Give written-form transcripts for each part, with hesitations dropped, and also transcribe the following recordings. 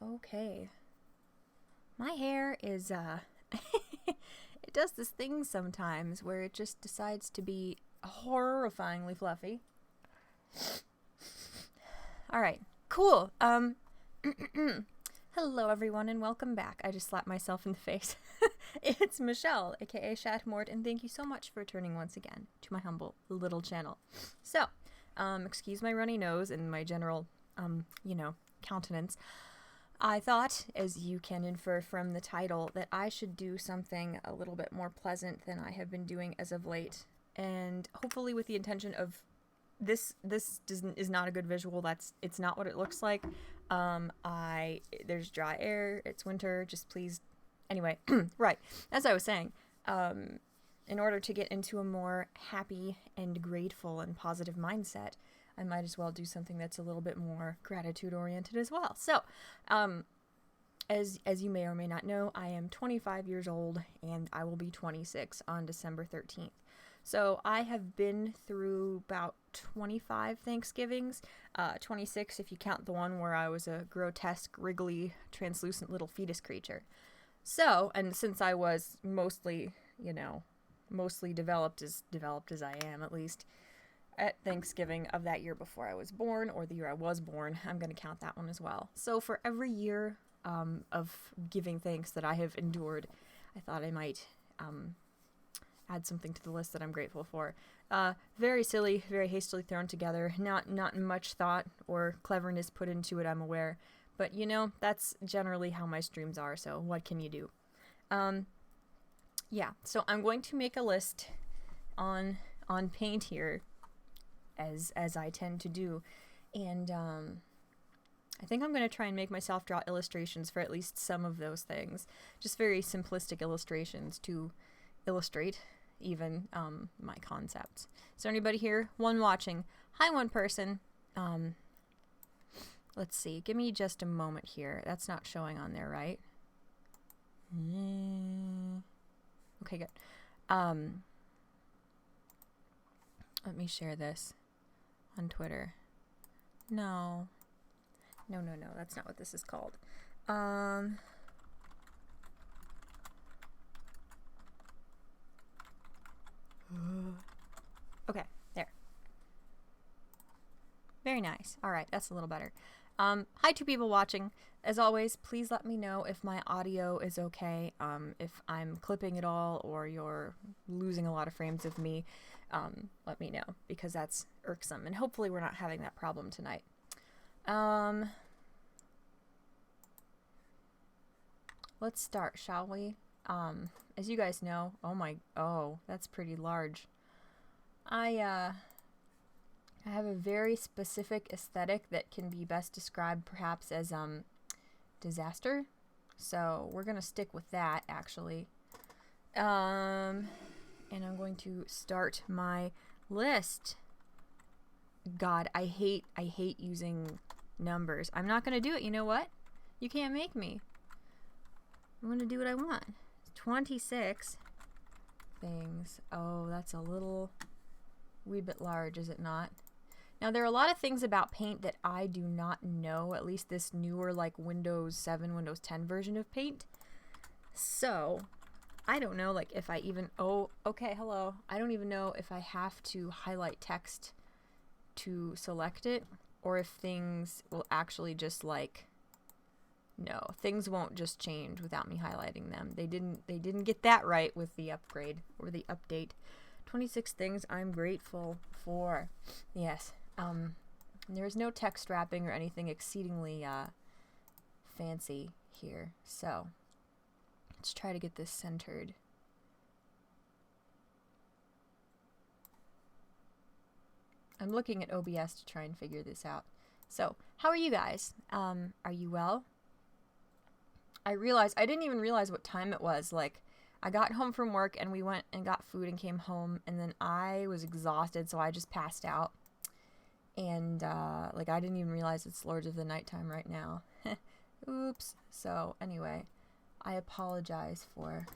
Okay. My hair is, it does this thing sometimes where it just decides to be horrifyingly fluffy. Alright, cool. Hello everyone and welcome back. I just slapped myself in the face. It's Michelle, aka Chat-Mort, and thank you so much for returning once again to my humble little channel. So, excuse my runny nose and my general, countenance. I thought, as you can infer from the title, that I should do something a little bit more pleasant than I have been doing as of late, and hopefully with the intention of this is not a good visual. It's not what it looks like. There's dry air. It's winter. Just please. Anyway, right. As I was saying, in order to get into a more happy and grateful and positive mindset, I might as well do something that's a little bit more gratitude oriented as well. So, as you may or may not know, I am 25 years old and I will be 26 on December 13th. So I have been through about 25 Thanksgivings, 26 if you count the one where I was a grotesque, wriggly, translucent little fetus creature. So, and since I was mostly developed as I am, at least, at Thanksgiving of that year before I was born, or the year I was born, I'm going to count that one as well. So for every year of giving thanks that I have endured, I thought I might add something to the list that I'm grateful for. Very silly, very hastily thrown together, not much thought or cleverness put into it, I'm aware. But, that's generally how my streams are, so what can you do? Yeah, so I'm going to make a list on Paint here, as I tend to do, and I think I'm going to try and make myself draw illustrations for at least some of those things. Just very simplistic illustrations to illustrate even my concepts. Is there anybody here? One watching. Hi, one person. Let's see. Give me just a moment here. That's not showing on there, right? Okay, good. Let me share this on Twitter. No. That's not what this is called. Okay, there. Very nice. All right, that's a little better. Hi to people watching. As always, please let me know if my audio is okay, if I'm clipping it all or you're losing a lot of frames of me. Let me know, because that's irksome, and hopefully we're not having that problem tonight. Let's start, shall we? As you guys know, that's pretty large. I have a very specific aesthetic that can be best described perhaps as disaster. So we're gonna stick with that, actually. And I'm going to start my list. God, I hate using numbers. I'm not gonna do it. You know what? You can't make me. I'm gonna do what I want. 26 things. Oh, that's a wee bit large, is it not? Now, there are a lot of things about Paint that I do not know, at least this newer, like, Windows 7, Windows 10 version of Paint. So, I don't know, like, if I even... Oh, okay, hello. I don't even know if I have to highlight text to select it, or if things will actually just, like... No, things won't just change without me highlighting them. They didn't get that right with the upgrade, or the update. 26 things I'm grateful for. Yes. There's no text wrapping or anything exceedingly fancy here. So, let's try to get this centered. I'm looking at OBS to try and figure this out. So, how are you guys? Are you well? I didn't even realize what time it was. Like, I got home from work and we went and got food and came home, and then I was exhausted, so I just passed out. And, like, I didn't even realize it's Lords of the Nighttime right now. Oops. So, anyway, I apologize for...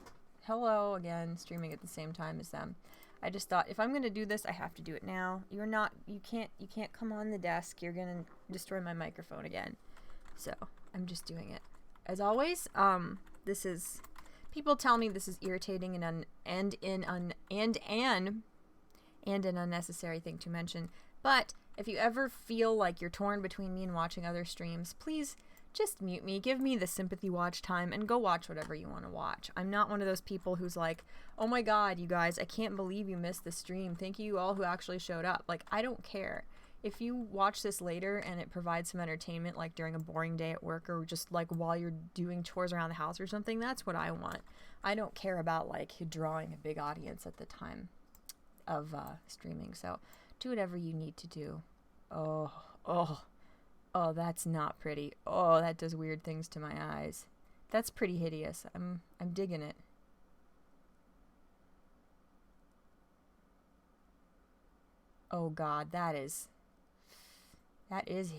Hello again, streaming at the same time as them. I just thought if I'm going to do this, I have to do it now. You can't come on the desk. You're going to destroy my microphone again. So I'm just doing it. As always, this is, people tell me this is irritating and an unnecessary thing to mention. But if you ever feel like you're torn between me and watching other streams, please just mute me, give me the sympathy watch time, and go watch whatever you want to watch. I'm not one of those people who's like, oh my god, you guys, I can't believe you missed the stream. Thank you all who actually showed up. Like, I don't care. If you watch this later and it provides some entertainment, like during a boring day at work or just like while you're doing chores around the house or something, that's what I want. I don't care about like drawing a big audience at the time of streaming. So do whatever you need to do. Oh, that's not pretty. Oh, that does weird things to my eyes. That's pretty hideous. I'm digging it. Oh god, that is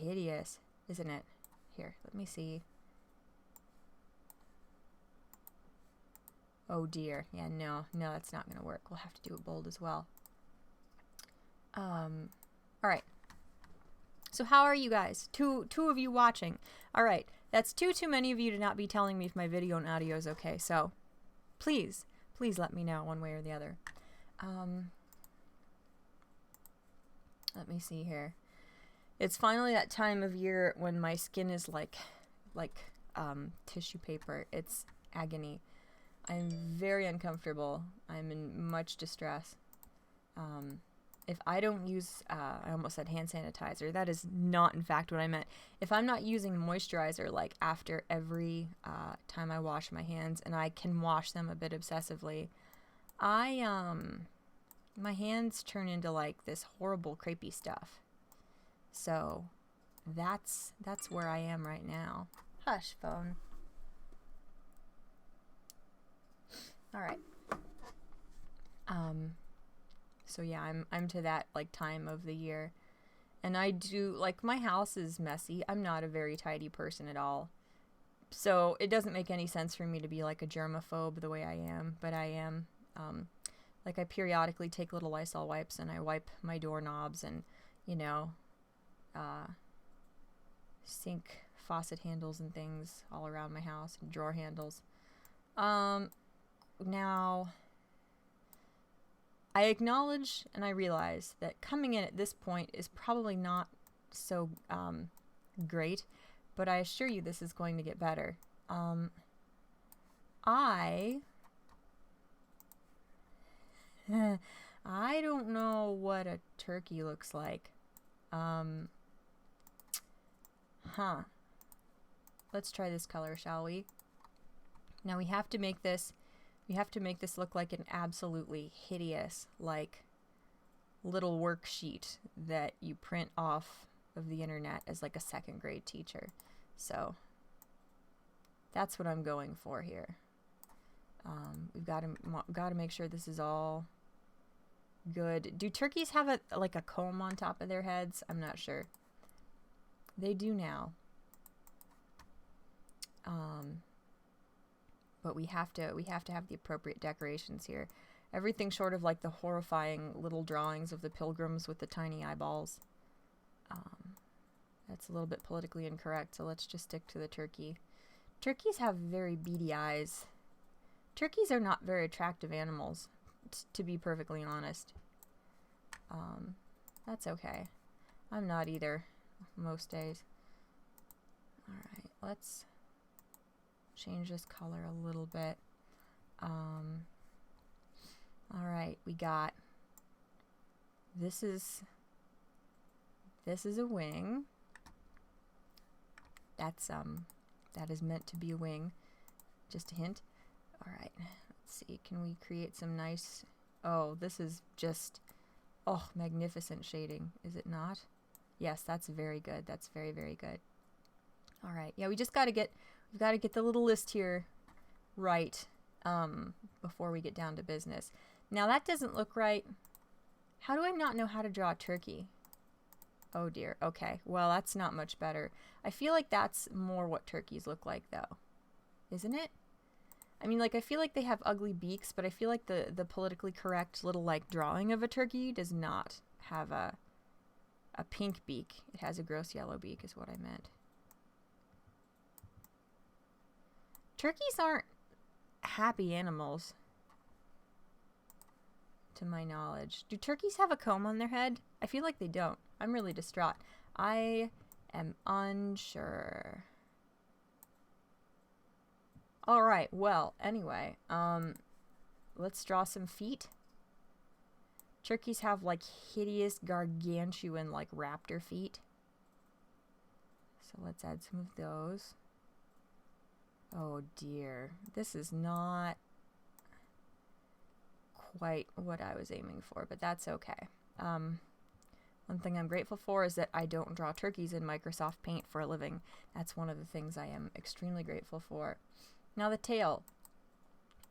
hideous, isn't it? Here, let me see. Oh dear. Yeah, no, that's not gonna work. We'll have to do it bold as well. Alright. So how are you guys? Two of you watching. Alright, that's too many of you to not be telling me if my video and audio is okay, so please let me know one way or the other. Let me see here. It's finally that time of year when my skin is like tissue paper. It's agony. I'm very uncomfortable. I'm in much distress. If I don't use, I almost said hand sanitizer. That is not, in fact, what I meant. If I'm not using moisturizer, like after every time I wash my hands, and I can wash them a bit obsessively, my hands turn into like this horrible crepey stuff. So that's where I am right now. Hush, phone. All right. So yeah, I'm to that like time of the year, and I do like, my house is messy. I'm not a very tidy person at all, so it doesn't make any sense for me to be like a germaphobe the way I am, but I am. Like, I periodically take little Lysol wipes and I wipe my doorknobs and, you know, sink faucet handles and things all around my house, and drawer handles. Now, I acknowledge and I realize that coming in at this point is probably not so great, but I assure you this is going to get better. I don't know what a turkey looks like. Let's try this color, shall we? Now we have to make this look like an absolutely hideous, like, little worksheet that you print off of the internet as like a second grade teacher. So that's what I'm going for here. We've got to make sure this is all good. Do turkeys have a comb on top of their heads? I'm not sure. They do now. But we have to have the appropriate decorations here. Everything short of like the horrifying little drawings of the pilgrims with the tiny eyeballs. That's a little bit politically incorrect, so let's just stick to the turkey. Turkeys have very beady eyes. Turkeys are not very attractive animals, to be perfectly honest. That's okay. I'm not either, most days. Alright, let's change this color a little bit. Alright, we got, this is a wing. That is meant to be a wing. Just a hint. Alright, let's see, can we create some nice, oh, this is just, oh, magnificent shading, is it not? Yes, that's very good. That's very, very good. Alright, yeah, we've got to get the little list here right before we get down to business. Now that doesn't look right. How do I not know how to draw a turkey? Oh dear, okay, well that's not much better. I feel like that's more what turkeys look like though, isn't it? I mean, like, I feel like they have ugly beaks, but I feel like the politically correct little, like, drawing of a turkey does not have a pink beak. It has a gross yellow beak is what I meant. Turkeys aren't happy animals, to my knowledge. Do turkeys have a comb on their head? I feel like they don't. I'm really distraught. I am unsure. Alright, well, anyway, let's draw some feet. Turkeys have, like, hideous, gargantuan, like, raptor feet. So let's add some of those. Oh dear, this is not quite what I was aiming for, but that's okay. One thing I'm grateful for is that I don't draw turkeys in Microsoft Paint for a living. That's one of the things I am extremely grateful for. Now the tail.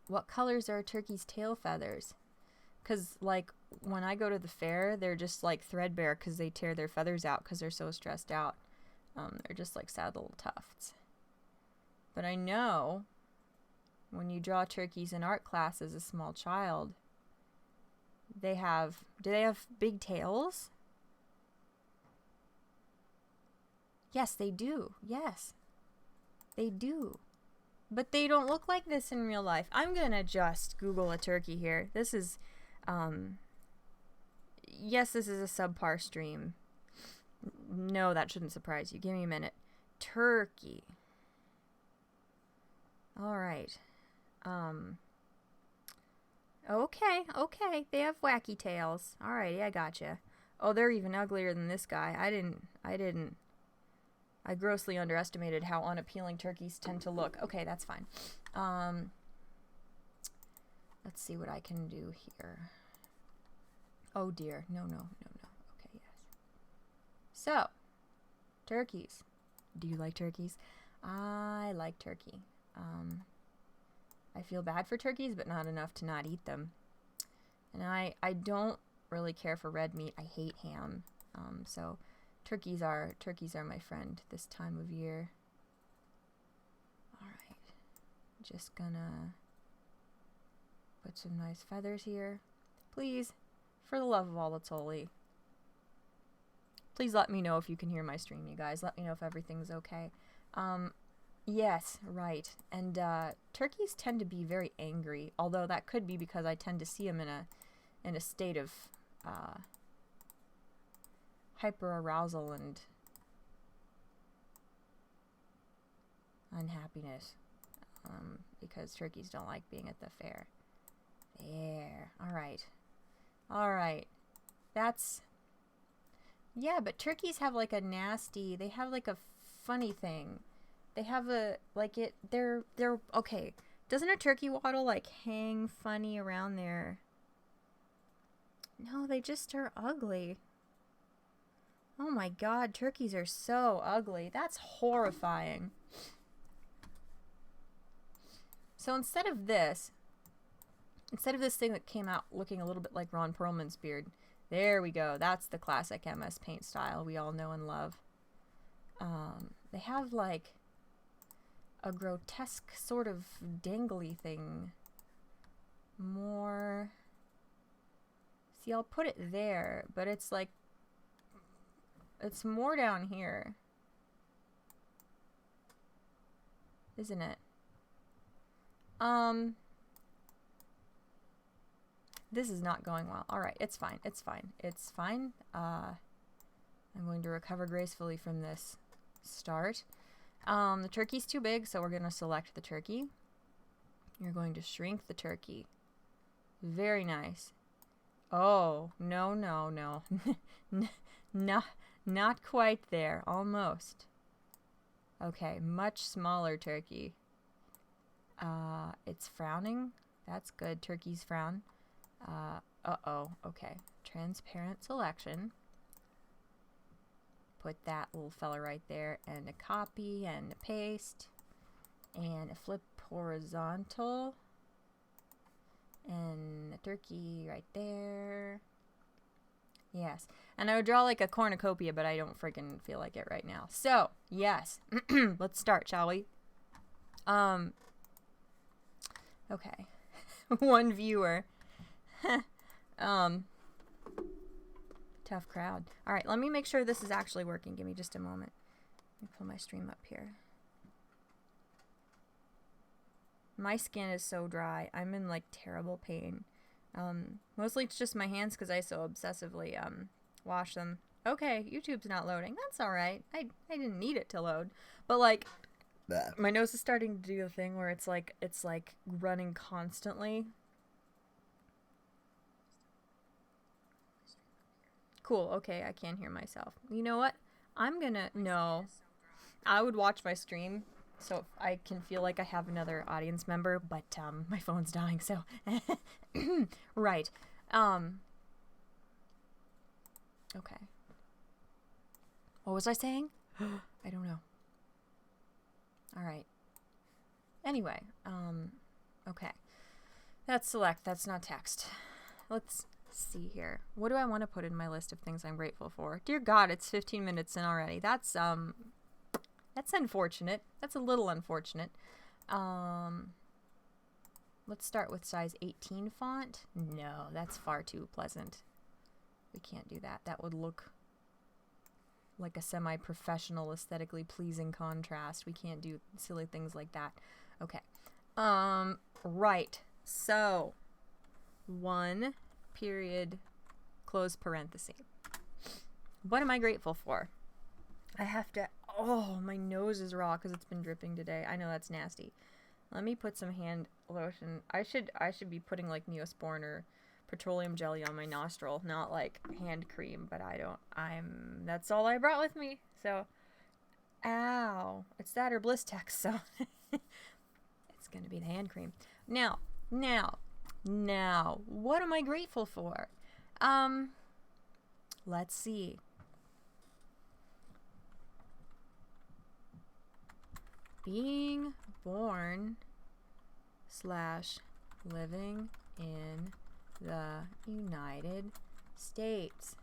What colors are a turkey's tail feathers? Because, like, when I go to the fair, they're just, like, threadbare because they tear their feathers out because they're so stressed out. They're just, like, sad little tufts. But I know when you draw turkeys in art class as a small child, they have... Do they have big tails? Yes, they do. Yes, they do. But they don't look like this in real life. I'm gonna just Google a turkey here. This is, yes, this is a subpar stream. No, that shouldn't surprise you. Give me a minute. Turkey. Alright. Okay. They have wacky tails. Alrighty, I gotcha. Oh, they're even uglier than this guy. I grossly underestimated how unappealing turkeys tend to look. Okay, that's fine. Let's see what I can do here. Oh dear. No. Okay, yes. So, turkeys. Do you like turkeys? I like turkey. I feel bad for turkeys, but not enough to not eat them. And I don't really care for red meat. I hate ham. So turkeys are my friend this time of year. All right. Just gonna put some nice feathers here. Please, for the love of all that's holy. Please let me know if you can hear my stream, you guys. Let me know if everything's okay. Yes, right. And turkeys tend to be very angry, although that could be because I tend to see them in a state of hyperarousal and unhappiness, because turkeys don't like being at the fair. There. All right. That's... Yeah, but turkeys have like a nasty... They have like a funny thing. They have a... Like it... They're... Okay. Doesn't a turkey waddle like hang funny around there? No, they just are ugly. Oh my god, turkeys are so ugly. That's horrifying. So instead of this thing that came out looking a little bit like Ron Perlman's beard, there we go. That's the classic MS Paint style we all know and love. They have like a grotesque sort of dangly thing. More... See, I'll put it there, but it's like... It's more down here. Isn't it? This is not going well. Alright, it's fine. I'm going to recover gracefully from this start. The turkey's too big, so we're going to select the turkey. You're going to shrink the turkey. Very nice. Oh, no. Not quite there. Almost. Okay, much smaller turkey. It's frowning. That's good. Turkeys frown. Uh-oh. Okay. Transparent selection. Put that little fella right there, and a copy, and a paste, and a flip horizontal, and a turkey right there. Yes. And I would draw like a cornucopia, but I don't freaking feel like it right now. So, yes. Let's start, shall we? Okay. One viewer. Tough crowd. All right, let me make sure this is actually working. Give me just a moment. Let me pull my stream up here. My skin is so dry. I'm in like terrible pain. Mostly it's just my hands because I so obsessively wash them. Okay, YouTube's not loading. That's all right. I didn't need it to load. But like my nose is starting to do the thing where it's like running constantly. Cool. Okay, I can't hear myself. You know what? No. I would watch my stream so I can feel like I have another audience member, but my phone's dying, so right. Okay. What was I saying? I don't know. All right. Anyway, okay. That's select, that's not text. Let's see here. What do I want to put in my list of things I'm grateful for? Dear God, it's 15 minutes in already. That's unfortunate. That's a little unfortunate. Let's start with size 18 font. No, that's far too pleasant. We can't do that. That would look like a semi-professional, aesthetically pleasing contrast. We can't do silly things like that. Okay. Right. So, 1 period, close parenthesis. What am I grateful for? I have to... Oh, my nose is raw because it's been dripping today. I know that's nasty. Let me put some hand lotion. I should be putting like Neosporin or petroleum jelly on my nostril, not like hand cream, but that's all I brought with me. So, ow. It's that or Blistex, so it's going to be the hand cream. Now, what am I grateful for? Let's see. Being born / living in the United States.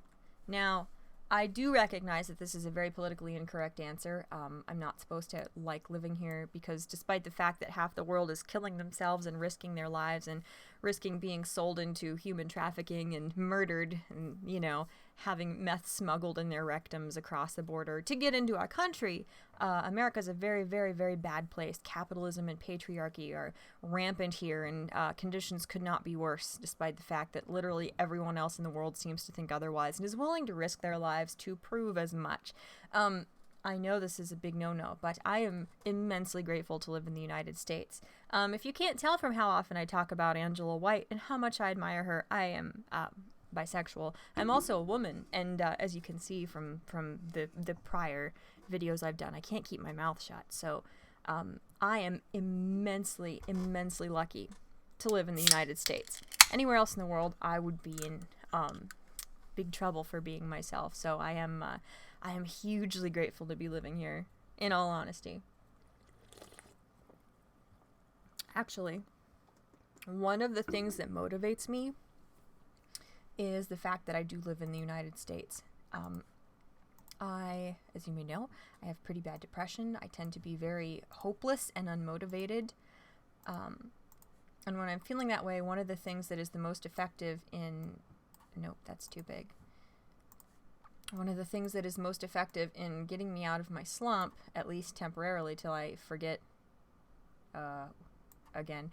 Now, I do recognize that this is a very politically incorrect answer. I'm not supposed to like living here because despite the fact that half the world is killing themselves and risking their lives and risking being sold into human trafficking and murdered and, you know, having meth smuggled in their rectums across the border to get into our country, America's a very, very, very bad place. Capitalism and patriarchy are rampant here, and conditions could not be worse, despite the fact that literally everyone else in the world seems to think otherwise and is willing to risk their lives to prove as much. I know this is a big no-no, but I am immensely grateful to live in the United States. If you can't tell from how often I talk about Angela White and how much I admire her, I am bisexual. I'm also a woman, and as you can see from the prior videos I've done, I can't keep my mouth shut. So I am immensely, immensely lucky to live in the United States. Anywhere else in the world, I would be in big trouble for being myself. So I am hugely grateful to be living here, in all honesty. Actually, one of the things that motivates me is the fact that I do live in the United States. As you may know, I have pretty bad depression. I tend to be very hopeless and unmotivated. And when I'm feeling that way, one of the things that is the most effective in... Nope, that's too big. One of the things that is most effective in getting me out of my slump, at least temporarily till I forget again,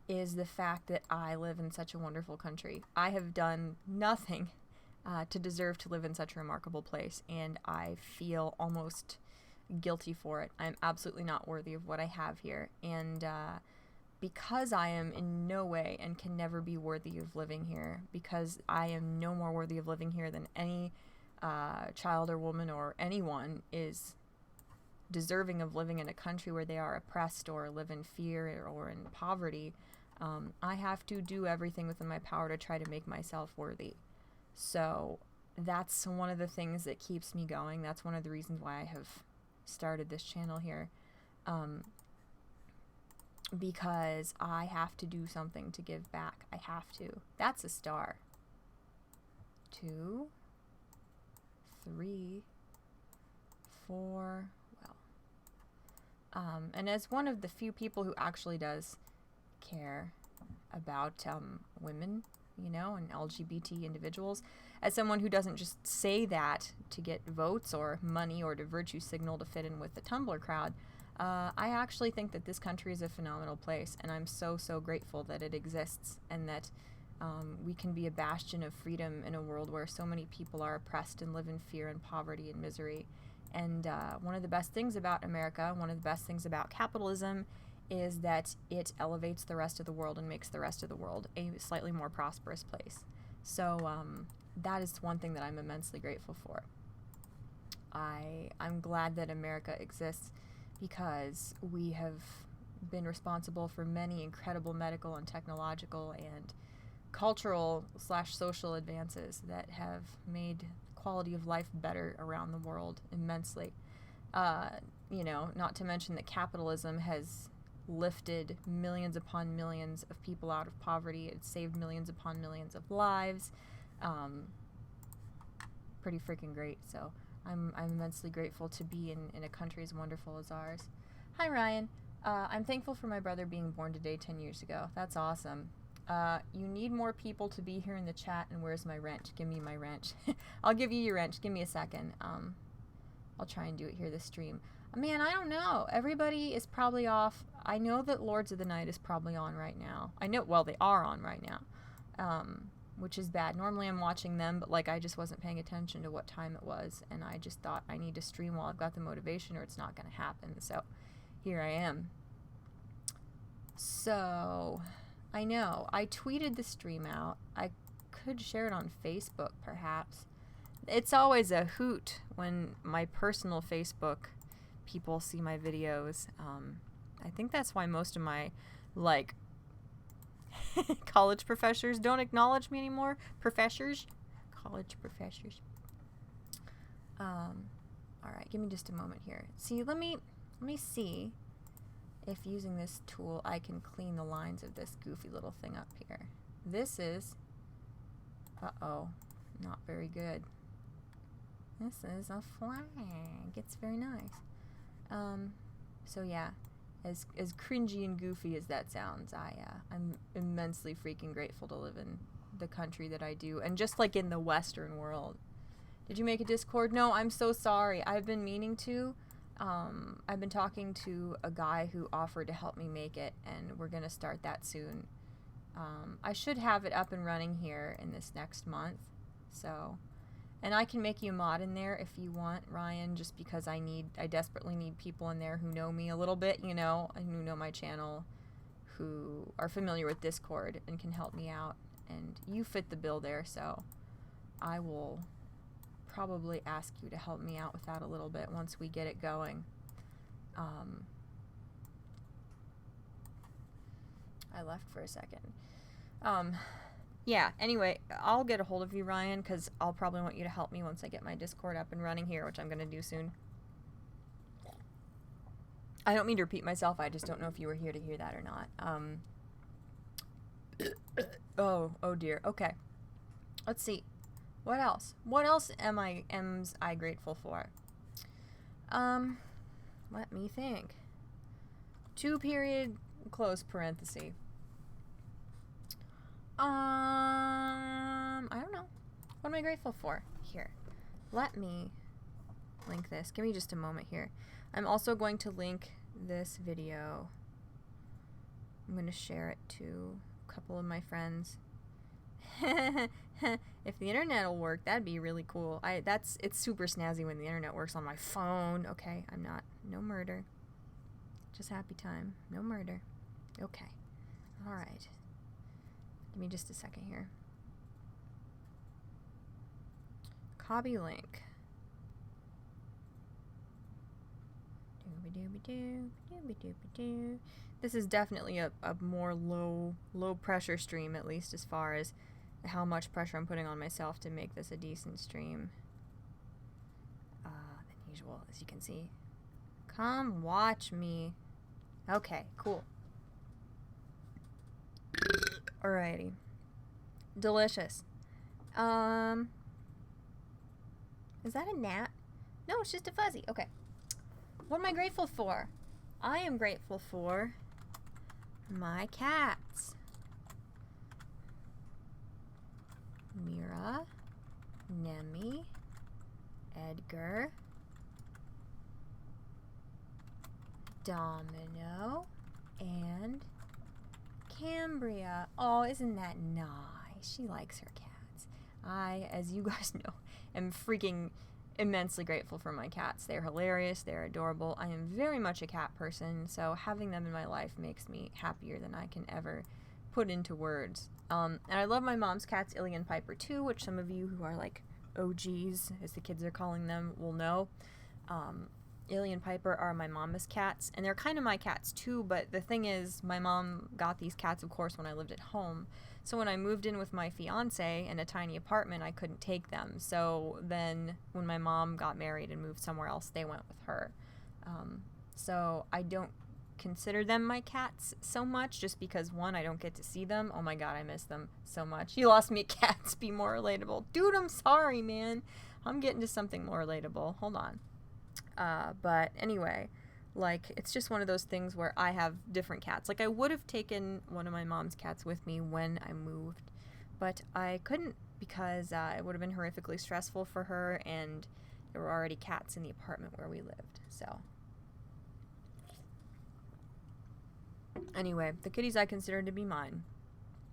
is the fact that I live in such a wonderful country. I have done nothing to deserve to live in such a remarkable place, and I feel almost guilty for it. I'm absolutely not worthy of what I have here, and because I am in no way and can never be worthy of living here, because I am no more worthy of living here than any child or woman or anyone is deserving of living in a country where they are oppressed or live in fear or in poverty, I have to do everything within my power to try to make myself worthy. So that's one of the things that keeps me going. That's one of the reasons why I have started this channel here. Because I have to do something to give back. I have to. That's a star. 2, 3, 4, well. And as one of the few people who actually does care, about women, you know, and LGBT individuals. As someone who doesn't just say that to get votes or money or to virtue signal to fit in with the Tumblr crowd, I actually think that this country is a phenomenal place, and I'm so, so grateful that it exists and that we can be a bastion of freedom in a world where so many people are oppressed and live in fear and poverty and misery. And one of the best things about America, one of the best things about capitalism, is that it elevates the rest of the world and makes the rest of the world a slightly more prosperous place. So that is one thing that I'm immensely grateful for. I'm glad that America exists because we have been responsible for many incredible medical and technological and cultural / social advances that have made quality of life better around the world immensely. You know, not to mention that capitalism has lifted millions upon millions of people out of poverty. It's saved millions upon millions of lives. Pretty freaking great. So I'm immensely grateful to be in a country as wonderful as ours. Hi, Ryan. I'm thankful for my brother being born today 10 years ago. That's awesome. You need more people to be here in the chat, and where's my wrench? Give me my wrench. I'll give you your wrench. Give me a second. I'll try and do it here this stream. Man, I don't know. Everybody is probably off. I know that Lords of the Night is probably on right now. I know, well, they are on right now, which is bad. Normally I'm watching them, but like I just wasn't paying attention to what time it was, and I just thought I need to stream while I've got the motivation or it's not going to happen. So here I am. So I know. I tweeted the stream out. I could share it on Facebook, perhaps. It's always a hoot when my personal Facebook people see my videos. I think that's why most of my, like, college professors don't acknowledge me anymore. Professors? College professors. Alright, give me just a moment here. See, let me see if using this tool I can clean the lines of this goofy little thing up here. This is, uh-oh, not very good. This is a flag. It's very nice. So yeah, as cringy and goofy as that sounds, I'm immensely freaking grateful to live in the country that I do, and just like in the Western world. Did you make a Discord? No, I'm so sorry. I've been meaning to. I've been talking to a guy who offered to help me make it, and we're gonna start that soon. I should have it up and running here in this next month, so. And I can make you a mod in there if you want, Ryan, just because I desperately need people in there who know me a little bit, you know, and who know my channel, who are familiar with Discord and can help me out. And you fit the bill there, so I will probably ask you to help me out with that a little bit once we get it going. I left for a second. Yeah, anyway, I'll get a hold of you, Ryan, because I'll probably want you to help me once I get my Discord up and running here, which I'm going to do soon. I don't mean to repeat myself, I just don't know if you were here to hear that or not. Oh dear, okay. Let's see. What else? What else am I grateful for? Let me think. 2 period, close parenthesis. I don't know. What am I grateful for? Here. Let me link this. Give me just a moment here. I'm also going to link this video. I'm going to share it to a couple of my friends. If the internet will work, that'd be really cool. It's super snazzy when the internet works on my phone. Okay, no murder. Just happy time. No murder. Okay. All right. Give me just a second here. Copy link. This is definitely a more low pressure stream, at least as far as how much pressure I'm putting on myself to make this a decent stream than usual, as you can see. Come watch me. Okay, cool. Alrighty. Delicious. Is that a gnat? No, it's just a fuzzy. Okay. What am I grateful for? I am grateful for my cats. Mira, Nemi, Edgar, Domino, and Cambria. Oh, isn't that nice? She likes her cats. I, as you guys know, am freaking immensely grateful for my cats. They're hilarious. They're adorable. I am very much a cat person, so having them in my life makes me happier than I can ever put into words. And I love my mom's cats, Illy and Piper, too, which some of you who are like OGs, as the kids are calling them, will know. Illy and Piper are my mama's cats, and they're kind of my cats too, but the thing is, my mom got these cats, of course, when I lived at home. So when I moved in with my fiance in a tiny apartment, I couldn't take them. So then when my mom got married and moved somewhere else, they went with her. So I don't consider them my cats so much, just because, one, I don't get to see them. Oh my god, I miss them so much. You lost me at cats, be more relatable. Dude, I'm sorry, man. I'm getting to something more relatable. Hold on. But anyway, like, it's just one of those things where I have different cats. Like, I would have taken one of my mom's cats with me when I moved, but I couldn't because it would have been horrifically stressful for her, and there were already cats in the apartment where we lived, so. Anyway, the kitties I consider to be mine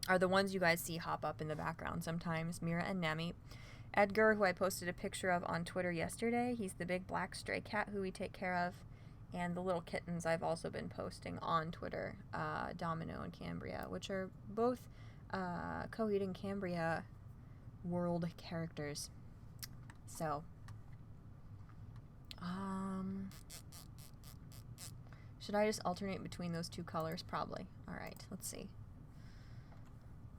are the ones you guys see hop up in the background sometimes, Mira and Nemi. Edgar, who I posted a picture of on Twitter yesterday, he's the big black stray cat who we take care of. And the little kittens I've also been posting on Twitter, Domino and Cambria, which are both Coheed and Cambria world characters. So, should I just alternate between those two colors? Probably. Alright, let's see.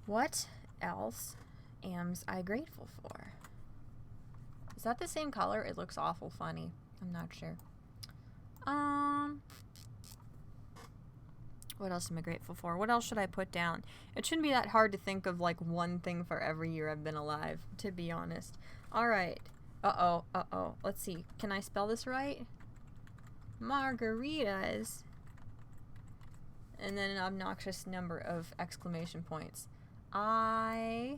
What else am I grateful for? Is that the same color? It looks awful funny. I'm not sure. What else am I grateful for? What else should I put down? It shouldn't be that hard to think of like one thing for every year I've been alive, to be honest. Alright. Uh-oh. Let's see. Can I spell this right? Margaritas. And then an obnoxious number of exclamation points. I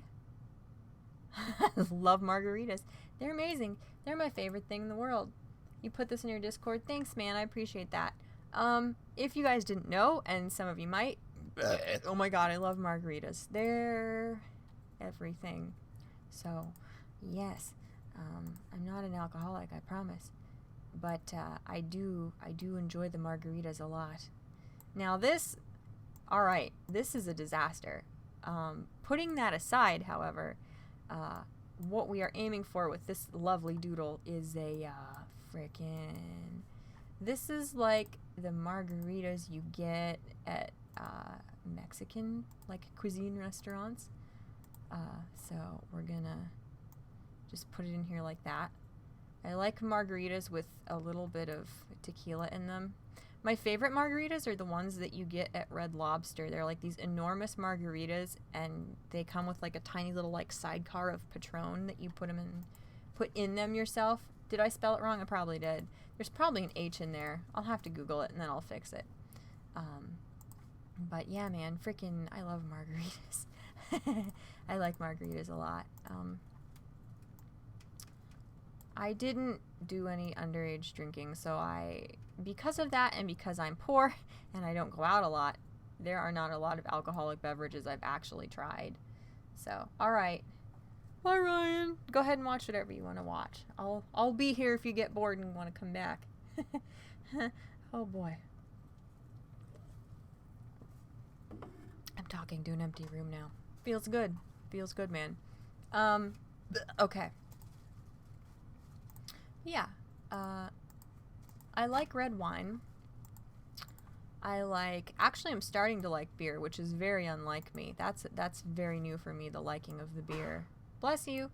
love margaritas. They're amazing. They're my favorite thing in the world. You put this in your Discord. Thanks, man. I appreciate that. If you guys didn't know, and some of you might, oh my god, I love margaritas. They're everything. So, yes, I'm not an alcoholic, I promise. But I do enjoy the margaritas a lot. Now this, alright, this is a disaster. Putting that aside, however, what we are aiming for with this lovely doodle is a frickin'... This is like the margaritas you get at Mexican, like, cuisine restaurants. So we're gonna just put it in here like that. I like margaritas with a little bit of tequila in them. My favorite margaritas are the ones that you get at Red Lobster. They're like these enormous margaritas, and they come with like a tiny little like sidecar of Patron that you put in them yourself. Did I spell it wrong? I probably did. There's probably an H in there. I'll have to Google it and then I'll fix it. But yeah, man, freaking, I love margaritas. I like margaritas a lot. I didn't do any underage drinking, so because of that and because I'm poor and I don't go out a lot, there are not a lot of alcoholic beverages I've actually tried. So, alright. Bye, Ryan. Go ahead and watch whatever you want to watch. I'll be here if you get bored and want to come back. Oh boy. I'm talking to an empty room now. Feels good. Feels good, man. Okay. Yeah. I like red wine. Actually, I'm starting to like beer, which is very unlike me. That's very new for me, the liking of the beer. Bless you.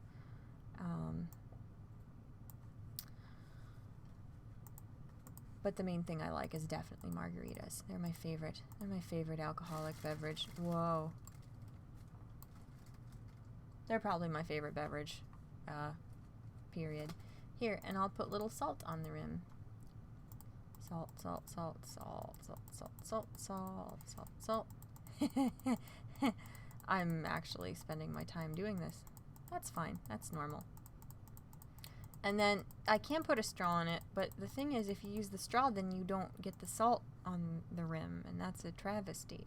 But the main thing I like is definitely margaritas. They're my favorite. They're my favorite alcoholic beverage. Whoa. They're probably my favorite beverage. Period. Here, and I'll put little salt on the rim. Salt, salt, salt, salt, salt, salt, salt, salt, salt, salt. I'm actually spending my time doing this. That's fine. That's normal. And then I can put a straw in it, but the thing is, if you use the straw, then you don't get the salt on the rim, and that's a travesty.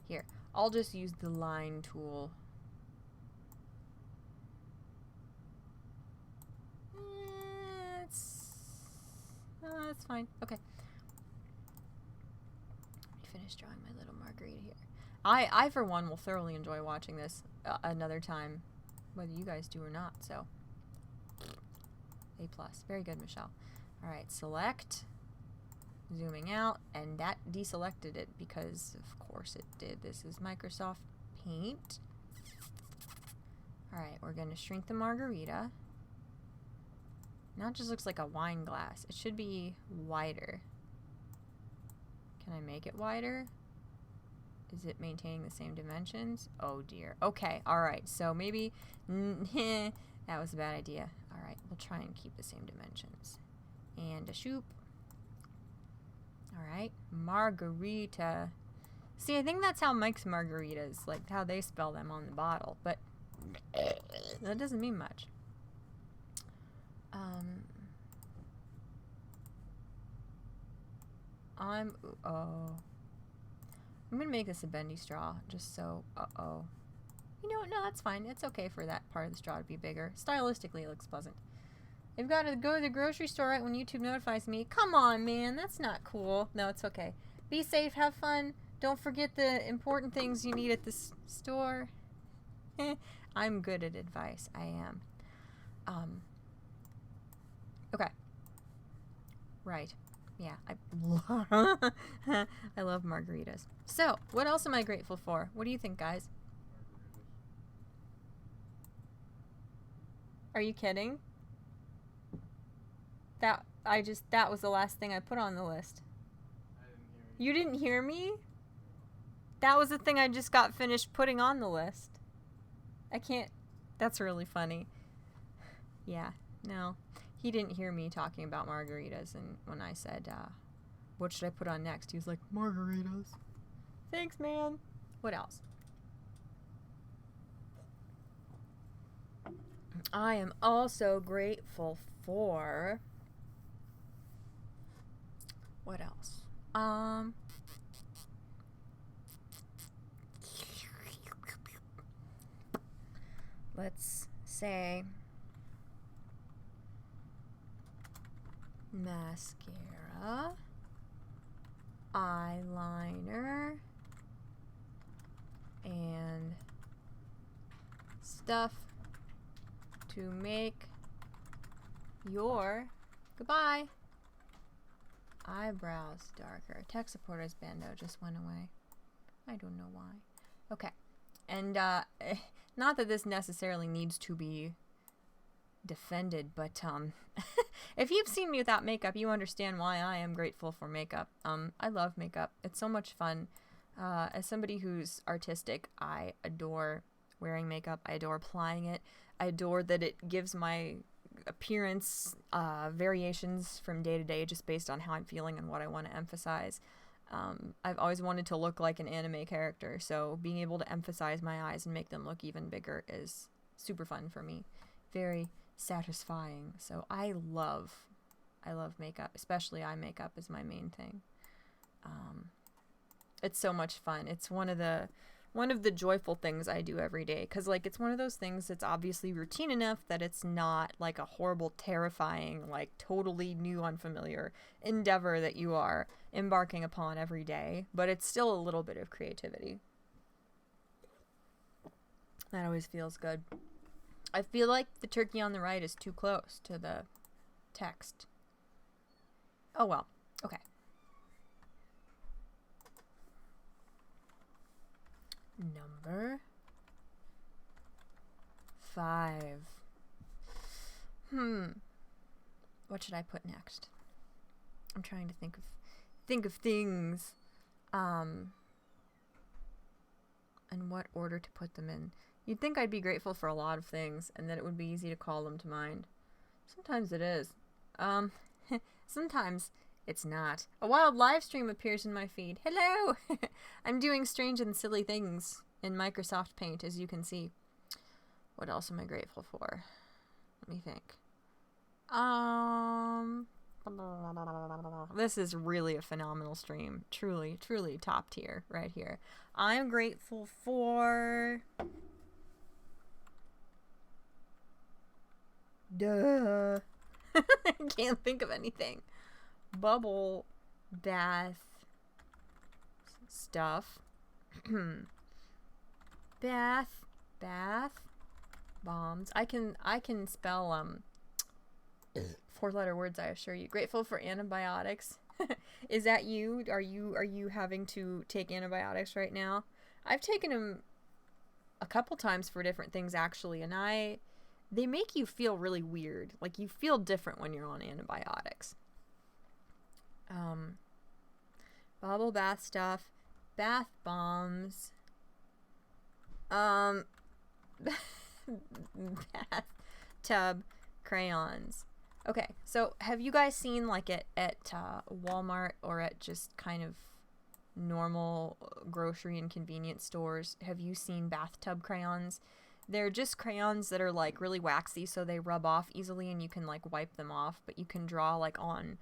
Here, I'll just use the line tool. That's fine. Okay. Let me finish drawing my little margarita here. I for one, will thoroughly enjoy watching this another time, whether you guys do or not, so. A+. Very good, Michelle. Alright, select. Zooming out, and that deselected it because, of course, it did. This is Microsoft Paint. Alright, we're going to shrink the margarita. Now it just looks like a wine glass. It should be wider. Can I make it wider? Is it maintaining the same dimensions? Oh dear. Okay, alright, so maybe... that was a bad idea. Alright, we'll try and keep the same dimensions. And a shoop. Alright, margarita. See, I think that's how Mike's margaritas, like how they spell them on the bottle, but that doesn't mean much. I'm gonna make this a bendy straw, just so, You know what, no, that's fine. It's okay for that part of the straw to be bigger. Stylistically, it looks pleasant. I've got to go to the grocery store right when YouTube notifies me. Come on, man, that's not cool. No, it's okay. Be safe, have fun. Don't forget the important things you need at the store. I'm good at advice, I am. Okay. Right. Yeah, I love margaritas. So, what else am I grateful for? What do you think, guys? Are you kidding? That was the last thing I put on the list. I didn't hear you. You didn't hear me? That was the thing I just got finished putting on the list. I can't... That's really funny. Yeah, no. He didn't hear me talking about margaritas, and when I said, what should I put on next? He was like, margaritas. Thanks, man. What else? I am also grateful for... What else? Let's say mascara, eyeliner, and stuff to make your goodbye eyebrows darker. Tech supporters bando just went away. I don't know why. Okay. And not that this necessarily needs to be defended, but if you've seen me without makeup, you understand why I am grateful for makeup. I love makeup. It's so much fun. As somebody who's artistic, I adore wearing makeup. I adore applying it. I adore that it gives my appearance variations from day to day just based on how I'm feeling and what I want to emphasize. I've always wanted to look like an anime character, so being able to emphasize my eyes and make them look even bigger is super fun for me. Very satisfying. So I love makeup, especially eye makeup is my main thing. It's so much fun. It's one of the joyful things I do every day, because like it's one of those things that's obviously routine enough that it's not like a horrible, terrifying, like totally new, unfamiliar endeavor that you are embarking upon every day, but it's still a little bit of creativity. That always feels good. I feel like the turkey on the right is too close to the text. Oh well. Okay. Number 5. What should I put next? I'm trying to think of things. And what order to put them in. You'd think I'd be grateful for a lot of things and that it would be easy to call them to mind. Sometimes it is. Sometimes it's not. A wild live stream appears in my feed. Hello! I'm doing strange and silly things in Microsoft Paint, as you can see. What else am I grateful for? Let me think. This is really a phenomenal stream. Truly, truly top tier right here. I'm grateful for... Duh. I can't think of anything. Bubble bath stuff. bath bombs. I can spell 4-letter words, I assure you. Grateful for antibiotics. Is that you? Are you having to take antibiotics right now? I've taken them a couple times for different things actually, and they make you feel really weird. Like you feel different when you're on antibiotics. Bubble bath stuff, bath bombs, bathtub crayons. Okay, so have you guys seen like at Walmart or at just kind of normal grocery and convenience stores, have you seen bathtub crayons? They're just crayons that are like really waxy, so they rub off easily and you can like wipe them off, but you can draw like on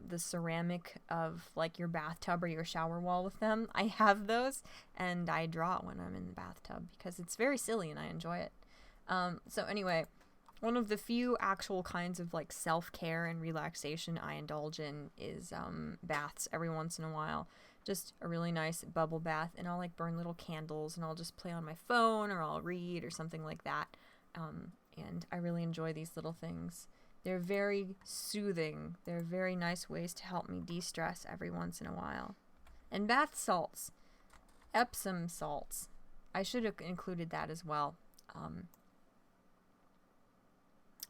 the ceramic of like your bathtub or your shower wall with them. I have those and I draw when I'm in the bathtub because it's very silly and I enjoy it. So anyway, one of the few actual kinds of like self-care and relaxation I indulge in is baths every once in a while. Just a really nice bubble bath, and I'll like burn little candles and I'll just play on my phone or I'll read or something like that. And I really enjoy these little things. They're very soothing. They're very nice ways to help me de-stress every once in a while. And bath salts. Epsom salts. I should have included that as well.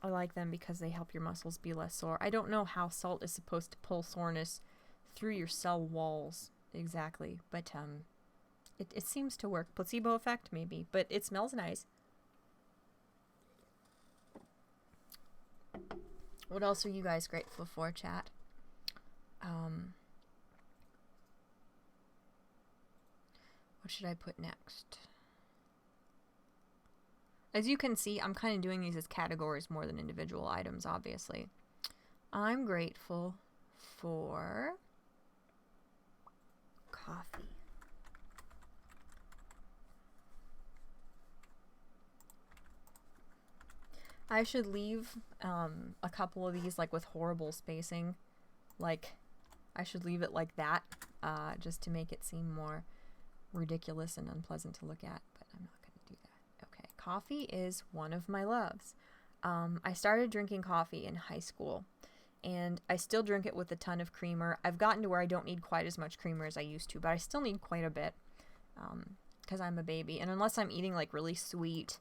I like them because they help your muscles be less sore. I don't know how salt is supposed to pull soreness through your cell walls exactly, but it seems to work. Placebo effect maybe, but it smells nice. What else are you guys grateful for, chat? What should I put next? As you can see, I'm kind of doing these as categories more than individual items, obviously. I'm grateful for coffee. I should leave a couple of these like with horrible spacing. Like, I should leave it like that just to make it seem more ridiculous and unpleasant to look at, but I'm not going to do that. Okay, coffee is one of my loves. I started drinking coffee in high school, and I still drink it with a ton of creamer. I've gotten to where I don't need quite as much creamer as I used to, but I still need quite a bit because I'm a baby. And unless I'm eating like really sweet,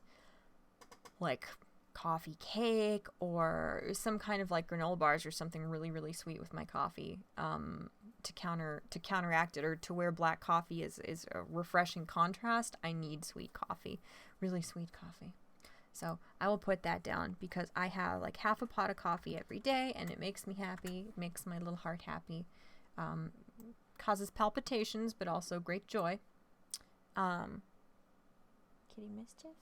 like coffee cake or some kind of like granola bars or something really, really sweet with my coffee to counteract it, or to where black coffee is a refreshing contrast, I need sweet coffee, really sweet coffee. So I will put that down because I have like half a pot of coffee every day and it makes me happy. It makes my little heart happy. Causes palpitations, but also great joy. Kitty Mischief?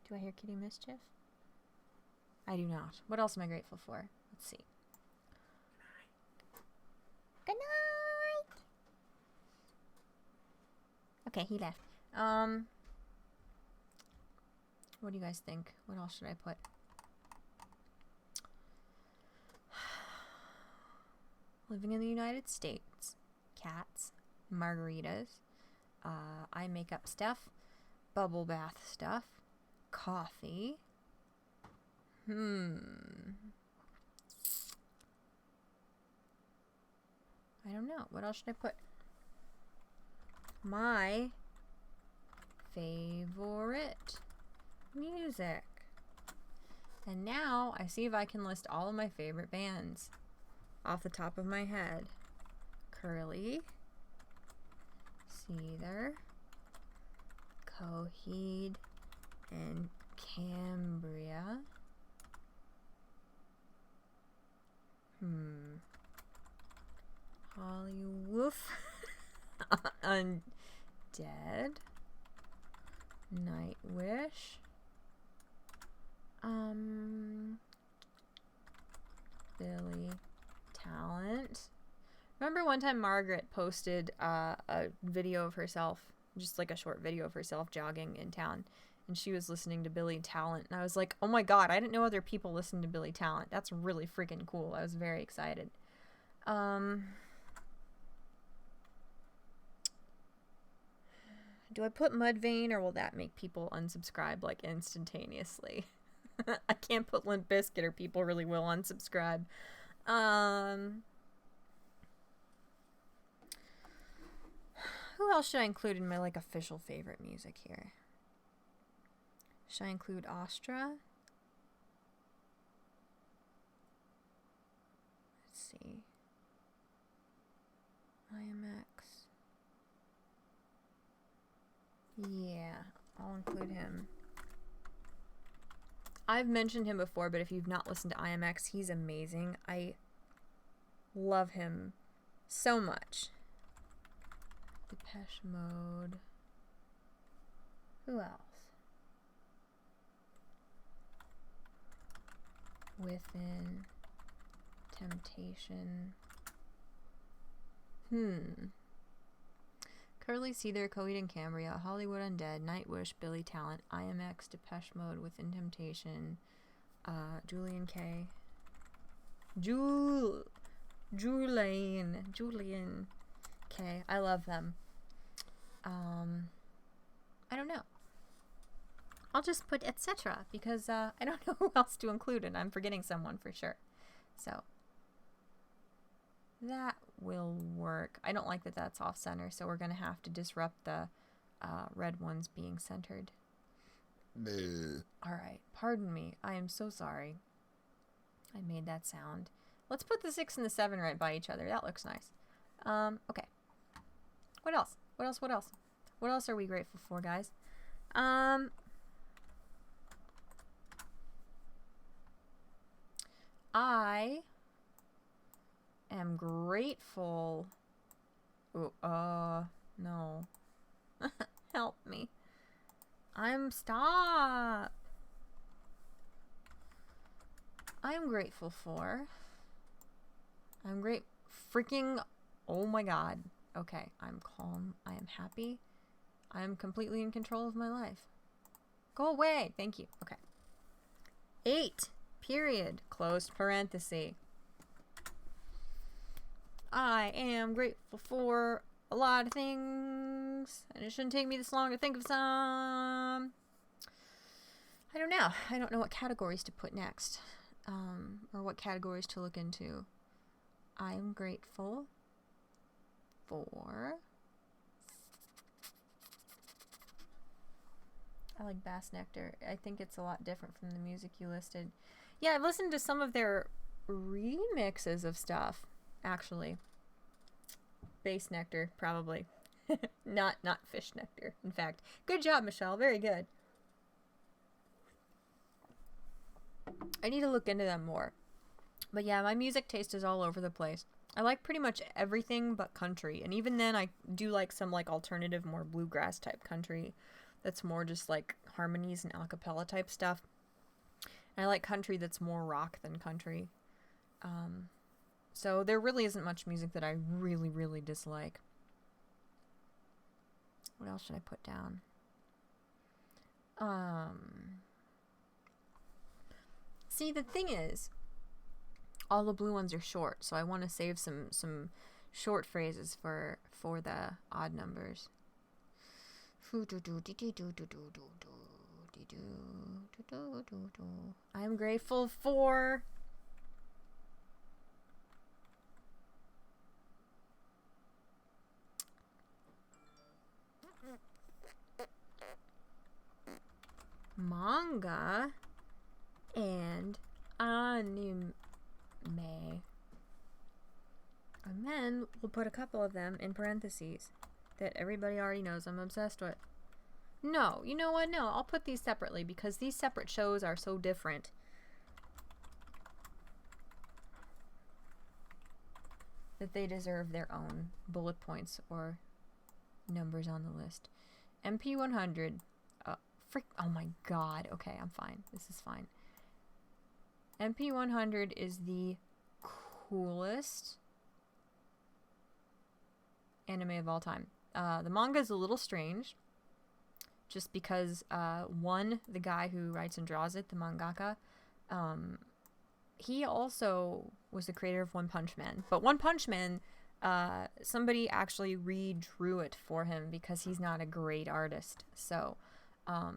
Do I hear Kitty Mischief? I do not. What else am I grateful for? Let's see. Good night! Okay, he left. What do you guys think? What else should I put? Living in the United States. Cats. Margaritas. I make up stuff. Bubble bath stuff. Coffee. I don't know. What else should I put? My favorite music. And now I see if I can list all of my favorite bands off the top of my head. Curly, Seether, Coheed, and Cambria. Hollywood, Undead, Nightwish, Billy Talent. Remember one time Margaret posted a video of herself, just like a short video of herself jogging in town, and she was listening to Billy Talent, and I was like, oh my god, I didn't know other people listened to Billy Talent. That's really freaking cool. I was very excited. Do I put Mudvayne, or will that make people unsubscribe like instantaneously? I can't put Limp Bizkit, or people really will unsubscribe. Who else should I include in my like official favorite music here? Should I include Astra? Let's see. IMX. Yeah, I'll include him. I've mentioned him before, but if you've not listened to IMX, he's amazing. I love him so much. Depeche Mode. Who else? Within Temptation. Curly Seether, Coheed and Cambria, Hollywood Undead, Nightwish, Billy Talent, IMX, Depeche Mode, Within Temptation, Julian K. Julian K. I love them. I don't know. I'll just put etc. because I don't know who else to include, and I'm forgetting someone for sure. So that will work. I don't like that that's off center, so we're going to have to disrupt the red ones being centered. Alright, pardon me. I am so sorry. I made that sound. Let's put the 6 and the 7 right by each other. That looks nice. Okay. What else? What else? What else? What else are we grateful for, guys? I am grateful. Ooh, no. Help me. Stop. I'm grateful for. Freaking, oh my god. Okay, I'm calm. I am happy. I am completely in control of my life. Go away. Thank you. Okay. 8. Period. Closed parenthesis. I am grateful for a lot of things, and it shouldn't take me this long to think of some. I don't know. I don't know what categories to put next, or what categories to look into. I'm grateful for... I like Bass Nectar. I think it's a lot different from the music you listed. Yeah, I've listened to some of their remixes of stuff, actually. Bass Nectar, probably. not Fish Nectar, in fact. Good job, Michelle. Very good. I need to look into them more. But yeah, my music taste is all over the place. I like pretty much everything but country. And even then, I do like some like alternative, more bluegrass type country. That's more just like harmonies and a cappella type stuff. And I like country that's more rock than country. So there really isn't much music that I really, really dislike. What else should I put down? See, the thing is, all the blue ones are short, so I want to save some short phrases for the odd numbers. I'm grateful for... manga and anime. And then we'll put a couple of them in parentheses that everybody already knows I'm obsessed with. No, you know what? No, I'll put these separately because these separate shows are so different. That they deserve their own bullet points or numbers on the list. MP100. Oh my god. Okay, I'm fine. This is fine. MP100 is the coolest anime of all time. The manga is a little strange, just because one, the guy who writes and draws it, the mangaka, he also was the creator of One Punch Man. But One Punch Man, somebody actually redrew it for him because he's not a great artist. So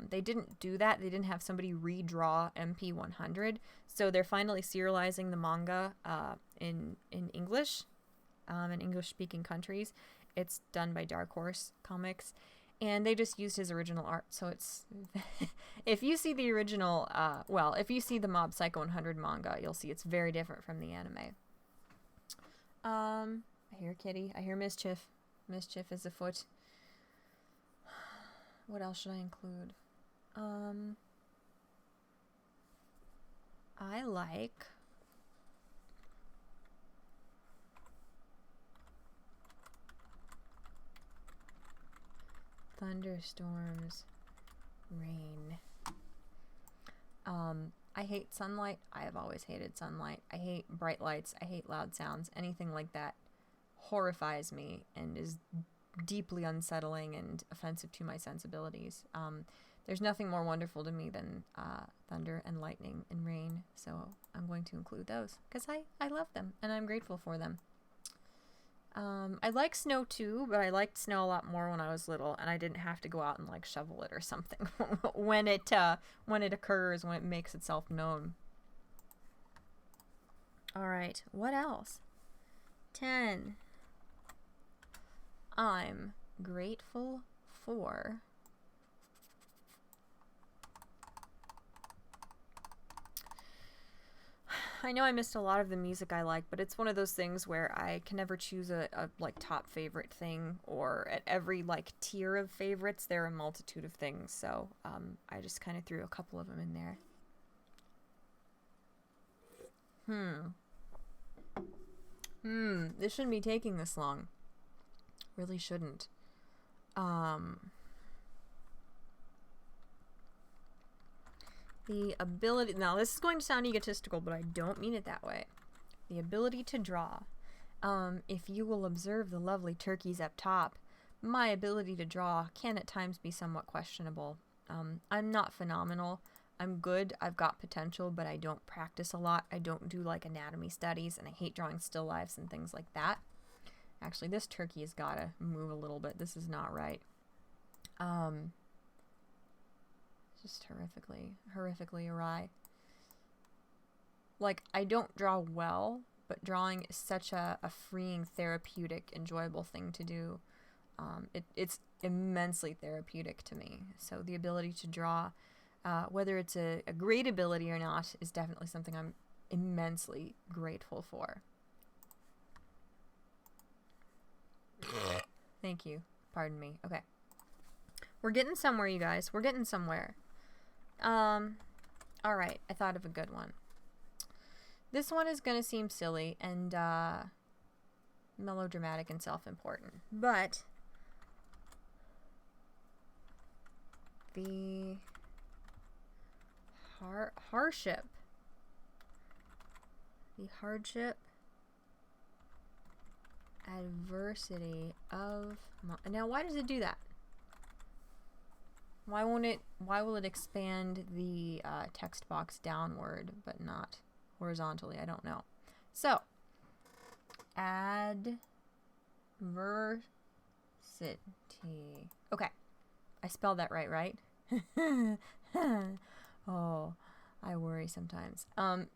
they didn't do that. They didn't have somebody redraw MP100. So they're finally serializing the manga in English, in English-speaking countries. It's done by Dark Horse Comics. And they just used his original art. So it's... if you see the original... if you see the Mob Psycho 100 manga, you'll see it's very different from the anime. I hear Kitty. I hear Mischief. Mischief is afoot. What else should I include? I like... thunderstorms, rain. I hate sunlight. I have always hated sunlight. I hate bright lights. I hate loud sounds. Anything like that horrifies me and is deeply unsettling and offensive to my sensibilities. There's nothing more wonderful to me than thunder and lightning and rain, so I'm going to include those because I love them and I'm grateful for them. I like snow too, but I liked snow a lot more when I was little, and I didn't have to go out and like shovel it or something when it occurs, when it makes itself known. All right, what else? 10. I'm grateful for I know I missed a lot of the music I like, but it's one of those things where I can never choose a like top favorite thing, or at every like tier of favorites there are a multitude of things, so I just kind of threw a couple of them in there. This shouldn't be taking this long. Really shouldn't. The ability... Now, this is going to sound egotistical, but I don't mean it that way. The ability to draw. If you will observe the lovely turkeys up top, my ability to draw can at times be somewhat questionable. I'm not phenomenal. I'm good. I've got potential, but I don't practice a lot. I don't do, like, anatomy studies, and I hate drawing still lifes and things like that. Actually, this turkey has got to move a little bit. This is not right. Just horrifically awry. Like, I don't draw well, but drawing is such a freeing, therapeutic, enjoyable thing to do. It's immensely therapeutic to me. So the ability to draw, whether it's a great ability or not, is definitely something I'm immensely grateful for. Thank you. Pardon me. Okay. We're getting somewhere, you guys. We're getting somewhere. Alright, I thought of a good one. This one is gonna seem silly and, melodramatic and self-important, but the hardship, adversity of... Now, why does it do that? Why will it expand the text box downward but not horizontally? I don't know. So, adversity. Okay. I spelled that right? Oh, I worry sometimes.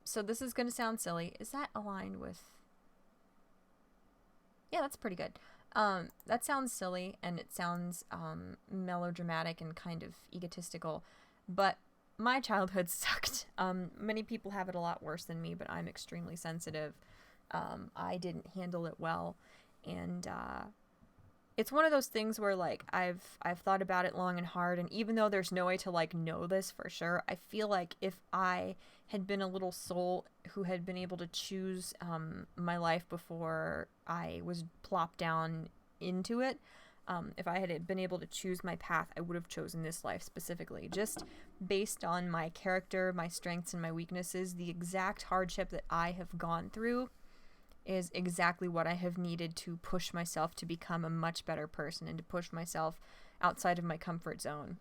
So this is going to sound silly. Is that aligned with... Yeah, that's pretty good. That sounds silly, and it sounds melodramatic and kind of egotistical, but my childhood sucked. Many people have it a lot worse than me, but I'm extremely sensitive. I didn't handle it well, and it's one of those things where, like, I've thought about it long and hard, and even though there's no way to, like, know this for sure, I feel like if I had been a little soul who had been able to choose my life before I was plopped down into it, If I had been able to choose my path, I would have chosen this life specifically. Just based on my character, my strengths, and my weaknesses, the exact hardship that I have gone through is exactly what I have needed to push myself to become a much better person and to push myself outside of my comfort zone.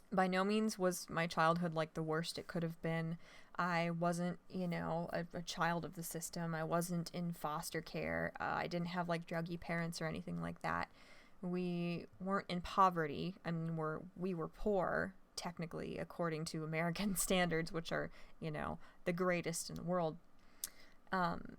By no means was my childhood like the worst it could have been. I wasn't, a child of the system. I wasn't in foster care. I didn't have like druggy parents or anything like that. We weren't in poverty. I mean, we were poor, technically, according to American standards, which are, the greatest in the world. And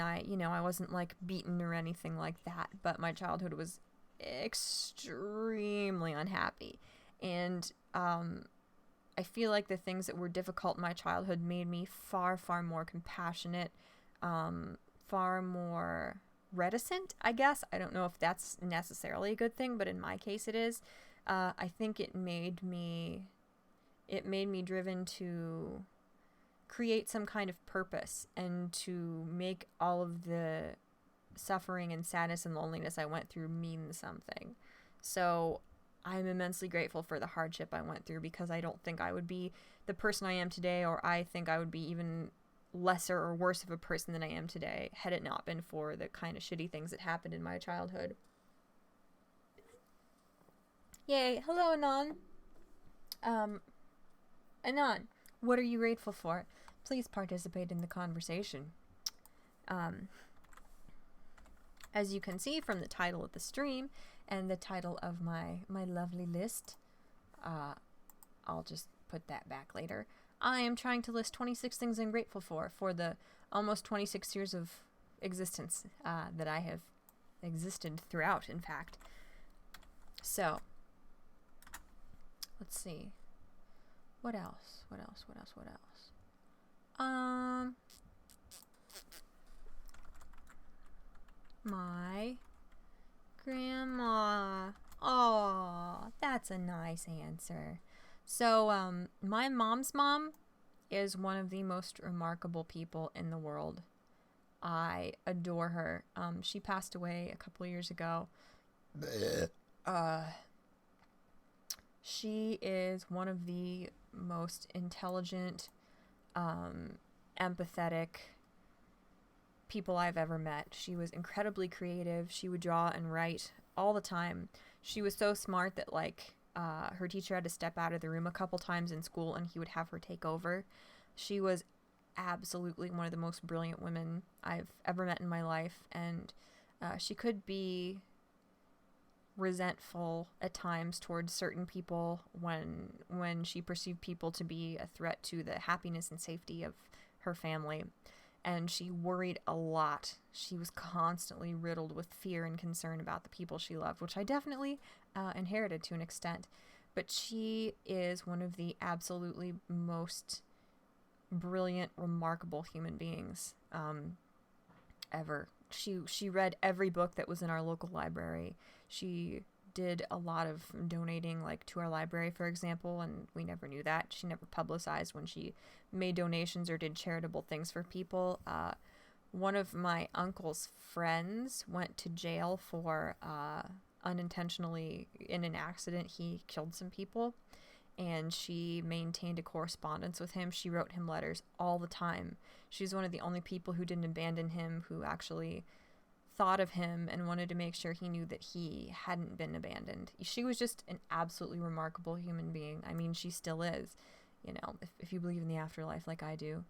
I wasn't like beaten or anything like that, but my childhood was extremely unhappy. And I feel like the things that were difficult in my childhood made me far, far more compassionate, far more reticent, I guess. I don't know if that's necessarily a good thing, but in my case it is. I think it made me driven to create some kind of purpose and to make all of the suffering and sadness and loneliness I went through mean something. So I'm immensely grateful for the hardship I went through, because I don't think I would be the person I am today, or I think I would be even lesser or worse of a person than I am today had it not been for the kind of shitty things that happened in my childhood. Yay. Hello, Anon. Anon, what are you grateful for? Please participate in the conversation. As you can see from the title of the stream and the title of my lovely list, I'll just put that back later. I am trying to list 26 things I'm grateful for the almost 26 years of existence that I have existed throughout, in fact. So, let's see. What else? My grandma. Oh, that's a nice answer. So, my mom's mom is one of the most remarkable people in the world. I adore her. She passed away a couple years ago. She is one of the most intelligent, empathetic people I've ever met. She was incredibly creative. She would draw and write all the time. She was so smart that, her teacher had to step out of the room a couple times in school and he would have her take over. She was absolutely one of the most brilliant women I've ever met in my life, and she could be resentful at times towards certain people when she perceived people to be a threat to the happiness and safety of her family. And she worried a lot. She was constantly riddled with fear and concern about the people she loved, which I definitely inherited to an extent. But she is one of the absolutely most brilliant, remarkable human beings ever. She read every book that was in our local library. She did a lot of donating, to our library, for example, and we never knew that. She never publicized when she made donations or did charitable things for people. One of my uncle's friends went to jail for unintentionally, in an accident, he killed some people, and she maintained a correspondence with him. She wrote him letters all the time. She's one of the only people who didn't abandon him, who actually thought of him and wanted to make sure he knew that he hadn't been abandoned. She was just an absolutely remarkable human being. I mean, she still is. If you believe in the afterlife like I do.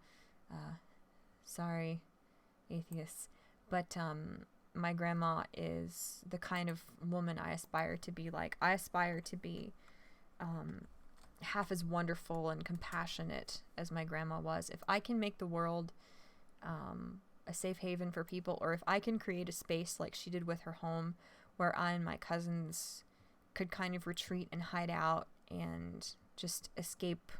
Sorry, atheists. But my grandma is the kind of woman I aspire to be like. I aspire to be half as wonderful and compassionate as my grandma was. If I can make the world a safe haven for people, or if I can create a space like she did with her home where I and my cousins could kind of retreat and hide out and just escape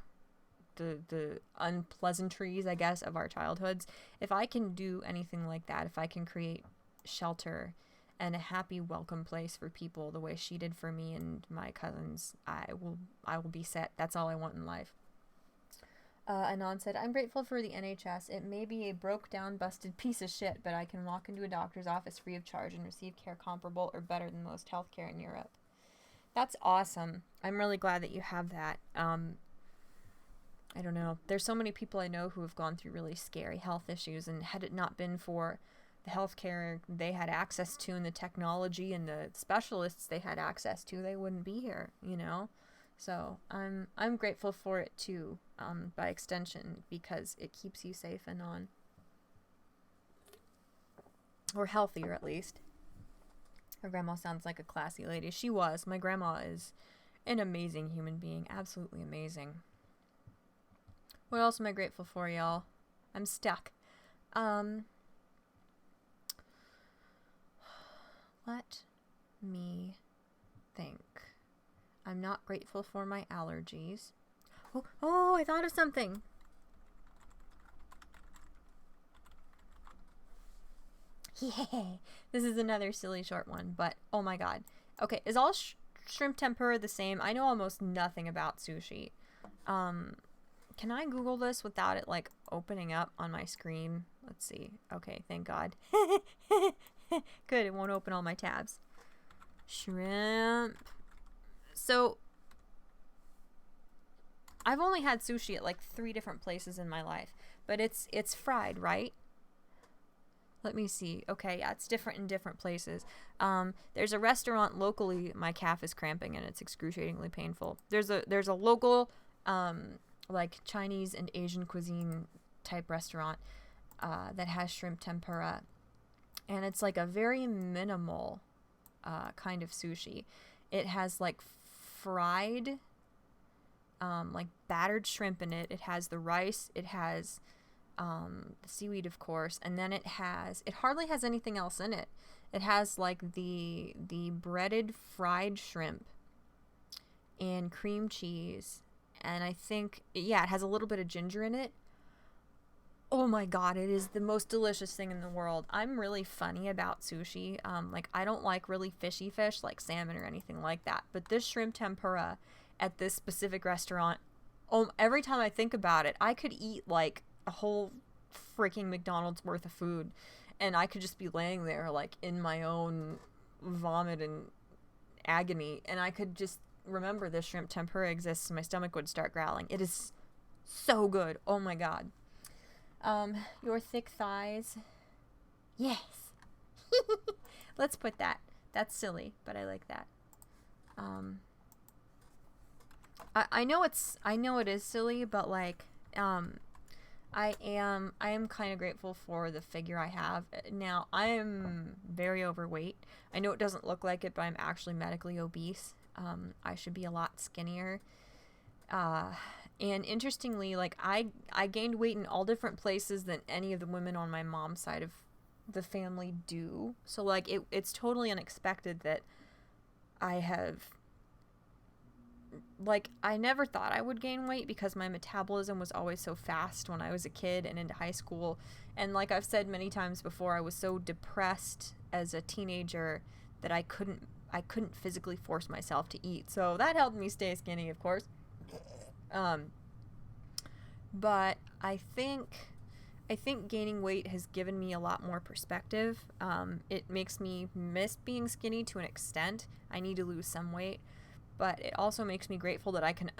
the unpleasantries, I guess, of our childhoods. If I can do anything like that, if I can create shelter and a happy welcome place for people the way she did for me and my cousins, I will be set. That's all I want in life. Anon said, I'm grateful for the NHS. It may be a broke down, busted piece of shit, but I can walk into a doctor's office free of charge and receive care comparable or better than most healthcare in Europe. That's awesome. I'm really glad that you have that. I don't know. There's so many people I know who have gone through really scary health issues, and had it not been for the healthcare they had access to and the technology and the specialists they had access to, they wouldn't be here, you know? So I'm grateful for it too, by extension, because it keeps you safe and on. Or healthier, at least. Her grandma sounds like a classy lady. She was. My grandma is an amazing human being. Absolutely amazing. What else am I grateful for, y'all? I'm stuck. Let me think. I'm not grateful for my allergies. Oh, I thought of something. Yay! This is another silly short one, but oh my god. Okay, is all shrimp tempura the same? I know almost nothing about sushi. Can I Google this without it, like, opening up on my screen? Let's see. Okay, thank God. Good, it won't open all my tabs. Shrimp. So, I've only had sushi at, like, 3 different places in my life. But it's fried, right? Let me see. Okay, yeah, it's different in different places. There's a restaurant locally. My calf is cramping and it's excruciatingly painful. There's a local, like, Chinese and Asian cuisine type restaurant that has shrimp tempura. And it's, like, a very minimal kind of sushi. It has, like, fried, like, battered shrimp in it. It has the rice. It has the seaweed, of course. And then it hardly has anything else in it. It has, like, the breaded fried shrimp and cream cheese. And I think, yeah, it has a little bit of ginger in it. Oh my god, it is the most delicious thing in the world. I'm really funny about sushi. Like, I don't like really fishy fish, like salmon or anything like that. But this shrimp tempura at this specific restaurant, every time I think about it, I could eat, like, a whole freaking McDonald's worth of food. And I could just be laying there, like, in my own vomit and agony. And I could just remember this shrimp tempura exists and my stomach would start growling. It is so good. Oh my god. Your thick thighs. Yes. Let's put that. That's silly, but I like that. I know it is silly, but, like, I am kind of grateful for the figure I have. Now, I am very overweight. I know it doesn't look like it, but I'm actually medically obese. I should be a lot skinnier. And interestingly, like, I gained weight in all different places than any of the women on my mom's side of the family do. So, like, it's totally unexpected that I have, like, I never thought I would gain weight because my metabolism was always so fast when I was a kid and into high school. And like I've said many times before, I was so depressed as a teenager that I couldn't physically force myself to eat. So that helped me stay skinny, of course. But I think gaining weight has given me a lot more perspective. It makes me miss being skinny to an extent. I need to lose some weight, but it also makes me grateful that I can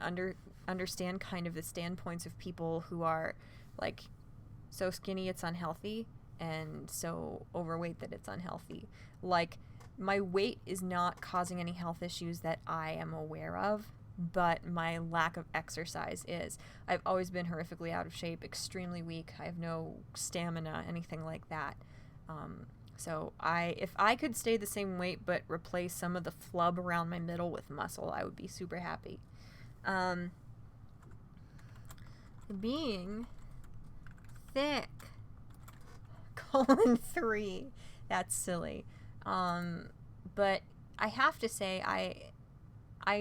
understand kind of the standpoints of people who are, like, so skinny it's unhealthy and so overweight that it's unhealthy. Like, my weight is not causing any health issues that I am aware of, but my lack of exercise is. I've always been horrifically out of shape, extremely weak. I have no stamina, anything like that. So if I could stay the same weight but replace some of the flub around my middle with muscle, I would be super happy. Being thick. Colon 3. That's silly. But I have to say, I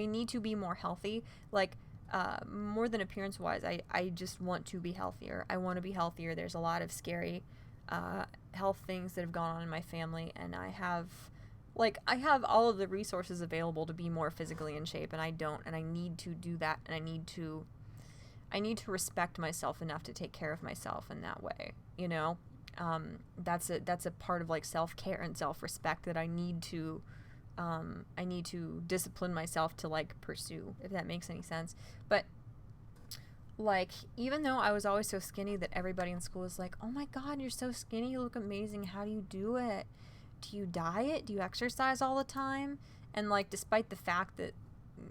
need to be more healthy. Like, more than appearance-wise, I just want to be healthier. I want to be healthier. There's a lot of scary health things that have gone on in my family, and I have all of the resources available to be more physically in shape, and I don't, and I need to do that, and I need to I need to respect myself enough to take care of myself in that way, you know? That's a part of like self-care and self-respect that I need to discipline myself to like pursue, if that makes any sense. But like, even though I was always so skinny that everybody in school was like, oh my God, you're so skinny, you look amazing, how do you do it? Do you diet? Do you exercise all the time? And like, despite the fact that,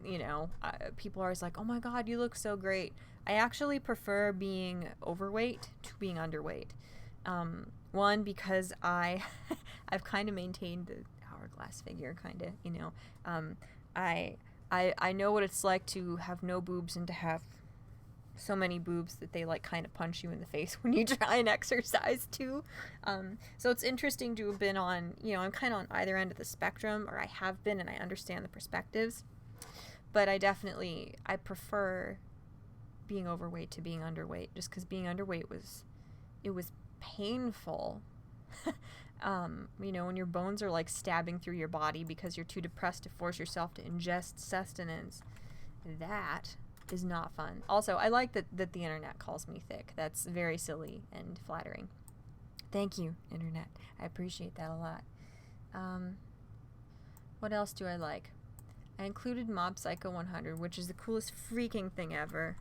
you know, people are always like, oh my God, you look so great, I actually prefer being overweight to being underweight. One, because I've kind of maintained the hourglass figure, kind of, you know. I know what it's like to have no boobs and to have so many boobs that they like kind of punch you in the face when you try and exercise too. So it's interesting to have been on, you know, I'm kind of on either end of the spectrum, or I have been, and I understand the perspectives. But I prefer being overweight to being underweight, just because being underweight was painful. You know, when your bones are like stabbing through your body because you're too depressed to force yourself to ingest sustenance, that is not fun. Also, I like that the internet calls me thick. That's very silly and flattering. Thank you, internet. I appreciate that a lot. What else do I like? I included Mob Psycho 100, which is the coolest freaking thing ever.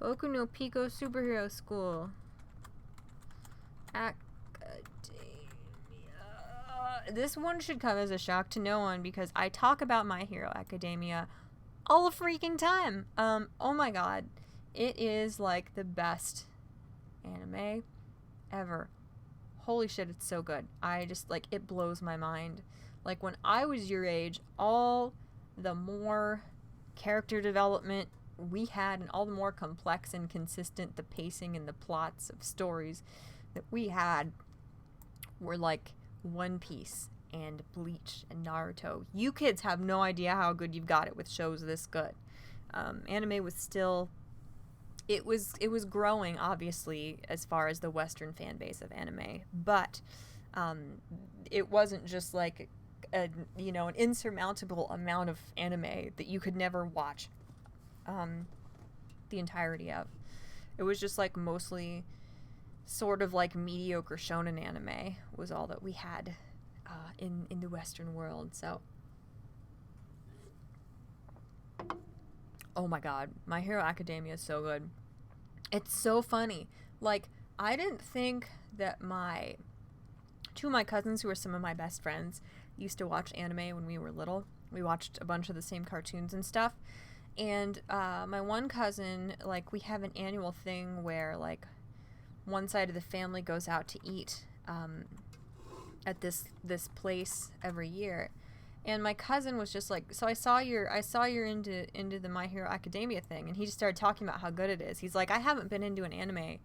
Boku no Pico Superhero School. Academia. This one should come as a shock to no one because I talk about My Hero Academia all the freaking time. Oh my God. It is like the best anime ever. Holy shit, it's so good. I just, like, it blows my mind. Like, when I was your age, all the more character development we had and all the more complex and consistent the pacing and the plots of stories that we had were like One Piece and Bleach and Naruto. You kids have no idea how good you've got it with shows this good. Anime was still... It was growing, obviously, as far as the Western fan base of anime, but it wasn't just like an insurmountable amount of anime that you could never watch the entirety of. It was just like mostly sort of like mediocre shonen anime was all that we had in the Western world. So, oh my God, My Hero Academia is so good. It's so funny. Like, I didn't think that two of my cousins, who are some of my best friends, used to watch anime when we were little. We watched a bunch of the same cartoons and stuff. And my one cousin, like, we have an annual thing where, like, one side of the family goes out to eat at this place every year. And my cousin was just like, so I saw you're into the My Hero Academia thing, and he just started talking about how good it is. He's like, I haven't been into an anime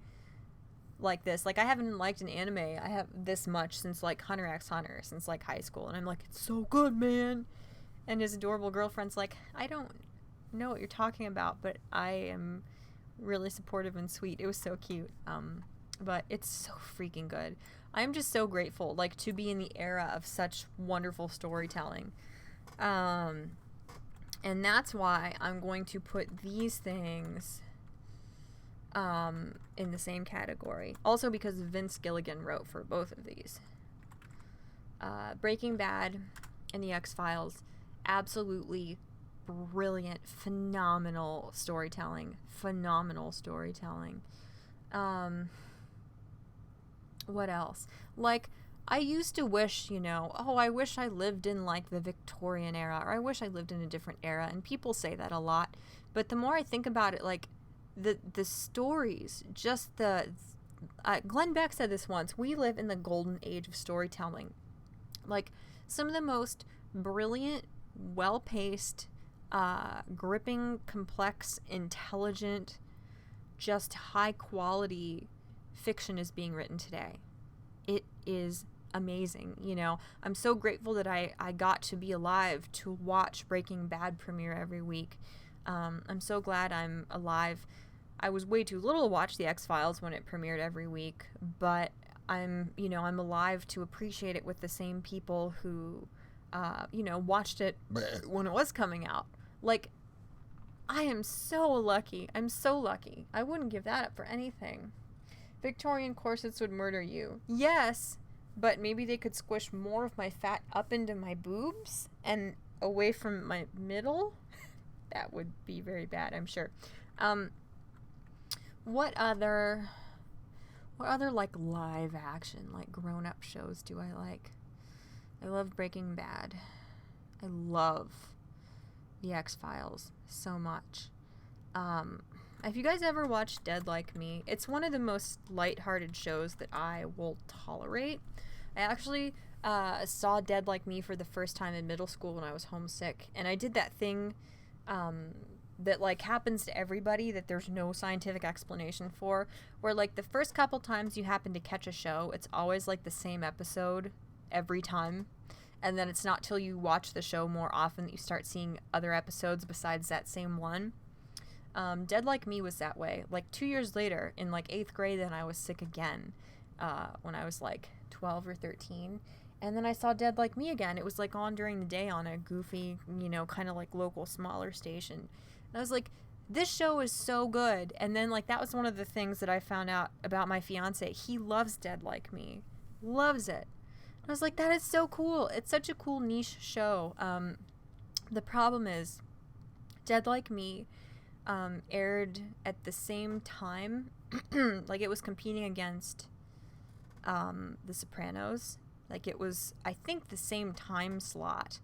like this. Like, I haven't liked an anime I have this much since like Hunter x Hunter, since like high school. And I'm like, it's so good, man. And his adorable girlfriend's like, I don't know what you're talking about, but I am really supportive and sweet. It was so cute. But it's so freaking good. I'm just so grateful, like, to be in the era of such wonderful storytelling. And that's why I'm going to put these things in the same category. Also because Vince Gilligan wrote for both of these. Breaking Bad and The X-Files, absolutely brilliant, phenomenal storytelling. What else? Like, I used to wish, I wish I lived in, like, the Victorian era, or I wish I lived in a different era, and people say that a lot, but the more I think about it, like, the stories, just Glenn Beck said this once, we live in the golden age of storytelling. Like, some of the most brilliant, well-paced, gripping, complex, intelligent, just high-quality fiction is being written today. It is amazing, I'm so grateful that I got to be alive to watch Breaking Bad premiere every week. I'm so glad I'm alive. I was way too little to watch The X-Files when it premiered every week, but I'm alive to appreciate it with the same people who, watched it when it was coming out. Like, I am so lucky. I'm so lucky. I wouldn't give that up for anything. Victorian corsets would murder you. Yes, but maybe they could squish more of my fat up into my boobs and away from my middle. That would be very bad, I'm sure. What other like live action, like grown-up shows do I like? I love Breaking Bad. I love The X-Files so much. Have you guys ever watched Dead Like Me? It's one of the most lighthearted shows that I will tolerate. I actually saw Dead Like Me for the first time in middle school when I was homesick, and I did that thing that like happens to everybody that there's no scientific explanation for, where like the first couple times you happen to catch a show, it's always like the same episode every time, and then it's not till you watch the show more often that you start seeing other episodes besides that same one. Dead Like Me was that way. Like 2 years later, in like 8th grade, then I was sick again when I was like 12 or 13. And then I saw Dead Like Me again. It was like on during the day on a goofy, kind of like local smaller station. And I was like, this show is so good. And then like that was one of the things that I found out about my fiance. He loves Dead Like Me. Loves it. And I was like, that is so cool. It's such a cool niche show. The problem is Dead Like Me aired at the same time, like it was competing against The Sopranos. Like it was, I think, the same time slot,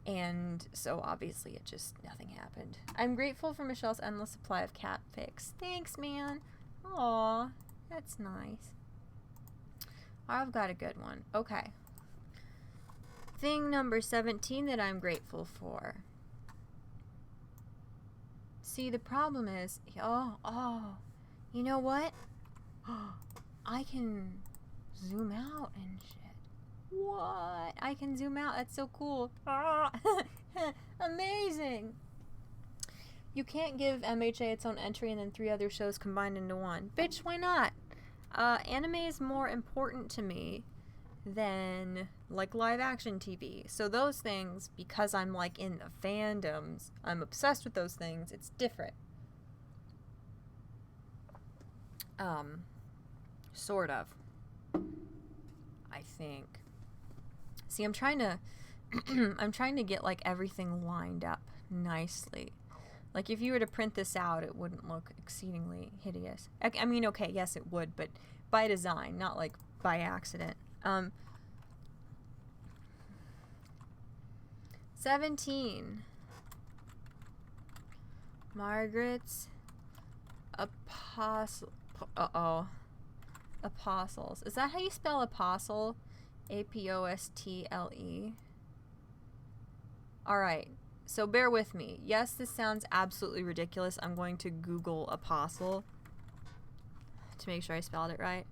and so obviously nothing happened. I'm grateful for Michelle's endless supply of cat pics. Thanks, man. Aw, that's nice. I've got a good one. Okay. Thing number 17 that I'm grateful for. See, the problem is, you know what? I can zoom out and shit. What? I can zoom out. That's so cool. Amazing. You can't give MHA its own entry and then 3 other shows combined into one. Bitch, why not? Anime is more important to me than like live action TV. So those things, because I'm like in the fandoms, I'm obsessed with those things, it's different. Sort of. I think. See, I'm trying to get like everything lined up nicely. Like if you were to print this out, it wouldn't look exceedingly hideous. I mean, okay, yes it would, but by design, not like by accident. 17. Margaret's apostle. Apostles. Is that how you spell apostle? A-P-O-S-T-L-E. Alright, so bear with me. Yes, this sounds absolutely ridiculous. I'm going to Google apostle to make sure I spelled it right.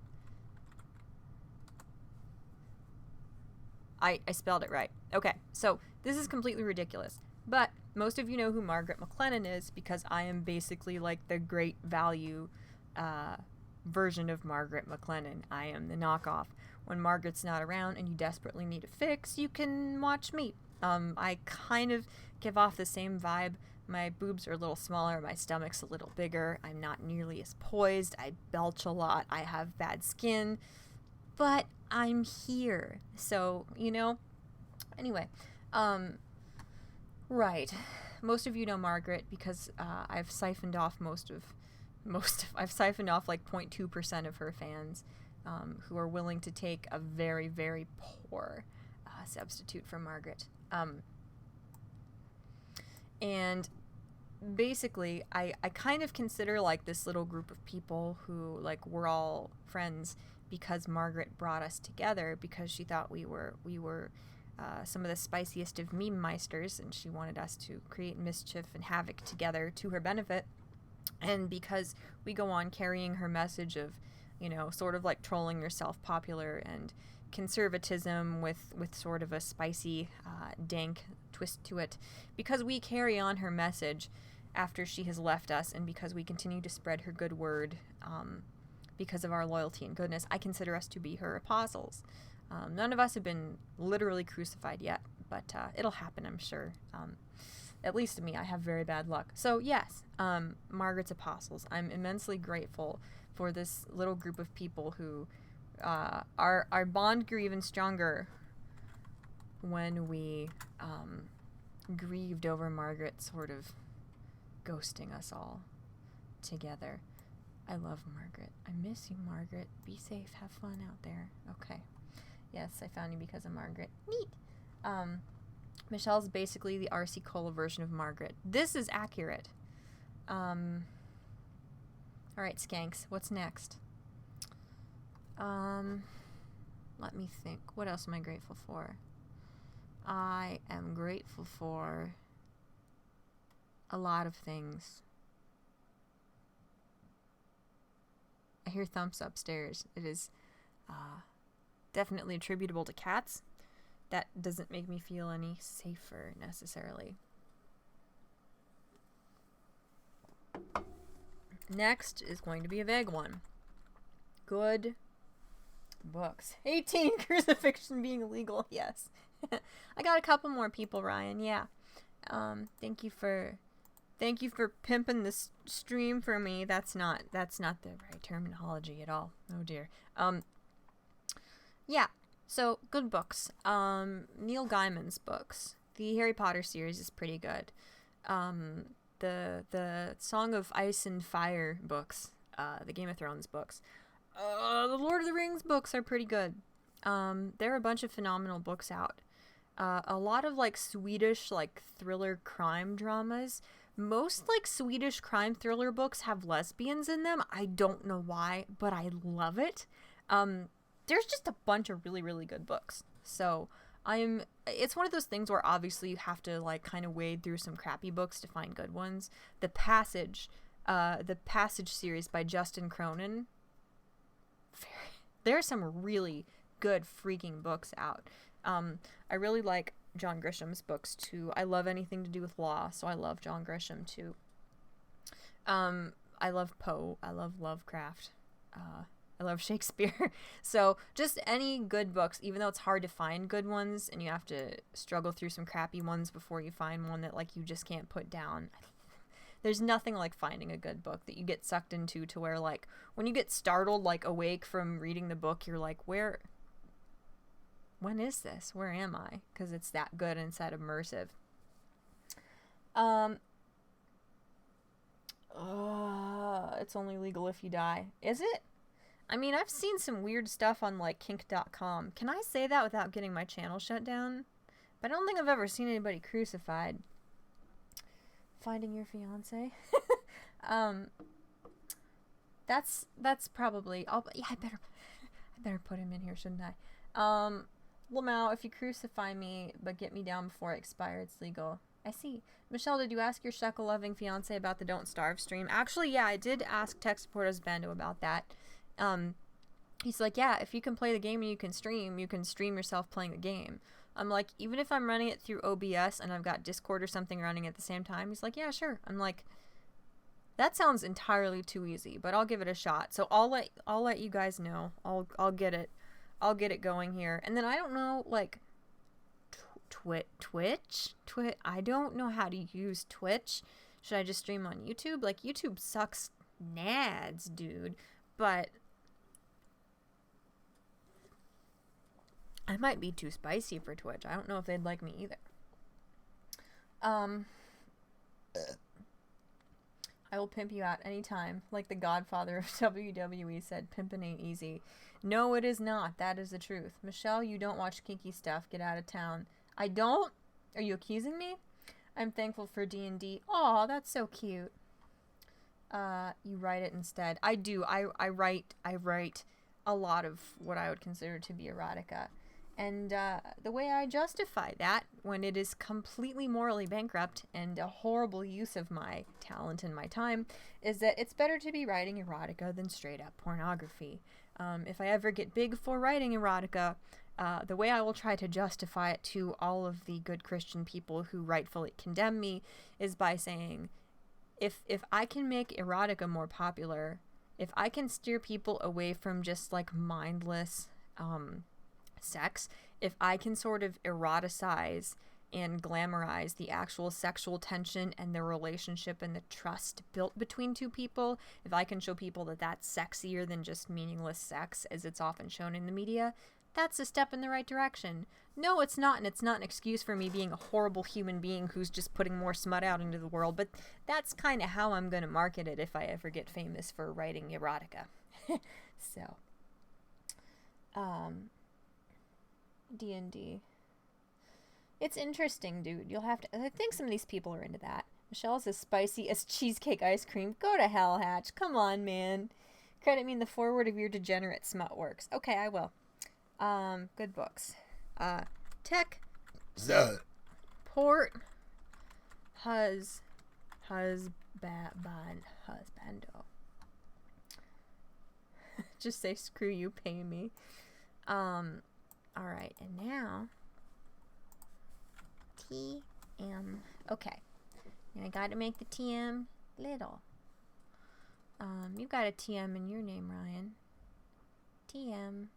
I spelled it right. Okay, so this is completely ridiculous. But most of you know who Margaret McLennan is because I am basically like the great value version of Margaret McLennan. I am the knockoff. When Margaret's not around and you desperately need a fix, you can watch me. I kind of give off the same vibe. My boobs are a little smaller, my stomach's a little bigger, I'm not nearly as poised, I belch a lot, I have bad skin, but I'm here. So, anyway, right. Most of you know Margaret because I've siphoned off I've siphoned off like 0.2% of her fans who are willing to take a very, very poor substitute for Margaret. And basically, I kind of consider like this little group of people who like we're all friends because Margaret brought us together because she thought we were some of the spiciest of meme meisters, and she wanted us to create mischief and havoc together to her benefit. And because we go on carrying her message of, sort of like trolling yourself popular and conservatism with sort of a spicy, dank twist to it, because we carry on her message after she has left us, and because we continue to spread her good word, because of our loyalty and goodness, I consider us to be her apostles. None of us have been literally crucified yet, but it'll happen, I'm sure. at least to me, I have very bad luck. So yes, Margaret's Apostles. I'm immensely grateful for this little group of people who our bond grew even stronger when we grieved over Margaret sort of ghosting us all together. I love Margaret. I miss you, Margaret. Be safe. Have fun out there. Okay. Yes, I found you because of Margaret. Neat. Michelle's basically the R.C. Cola version of Margaret. This is accurate. Alright, Skanks. What's next? Let me think. What else am I grateful for? I am grateful for a lot of things. I hear thumps upstairs. It is definitely attributable to cats. That doesn't make me feel any safer necessarily. Next is going to be a vague one. Good books. 18, crucifixion being illegal. Yes. I got a couple more people, Ryan. Yeah. Thank you for pimping this stream for me. That's not the right terminology at all. Oh dear. Yeah. So, good books. Neil Gaiman's books. The Harry Potter series is pretty good. The Song of Ice and Fire books, the Game of Thrones books. The Lord of the Rings books are pretty good. There are a bunch of phenomenal books out. A lot of like Swedish like thriller crime dramas. Most like Swedish crime thriller books have lesbians in them. I don't know why, but I love it. There's just a bunch of really, really good books. So it's one of those things where obviously you have to like kind of wade through some crappy books to find good ones. The Passage series by Justin Cronin. There are some really good freaking books out. I really like John Grisham's books too. I love anything to do with law, so I love John Grisham too. I love Poe. I love Lovecraft. I love Shakespeare. So just any good books, even though it's hard to find good ones and you have to struggle through some crappy ones before you find one that like you just can't put down. There's nothing like finding a good book that you get sucked into to where like when you get startled like awake from reading the book, you're like, when is this? Where am I? Because it's that good and it's that immersive. It's only legal if you die. Is it? I mean, I've seen some weird stuff on, like, kink.com. Can I say that without getting my channel shut down? But I don't think I've ever seen anybody crucified. Finding your fiance? That's probably... I better put him in here, shouldn't I? Lamau, if you crucify me, but get me down before it expires, it's legal. I see. Michelle, did you ask your shekel-loving fiance about the Don't Starve stream? Actually, yeah, I did ask Tech Support Bando about that. He's like, yeah, if you can play the game and you can stream yourself playing the game. I'm like, even if I'm running it through OBS and I've got Discord or something running at the same time, he's like, yeah, sure. I'm like, that sounds entirely too easy, but I'll give it a shot. So I'll let you guys know. I'll get it going here. And then I don't know, like, Twitch? I don't know how to use Twitch. Should I just stream on YouTube? Like, YouTube sucks nads, dude. But I might be too spicy for Twitch. I don't know if they'd like me either. I will pimp you out anytime. Like the Godfather of WWE said, pimping ain't easy. No, it is not. That is the truth. Michelle, you don't watch kinky stuff. Get out of town. I don't? Are you accusing me? I'm thankful for D&D. Aw, that's so cute. You write it instead. I do. I write a lot of what I would consider to be erotica. And the way I justify that, when it is completely morally bankrupt and a horrible use of my talent and my time, is that it's better to be writing erotica than straight up pornography. If I ever get big for writing erotica, the way I will try to justify it to all of the good Christian people who rightfully condemn me is by saying, if I can make erotica more popular, if I can steer people away from just like mindless sex, if I can sort of eroticize and glamorize the actual sexual tension and the relationship and the trust built between two people, if I can show people that that's sexier than just meaningless sex as it's often shown in the media, that's a step in the right direction. No, it's not, and it's not an excuse for me being a horrible human being who's just putting more smut out into the world, but that's kind of how I'm going to market it if I ever get famous for writing erotica. So, D&D. It's interesting, dude. You'll have to... I think some of these people are into that. Michelle's as spicy as cheesecake ice cream. Go to hell, Hatch. Come on, man. Credit me in the foreword of your degenerate smut works. Okay, I will. Good books. Chat-Mort husbando. Just say screw you, pay me. Alright, and now TM. Okay. Now I gotta make the TM little. You've got a TM in your name, Ryan. TM.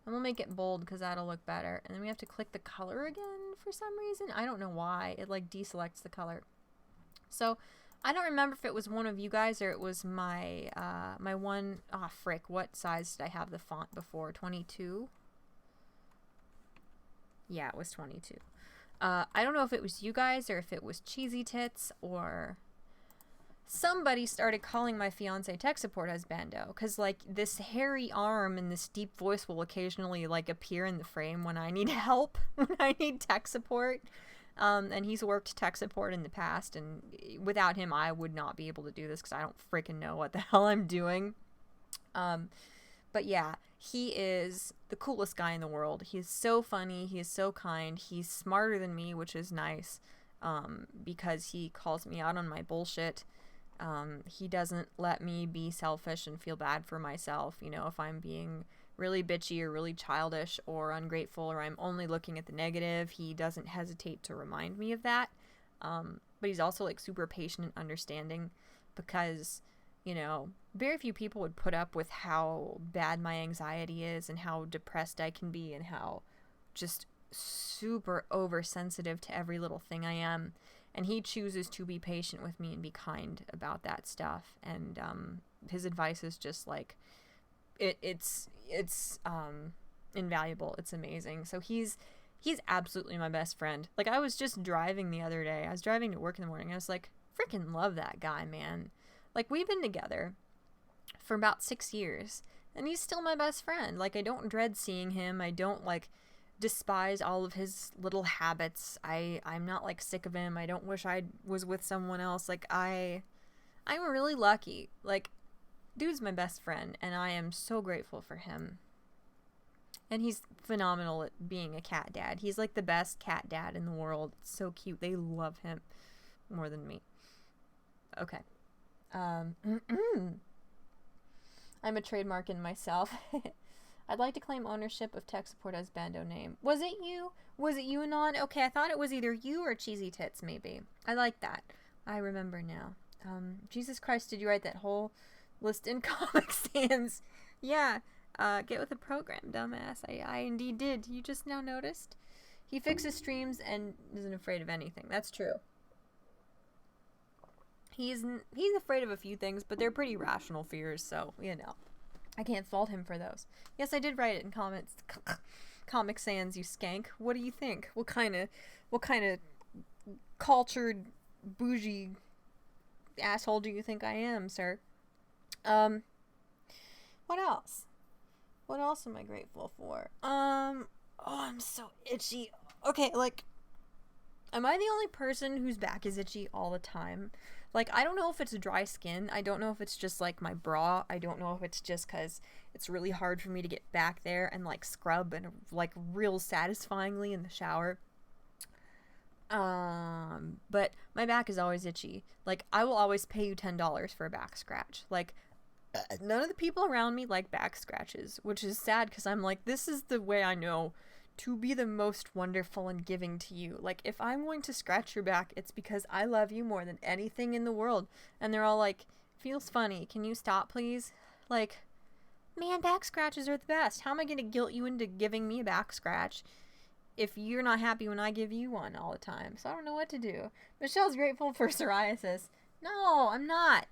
And we'll make it bold because that'll look better. And then we have to click the color again for some reason. I don't know why. It like deselects the color. So I don't remember if it was one of you guys or it was my my one. Ah, frick. What size did I have the font before? 22? Yeah, it was 22. I don't know if it was you guys or if it was Cheesy Tits or somebody started calling my fiance tech support husbando, because like this hairy arm and this deep voice will occasionally like appear in the frame when I need help, when I need tech support. And he's worked tech support in the past, and without him I would not be able to do this because I don't freaking know what the hell I'm doing. But yeah, he is the coolest guy in the world. He is so funny. He is so kind. He's smarter than me, which is nice, because he calls me out on my bullshit. He doesn't let me be selfish and feel bad for myself. You know, if I'm being really bitchy or really childish or ungrateful or I'm only looking at the negative, he doesn't hesitate to remind me of that. But he's also like super patient and understanding because, you know, very few people would put up with how bad my anxiety is and how depressed I can be and how just super oversensitive to every little thing I am. And he chooses to be patient with me and be kind about that stuff. And his advice is just like, it's invaluable. It's amazing. So he's absolutely my best friend. Like, I was just driving the other day. I was driving to work in the morning. I was like, freaking love that guy, man. Like, we've been together for about 6 years, and he's still my best friend. Like, I don't dread seeing him. I don't, like, despise all of his little habits. I'm not, like, sick of him. I don't wish I was with someone else. Like, I'm really lucky. Like, dude's my best friend, and I am so grateful for him. And he's phenomenal at being a cat dad. He's, like, the best cat dad in the world. It's so cute. They love him more than me. Okay. I'm a trademark in myself. I'd like to claim ownership of tech support as Bando name. Was it you? Was it you, Anon? Okay, I thought it was either you or Cheesy Tits, maybe. I like that. I remember now. Jesus Christ, did you write that whole list in Comic Sans? Yeah. Get with the program, dumbass. I indeed did. You just now noticed? He fixes streams and isn't afraid of anything. That's true. He's afraid of a few things, but they're pretty rational fears, so, you know. I can't fault him for those. Yes, I did write it in comments. Comic Sans, you skank. What do you think? What kind of cultured, bougie asshole do you think I am, sir? What else? What else am I grateful for? Oh, I'm so itchy. Okay, like, am I the only person whose back is itchy all the time? Like, I don't know if it's dry skin. I don't know if it's just, like, my bra. I don't know if it's just because it's really hard for me to get back there and, like, scrub and, like, real satisfyingly in the shower. But my back is always itchy. Like, I will always pay you $10 for a back scratch. Like, none of the people around me like back scratches, which is sad because I'm like, this is the way I know to be the most wonderful and giving to you. Like, if I'm going to scratch your back, it's because I love you more than anything in the world. And they're all like, feels funny. Can you stop, please? Like, man, back scratches are the best. How am I going to guilt you into giving me a back scratch if you're not happy when I give you one all the time. So I don't know what to do. Michelle's grateful for psoriasis. No, I'm not.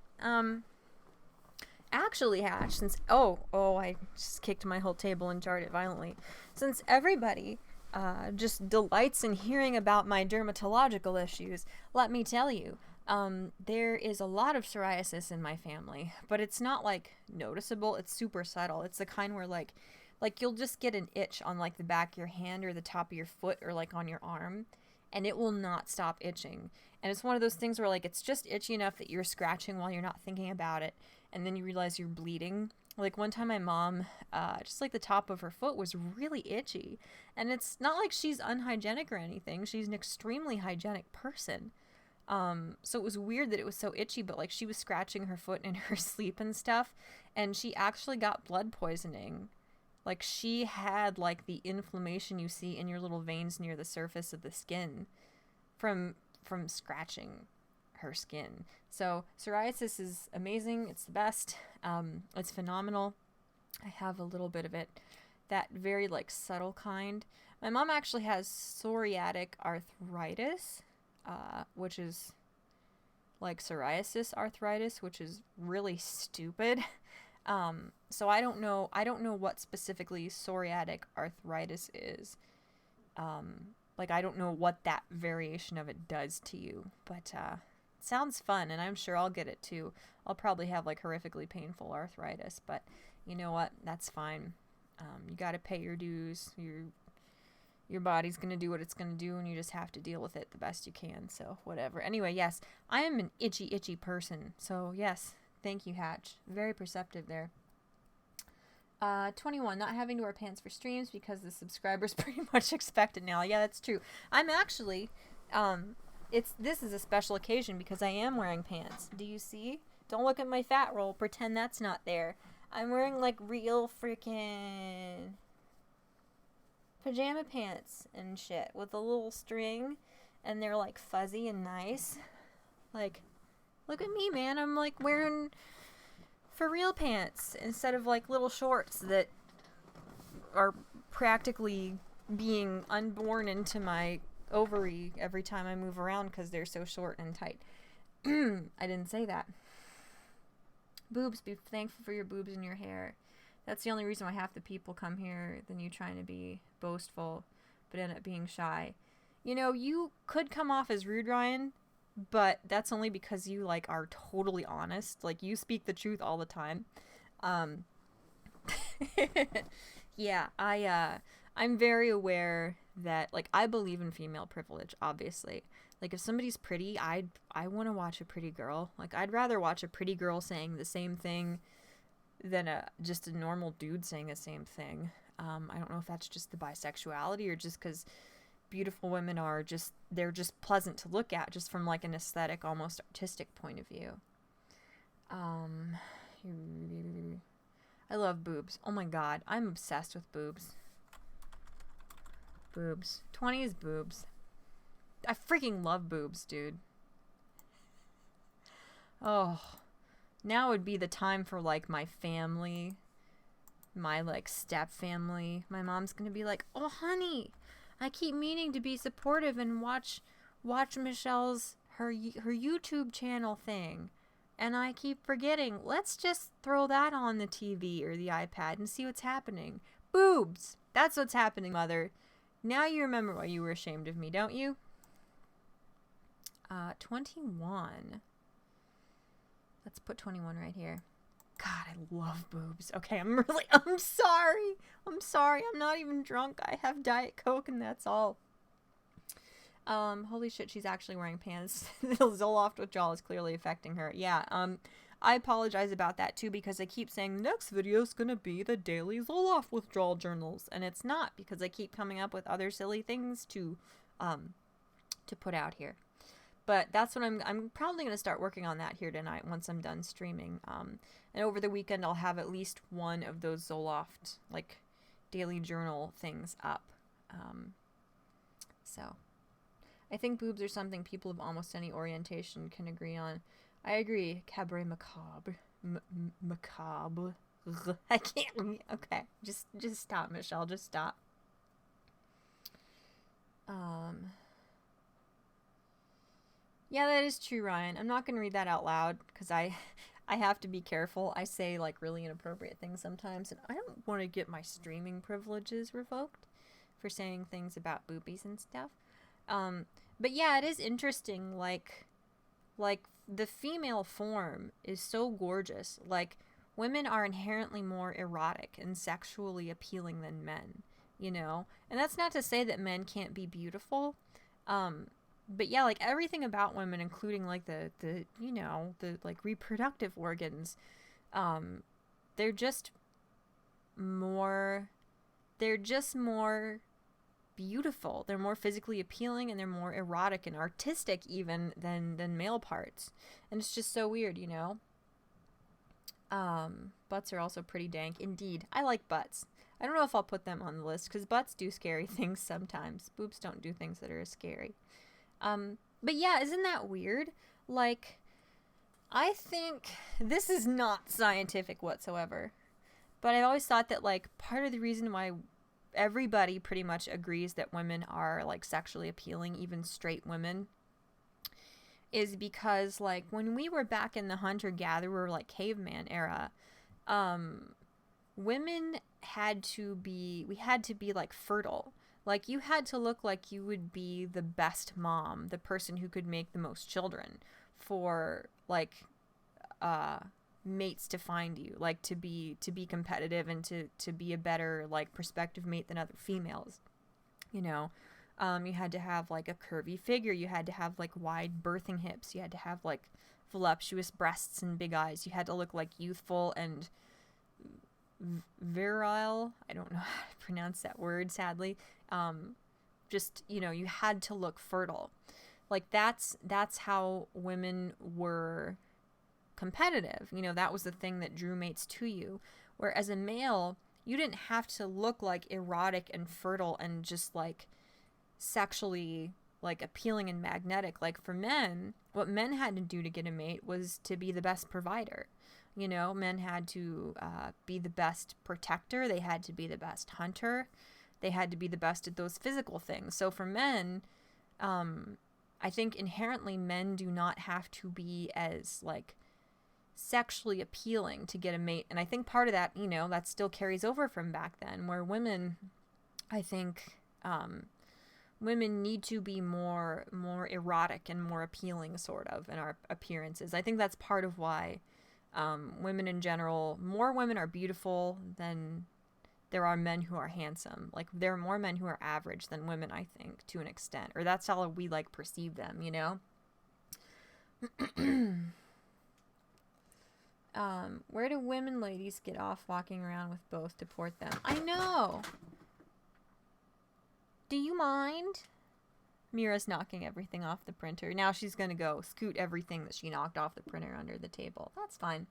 Actually, Hatch, since I just kicked my whole table and jarred it violently. Since everybody just delights in hearing about my dermatological issues, let me tell you, there is a lot of psoriasis in my family, but it's not like noticeable. It's super subtle. It's the kind where like you'll just get an itch on like the back of your hand or the top of your foot or like on your arm, and it will not stop itching. And it's one of those things where like it's just itchy enough that you're scratching while you're not thinking about it, and then you realize you're bleeding. Like one time my mom, just like the top of her foot was really itchy, and it's not like she's unhygienic or anything. She's an extremely hygienic person. So it was weird that it was so itchy, but like she was scratching her foot in her sleep and stuff, and she actually got blood poisoning. Like she had like the inflammation you see in your little veins near the surface of the skin from scratching her skin. So psoriasis is amazing. It's the best. It's phenomenal. I have a little bit of it, that very like subtle kind. My mom actually has psoriatic arthritis, which is like psoriasis arthritis, which is really stupid. So I don't know what specifically psoriatic arthritis is. Like I don't know what that variation of it does to you, but it sounds fun, and I'm sure I'll get it too. I'll probably have like horrifically painful arthritis, but you know what? That's fine. You got to pay your dues. Your body's going to do what it's going to do, and you just have to deal with it the best you can. So whatever. Anyway, yes, I am an itchy person. So yes, thank you, Hatch. Very perceptive there. 21, not having to wear pants for streams because the subscribers pretty much expect it now. Yeah, that's true. I'm actually, this is a special occasion because I am wearing pants. Do you see? Don't look at my fat roll. Pretend that's not there. I'm wearing like real freaking pajama pants and shit with a little string, and they're like fuzzy and nice. Like, look at me, man. I'm like wearing for real pants instead of like little shorts that are practically being unborn into my ovary every time I move around because they're so short and tight. I didn't say that. Boobs, be thankful for your boobs and your hair. That's the only reason why half the people come here than you trying to be boastful but end up being shy. You know, you could come off as rude, Ryan, but that's only because you like are totally honest. Like you speak the truth all the time. Yeah, I'm very aware that like I believe in female privilege, obviously. Like if somebody's pretty, I want to watch a pretty girl. Like I'd rather watch a pretty girl saying the same thing than just a normal dude saying the same thing. I don't know if that's just the bisexuality or just because beautiful women are just, they're just pleasant to look at just from like an aesthetic, almost artistic point of view. I love boobs. Oh my god, I'm obsessed with boobs. Boobs. 20 is boobs. I freaking love boobs, dude. Oh, now would be the time for like my family, my like step family. My mom's gonna be like, oh honey, I keep meaning to be supportive and watch Michelle's her YouTube channel thing, and I keep forgetting. Let's just throw that on the TV or the iPad and see what's happening. Boobs. That's what's happening, mother. Now you remember why you were ashamed of me, don't you? 21. Let's put 21 right here. God, I love boobs. Okay, I'm sorry. I'm not even drunk. I have Diet Coke and that's all. Holy shit, she's actually wearing pants. The Zoloft withdrawal is clearly affecting her. Yeah, I apologize about that too because I keep saying the next video is gonna be the daily Zoloft withdrawal journals, and it's not because I keep coming up with other silly things to put out here. But that's what I'm probably gonna start working on that here tonight once I'm done streaming. And over the weekend I'll have at least one of those Zoloft like daily journal things up. So I think boobs are something people of almost any orientation can agree on. I agree. Cabaret macabre. Macabre. I can't. Okay. Just stop, Michelle. Just stop. Yeah, that is true, Ryan. I'm not going to read that out loud because I have to be careful. I say like really inappropriate things sometimes, and I don't want to get my streaming privileges revoked for saying things about boobies and stuff. But yeah, it is interesting. Like the female form is so gorgeous. Like women are inherently more erotic and sexually appealing than men, you know? And that's not to say that men can't be beautiful. But yeah, like everything about women, including like the you know, the like reproductive organs, they're just more they're just more beautiful. They're more physically appealing and they're more erotic and artistic even than male parts. And it's just so weird, you know? Butts are also pretty dank. Indeed. I like butts. I don't know if I'll put them on the list because butts do scary things sometimes. Boobs don't do things that are as scary. But yeah, isn't that weird? Like, I think this is not scientific whatsoever. But I've always thought that, like, part of the reason why everybody pretty much agrees that women are, like, sexually appealing, even straight women, is because, like, when we were back in the hunter-gatherer, like, caveman era, women had to be like, fertile. Like, you had to look like you would be the best mom, the person who could make the most children for, like, mates to find you, like, to be competitive and to be a better, like, prospective mate than other females, you know? You had to have, like, a curvy figure. You had to have, like, wide birthing hips. You had to have, like, voluptuous breasts and big eyes. You had to look, like, youthful and virile. I don't know how to pronounce that word, sadly. Just, you know, you had to look fertile. Like, that's how women were competitive. You know, that was the thing that drew mates to you. Whereas a male, you didn't have to look, like, erotic and fertile and just, like, sexually, like, appealing and magnetic. Like, for men, what men had to do to get a mate was to be the best provider. You know, men had to be the best protector. They had to be the best hunter. They had to be the best at those physical things. So for men, I think inherently men do not have to be as, like, sexually appealing to get a mate. And I think part of that, you know, that still carries over from back then, where women, I think, women need to be more erotic and more appealing, sort of, in our appearances. I think that's part of why women in general, more women are beautiful than there are men who are handsome. Like, there are more men who are average than women, I think, to an extent. Or that's how we, like, perceive them, you know? Where do women ladies get off walking around with both to port them? I know! Do you mind? Mira's knocking everything off the printer. Now she's gonna go scoot everything that she knocked off the printer under the table. That's fine.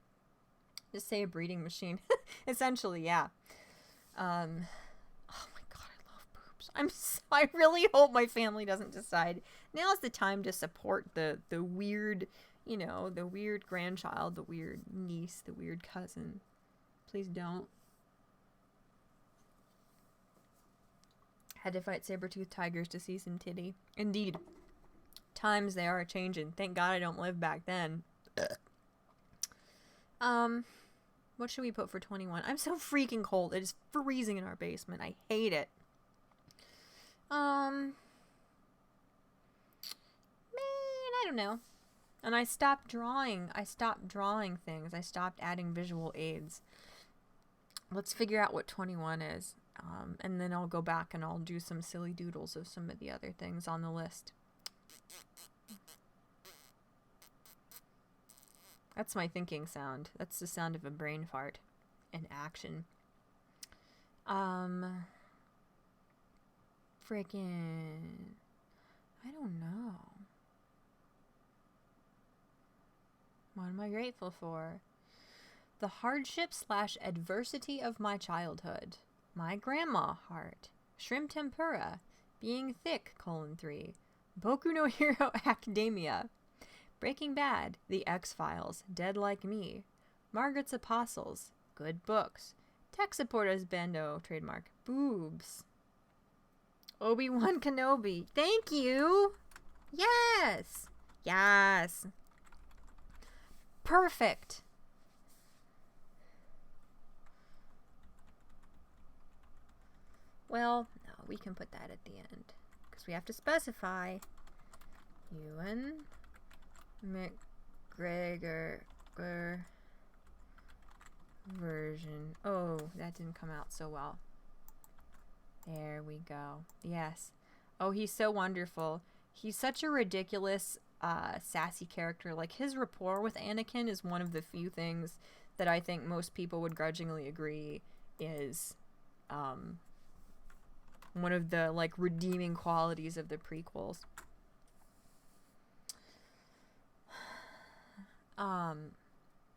Just say a breeding machine. Essentially, yeah. Oh my god, I love boobs. I really hope my family doesn't decide now's the time to support the weird, you know, the weird grandchild, the weird niece, the weird cousin. Please don't. Had to fight saber-toothed tigers to see some titty. Indeed. Times they are changing. Thank God I don't live back then. What should we put for 21? I'm so freaking cold. It is freezing in our basement. I hate it. Man, I don't know. And I stopped drawing. I stopped drawing things. I stopped adding visual aids. Let's figure out what 21 is. And then I'll go back and I'll do some silly doodles of some of the other things on the list. That's my thinking sound. That's the sound of a brain fart in action. Freaking... I don't know. What am I grateful for? The hardship/adversity of my childhood. My grandma heart. Shrimp tempura. Being thick, 3. Boku no Hero Academia. Breaking Bad. The X-Files. Dead Like Me. Margaret's Apostles. Good books. Tech supporters bando. Trademark. Boobs. Obi-Wan Kenobi. Thank you! Yes! Yes. Perfect. Well, no, we can put that at the end because we have to specify Ewan McGregor version. Oh, that didn't come out so well. There we go. Yes. Oh, he's so wonderful. He's such a ridiculous, sassy character. Like, his rapport with Anakin is one of the few things that I think most people would grudgingly agree is one of the, like, redeeming qualities of the prequels.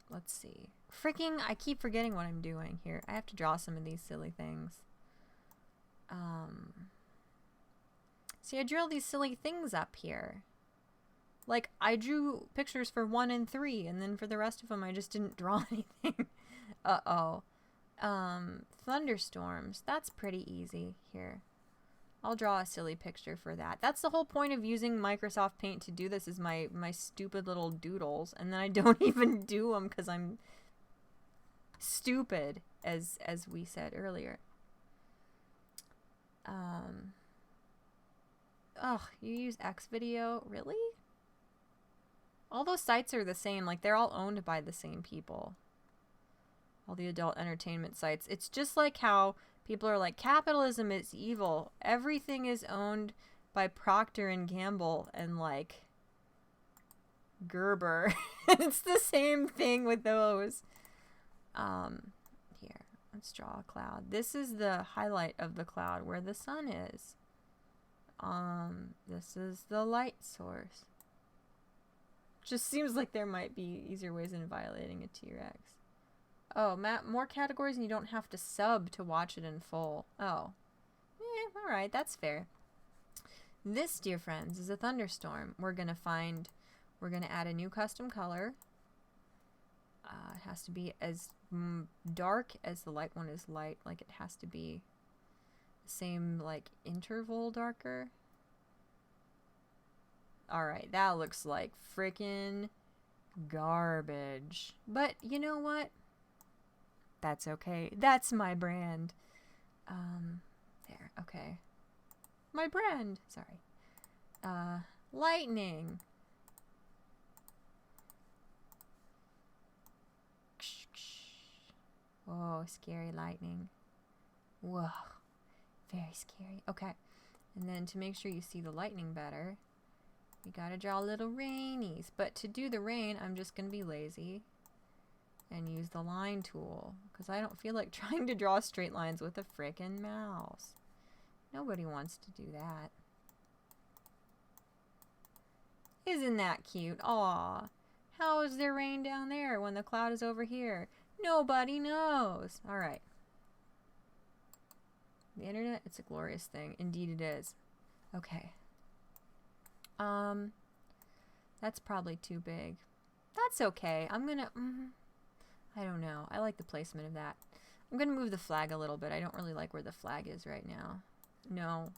Let's see. Freaking, I keep forgetting what I'm doing here. I have to draw some of these silly things. See, I drew all these silly things up here. Like, I drew pictures for 1 and 3, and then for the rest of them, I just didn't draw anything. Uh-oh. Thunderstorms. That's pretty easy here. I'll draw a silly picture for that. That's the whole point of using Microsoft Paint to do this, is my stupid little doodles, and then I don't even do them because I'm stupid, as we said earlier. Ugh, you use Xvideo? Really? All those sites are the same. Like, they're all owned by the same people. All the adult entertainment sites. It's just like how people are like, capitalism is evil. Everything is owned by Procter and Gamble and, like, Gerber. It's the same thing with those. Here, let's draw a cloud. This is the highlight of the cloud where the sun is. This is the light source. Just seems like there might be easier ways than violating a T-Rex. Oh, more categories and you don't have to sub to watch it in full. Oh. Alright, that's fair. This, dear friends, is a thunderstorm. We're gonna add a new custom color. It has to be as dark as the light one is light. Like, it has to be the same, like, interval darker. Alright, that looks like frickin' garbage. But, you know what? That's okay. That's my brand. There, okay. My brand! Sorry. Lightning! Oh, scary lightning. Whoa. Very scary. Okay. And then to make sure you see the lightning better, you gotta draw little rainies. But to do the rain, I'm just gonna be lazy and use the line tool, because I don't feel like trying to draw straight lines with a frickin' mouse. Nobody wants to do that. Isn't that cute? Aw. How is there rain down there when the cloud is over here? Nobody knows. Alright. The internet, it's a glorious thing. Indeed it is. Okay. That's probably too big. That's okay. I'm gonna... I don't know. I like the placement of that. I'm gonna move the flag a little bit. I don't really like where the flag is right now. No.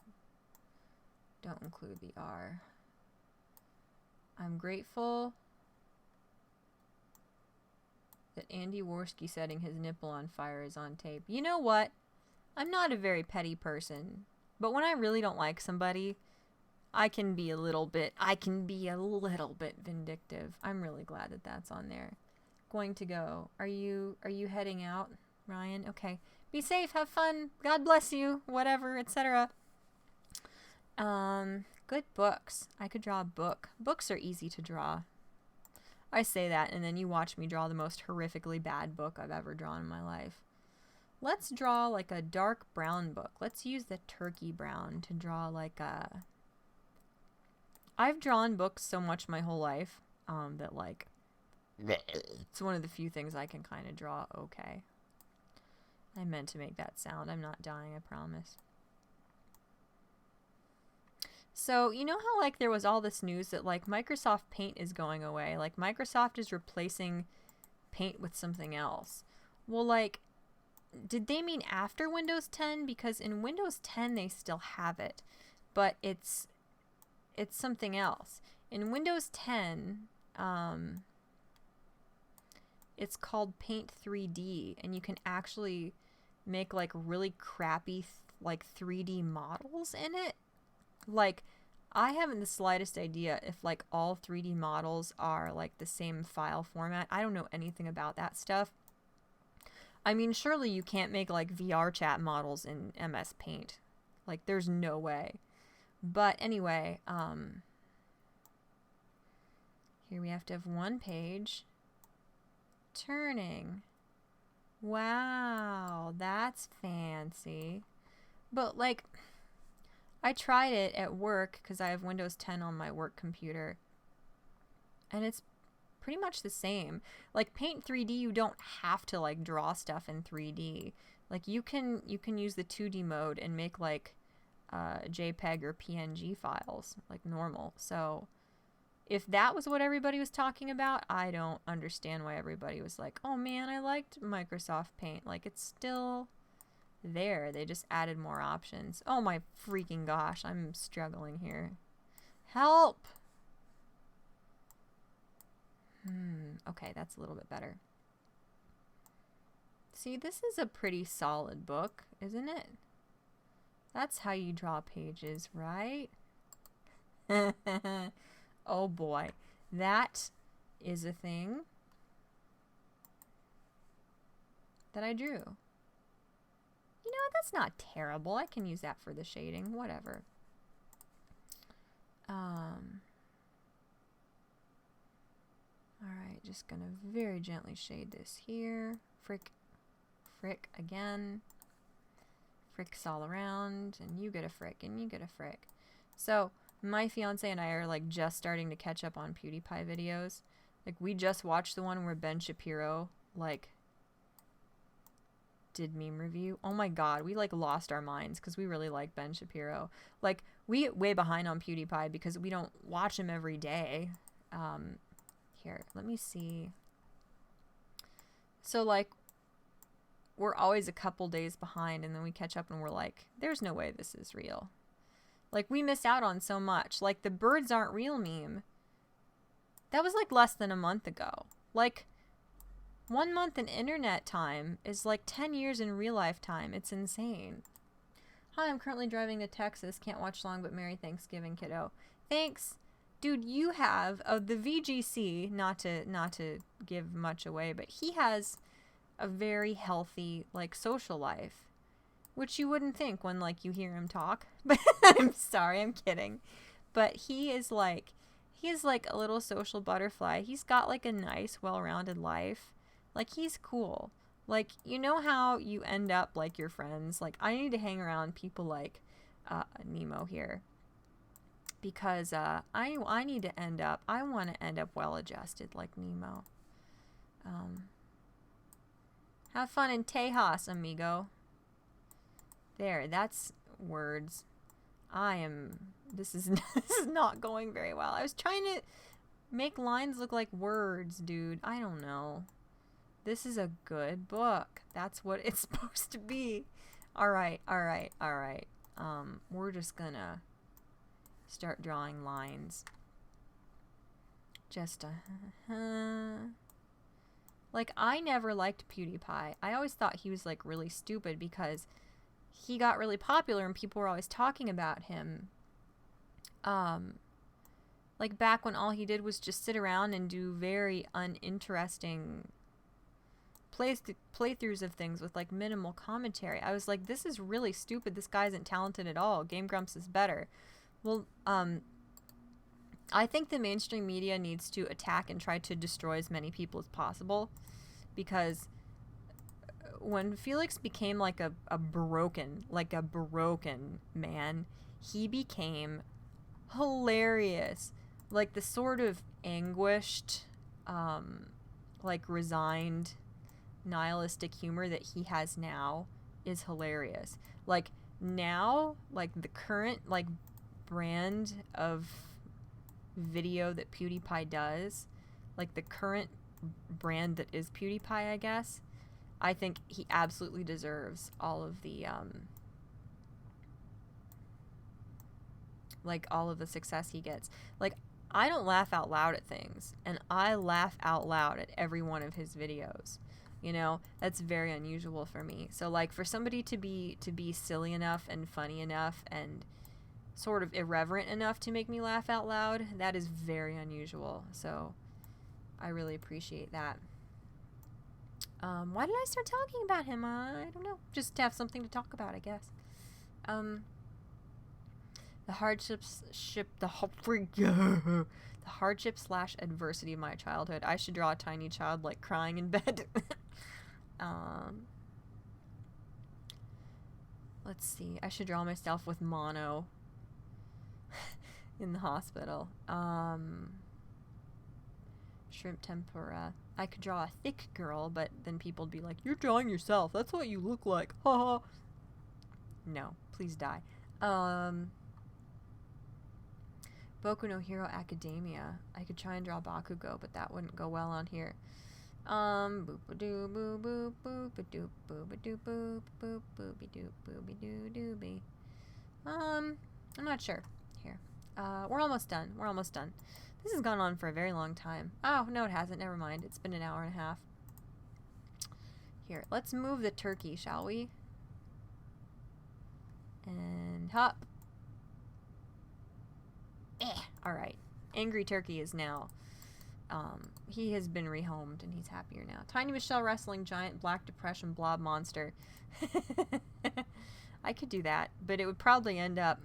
Don't include the R. I'm grateful that Andy Worski setting his nipple on fire is on tape. You know what? I'm not a very petty person, but when I really don't like somebody, I can be a little bit vindictive. I'm really glad that that's on there. Going to go. Are you heading out, Ryan? Okay. Be safe, have fun. God bless you, whatever, etc. Good books. I could draw a book. Books are easy to draw. I say that, and then you watch me draw the most horrifically bad book I've ever drawn in my life. Let's draw like a dark brown book. Let's use the turkey brown to draw like a... I've drawn books so much my whole life that, like, it's one of the few things I can kind of draw okay. I meant to make that sound. I'm not dying, I promise. So, you know how, like, there was all this news that, like, Microsoft Paint is going away? Like, Microsoft is replacing Paint with something else. Well, like, did they mean after Windows 10? Because in Windows 10 they still have it, but it's something else. In Windows 10, it's called Paint 3D, and you can actually make like really crappy like 3D models in it. Like, I haven't the slightest idea if like all 3D models are like the same file format. I don't know anything about that stuff. I mean, surely you can't make like VR chat models in MS Paint. Like, there's no way. But anyway, here we have to have one page. Turning. Wow, that's fancy. But like, I tried it at work because I have Windows 10 on my work computer, and it's pretty much the same. Like, Paint 3D, you don't have to like draw stuff in 3D. Like, you can use the 2D mode and make like JPEG or PNG files like normal. So if that was what everybody was talking about, I don't understand why everybody was like, oh man, I liked Microsoft Paint. Like, it's still there. They just added more options. Oh my freaking gosh, I'm struggling here. Help! Okay, that's a little bit better. See, this is a pretty solid book, isn't it? That's how you draw pages, right? Oh boy, that is a thing that I drew. You know, that's not terrible. I can use that for the shading, whatever. Alright, just gonna very gently shade this here. Frick again. Fricks all around, and you get a frick, and you get a frick. So, my fiance and I are like just starting to catch up on PewDiePie videos. Like, we just watched the one where Ben Shapiro like did meme review. Oh my god, we like lost our minds because we really like Ben Shapiro. Like, we get way behind on PewDiePie because we don't watch him every day. Here, let me see. So like, we're always a couple days behind, and then we catch up and we're like, there's no way this is real. Like, we missed out on so much. Like, the birds aren't real meme. That was like less than a month ago. Like, 1 month in internet time is like 10 years in real life time. It's insane. Hi, I'm currently driving to Texas. Can't watch long, but Merry Thanksgiving, kiddo. Thanks. Dude, you have the VGC, not to give much away, but he has a very healthy like social life, which you wouldn't think when like you hear him talk. But I'm sorry, I'm kidding. But he is like a little social butterfly. He's got like a nice, well-rounded life. Like, he's cool. Like, you know how you end up like your friends? Like, I need to hang around people like Nemo here. Because I need to end up, I want to end up well-adjusted like Nemo. Have fun in Tejas, amigo. There, that's words. This is not going very well. I was trying to make lines look like words, dude. I don't know. This is a good book. That's what it's supposed to be. Alright. We're just gonna start drawing lines. Just like, I never liked PewDiePie. I always thought he was like really stupid because he got really popular and people were always talking about him. Like, back when all he did was just sit around and do very uninteresting playthroughs of things with like minimal commentary. I was like, this is really stupid. This guy isn't talented at all. Game Grumps is better. Well, I think the mainstream media needs to attack and try to destroy as many people as possible, because when Felix became like a broken man, he became hilarious. Like, the sort of anguished, like resigned, nihilistic humor that he has now is hilarious. Like, now, like, the current like brand of video that PewDiePie does, like the current brand that is PewDiePie, I guess, I think he absolutely deserves all of the like all of the success he gets. Like, I don't laugh out loud at things, and I laugh out loud at every one of his videos. You know, that's very unusual for me. So like for somebody to be silly enough and funny enough and sort of irreverent enough to make me laugh out loud, that is very unusual. So I really appreciate that. Why did I start talking about him? I don't know. Just to have something to talk about, I guess. The hardships / adversity of my childhood. I should draw a tiny child like crying in bed. Let's see. I should draw myself with mono in the hospital. Shrimp tempura. I could draw a thick girl, but then people would be like, "You're drawing yourself. That's what you look like." Ha. No, please die. Boku no Hero Academia. I could try and draw Bakugo, but that wouldn't go well on here. Boop-a-doo, boop, boop, boop-a-doo, boop-a-doo, boop, boop, boop-a-doo, boop-a-doo, doobie. I'm not sure. Here. We're almost done. This has gone on for a very long time. Oh, no it hasn't. Never mind. It's been an hour and a half. Here, let's move the turkey, shall we? And hop. Alright. Angry Turkey is now... he has been rehomed and he's happier now. Tiny Michelle Wrestling Giant, Black Depression, Blob Monster. I could do that, but it would probably end up...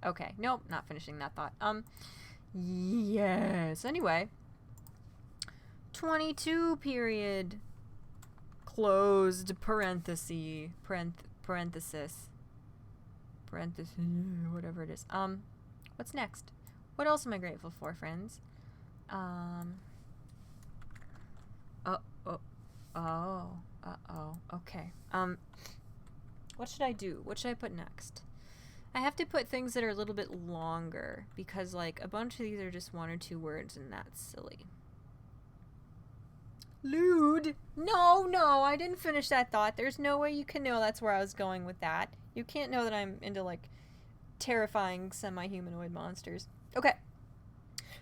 Okay, nope, not finishing that thought. Yes. Anyway. 22 period. Closed parenthesis. Parenthesis. Whatever it is. What's next? What else am I grateful for, friends? Okay. What should I do? What should I put next? I have to put things that are a little bit longer because, like, a bunch of these are just 1 or 2 words, and that's silly. Lewd. No, I didn't finish that thought. There's no way you can know that's where I was going with that. You can't know that I'm into, like, terrifying semi-humanoid monsters. Okay.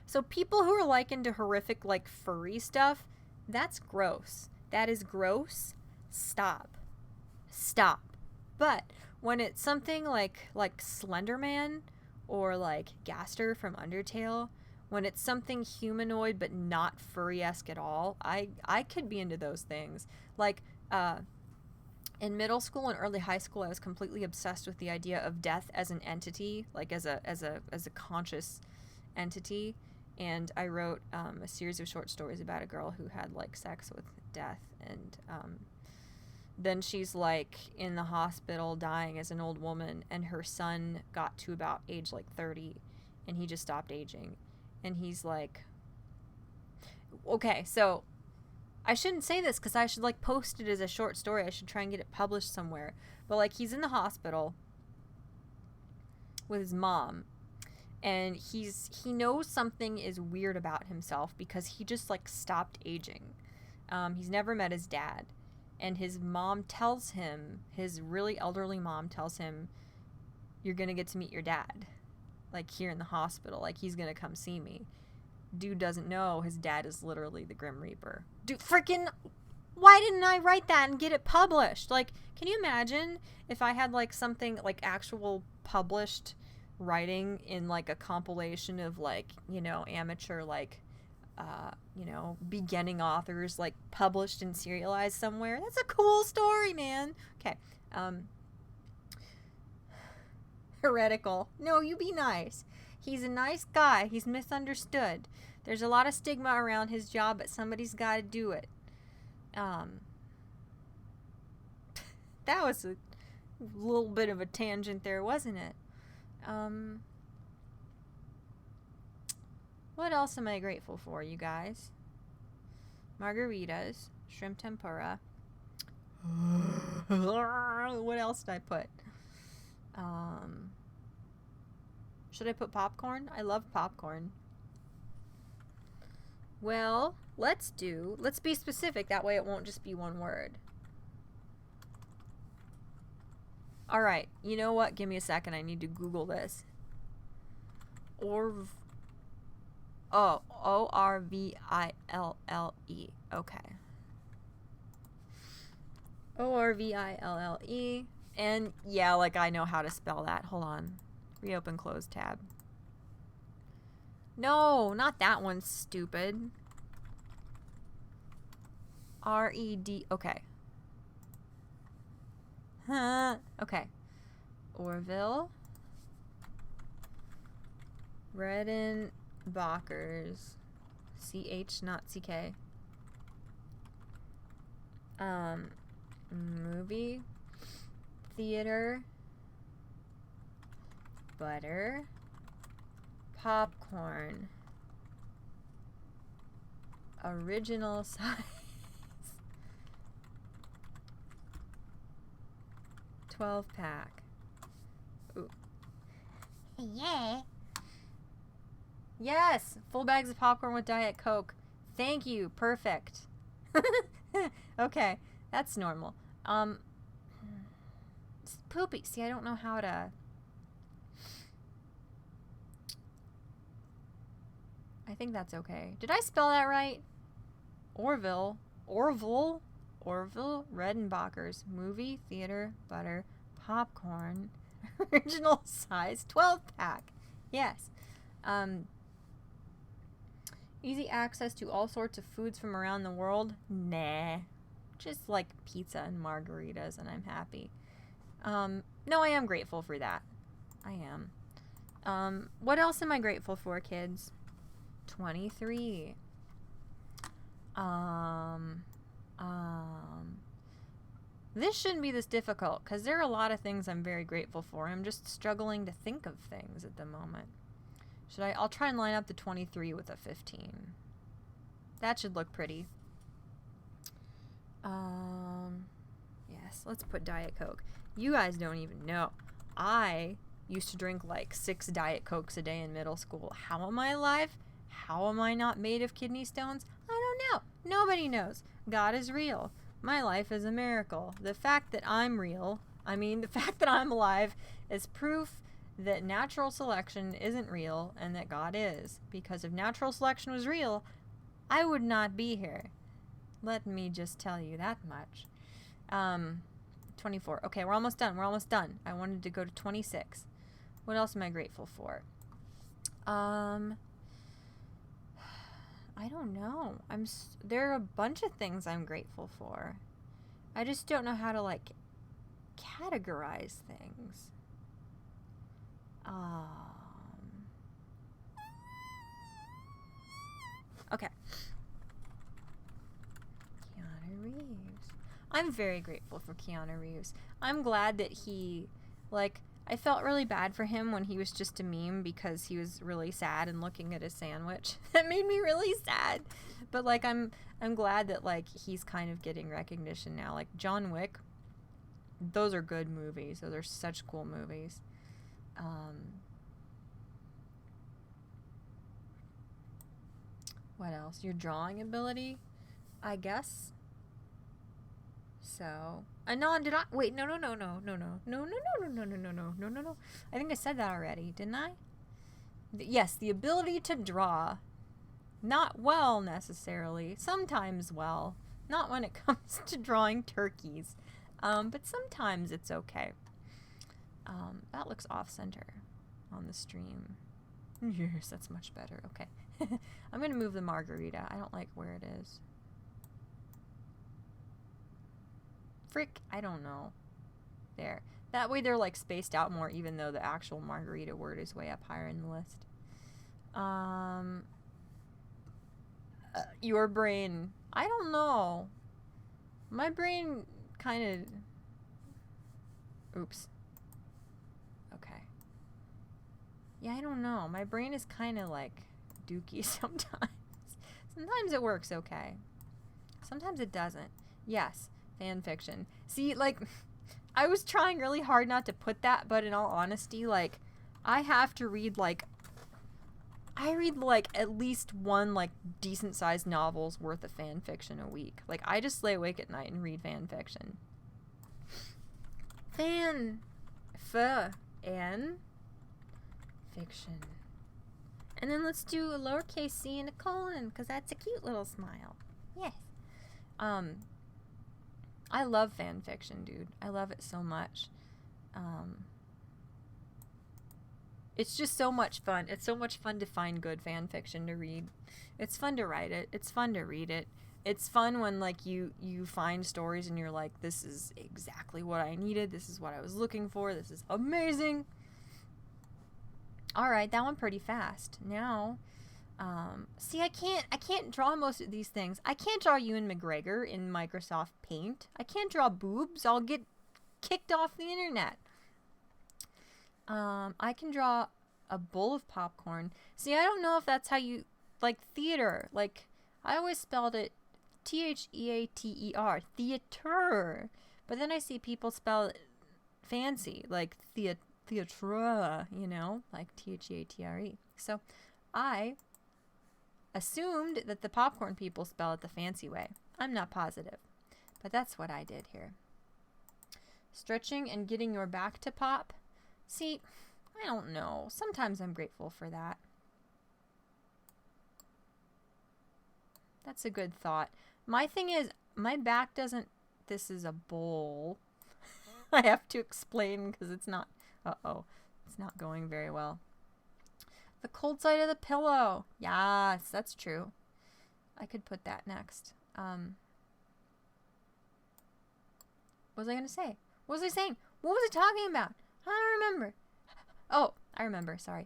So people who are, like, into horrific, like, furry stuff, that's gross. That is gross. Stop. But when it's something like Slender Man or, like, Gaster from Undertale, when it's something humanoid but not furry-esque at all, I could be into those things. Like, in middle school and early high school, I was completely obsessed with the idea of death as an entity, like as a conscious entity. And I wrote a series of short stories about a girl who had, like, sex with death, and then she's, like, in the hospital dying as an old woman, and her son got to about age, like, 30, and he just stopped aging. And he's like... Okay, so... I shouldn't say this, because I should, like, post it as a short story. I should try and get it published somewhere. But, like, he's in the hospital with his mom, and he knows something is weird about himself because he just, like, stopped aging. He's never met his dad. And his mom tells him, his really elderly mom tells him, "You're gonna get to meet your dad, like, here in the hospital. Like, he's gonna come see me." Dude doesn't know his dad is literally the Grim Reaper. Dude, freaking... Why didn't I write that and get it published? Like, can you imagine if I had, like, something, like, actual published writing in, like, a compilation of, like, you know, amateur, like... you know, beginning authors, like, published and serialized somewhere. That's a cool story, man. Okay. Heretical. No, you be nice. He's a nice guy. He's misunderstood. There's a lot of stigma around his job, but somebody's got to do it. That was a little bit of a tangent there, wasn't it? What else am I grateful for, you guys? Margaritas, shrimp tempura. What else did I put? Should I put popcorn? I love popcorn. Well, let's be specific. That way it won't just be one word. Alright, you know what? Give me a second. I need to Google this. Orville. Okay. Orville. And yeah, like I know how to spell that. Hold on. Reopen close tab. No, not that one, stupid. R-E-D. Okay. Huh. Okay. Orville. Redenbacher's. C-H, not C-K. Movie. Theater. Butter. Popcorn. Original size. 12-pack. Ooh. Yeah. Yes! Full bags of popcorn with Diet Coke. Thank you. Perfect. Okay. That's normal. It's poopy. See, I don't know how to... I think that's okay. Did I spell that right? Orville. Redenbacher's. Movie, theater, butter, popcorn. Original size. 12-pack. Yes. Easy access to all sorts of foods from around the world. Nah. Just like pizza and margaritas and I'm happy. No, I am grateful for that. I am. What else am I grateful for, kids? 23. This shouldn't be this difficult because there are a lot of things I'm very grateful for. I'm just struggling to think of things at the moment. I'll try and line up the 23 with a 15. That should look pretty. Yes, let's put Diet Coke. You guys don't even know. I used to drink like 6 Diet Cokes a day in middle school. How am I alive? How am I not made of kidney stones? I don't know. Nobody knows. God is real. My life is a miracle. The fact that I'm real, the fact that I'm alive is proof that natural selection isn't real and that God is. Because if natural selection was real, I would not be here. Let me just tell you that much. 24. Okay, we're almost done. I wanted to go to 26. What else am I grateful for? I don't know. There are a bunch of things I'm grateful for. I just don't know how to, like, categorize things. Okay. Keanu Reeves. I'm very grateful for Keanu Reeves. I'm glad that he, like, I felt really bad for him when he was just a meme because he was really sad and looking at his sandwich. That made me really sad. But, like, I'm glad that, like, he's kind of getting recognition now. Like, John Wick, those are good movies. Those are such cool movies. What else? Your drawing ability, I guess. So, Anon, did I? Wait, no. I think I said that already, didn't I? Yes, the ability to draw. Not well, necessarily. Sometimes well. Not when it comes to drawing turkeys. But sometimes it's okay. That looks off-center on the stream. Yes, that's much better. Okay. I'm going to move the margarita. I don't like where it is. Frick, I don't know. There. That way they're like spaced out more even though the actual margarita word is way up higher in the list. Your brain. I don't know. My brain kind of... Oops. Okay. Yeah, I don't know. My brain is kind of like dookie sometimes. Sometimes it works okay. Sometimes it doesn't. Yes, fan fiction. See, like, I was trying really hard not to put that, but in all honesty, like, I have to read, like, I read, like, at least one, like, decent-sized novel's worth of fan fiction a week. Like, I just lay awake at night and read fan fiction. Fan N fiction. And then let's do a lowercase c and a colon, because that's a cute little smile. Yes. I love fan fiction, dude. I love it so much. It's just so much fun. It's so much fun to find good fan fiction to read. It's fun to write it. It's fun to read it. It's fun when like you find stories and you're like, this is exactly what I needed. This is what I was looking for. This is amazing. All right, that went pretty fast. Now, see, I can't draw most of these things. I can't draw Ewan McGregor in Microsoft Paint. I can't draw boobs. I'll get kicked off the internet. I can draw a bowl of popcorn. See, I don't know if that's how you, like, theater. Like, I always spelled it Theater, theater. But then I see people spell it fancy, like theatre, you know, like Theatre. So I assumed that the popcorn people spell it the fancy way. I'm not positive, but that's what I did here. Stretching and getting your back to pop. See, I don't know. Sometimes I'm grateful for that. That's a good thought. My thing is, my back doesn't... This is a bowl. I have to explain because it's not... Uh-oh. It's not going very well. The cold side of the pillow. Yes, that's true. I could put that next. What was I going to say? What was I saying? What was I talking about? I don't remember. Oh, I remember. Sorry.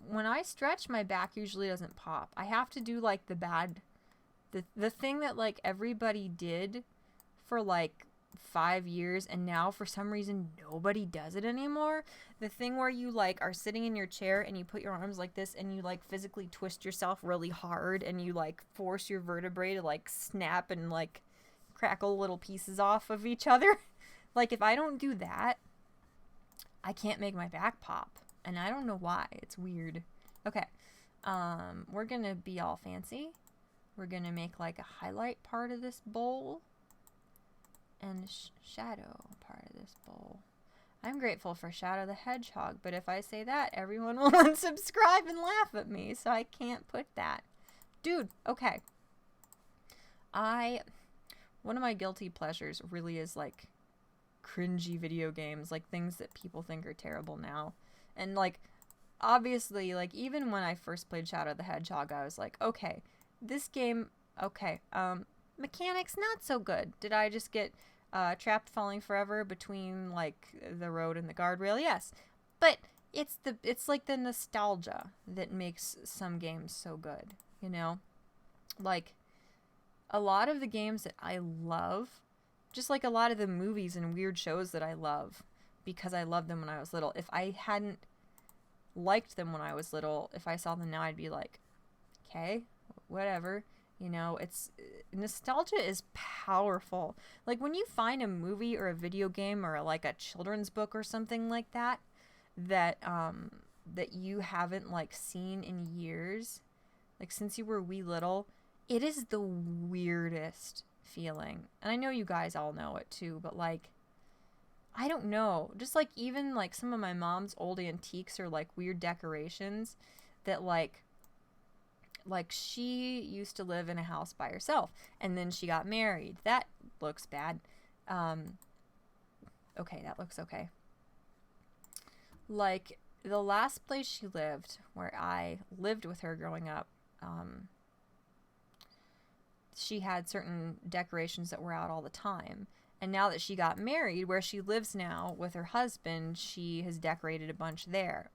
When I stretch, my back usually doesn't pop. I have to do like the thing that like everybody did for like 5 years, and now for some reason nobody does it anymore. The thing where you like are sitting in your chair and you put your arms like this and you like physically twist yourself really hard and you like force your vertebrae to like snap and like crackle little pieces off of each other. Like if I don't do that, I can't make my back pop. And I don't know why. It's weird. Okay. We're going to be all fancy. We're going to make like a highlight part of this bowl. And shadow part of this bowl. I'm grateful for Shadow the Hedgehog. But if I say that, everyone will unsubscribe and laugh at me. So I can't put that. Dude, okay. One of my guilty pleasures really is like cringy video games. Like things that people think are terrible now. And, like, obviously, like, even when I first played Shadow the Hedgehog, I was like, okay, this game, okay, mechanics not so good. Did I just get trapped falling forever between, like, the road and the guardrail? Yes. But it's like the nostalgia that makes some games so good, you know? Like, a lot of the games that I love, just like a lot of the movies and weird shows that I love, because I loved them when I was little. If I hadn't liked them when I was little, if I saw them now, I'd be like, okay, whatever. You know, nostalgia is powerful. Like when you find a movie or a video game or like a children's book or something like that, that you haven't like seen in years, like since you were wee little, it is the weirdest feeling. And I know you guys all know it too, but like, I don't know. Just like even like some of my mom's old antiques or like weird decorations that like she used to live in a house by herself and then she got married. That looks bad. Okay, that looks okay. Like the last place she lived, where I lived with her growing up, she had certain decorations that were out all the time. And now that she got married, where she lives now with her husband, she has decorated a bunch there.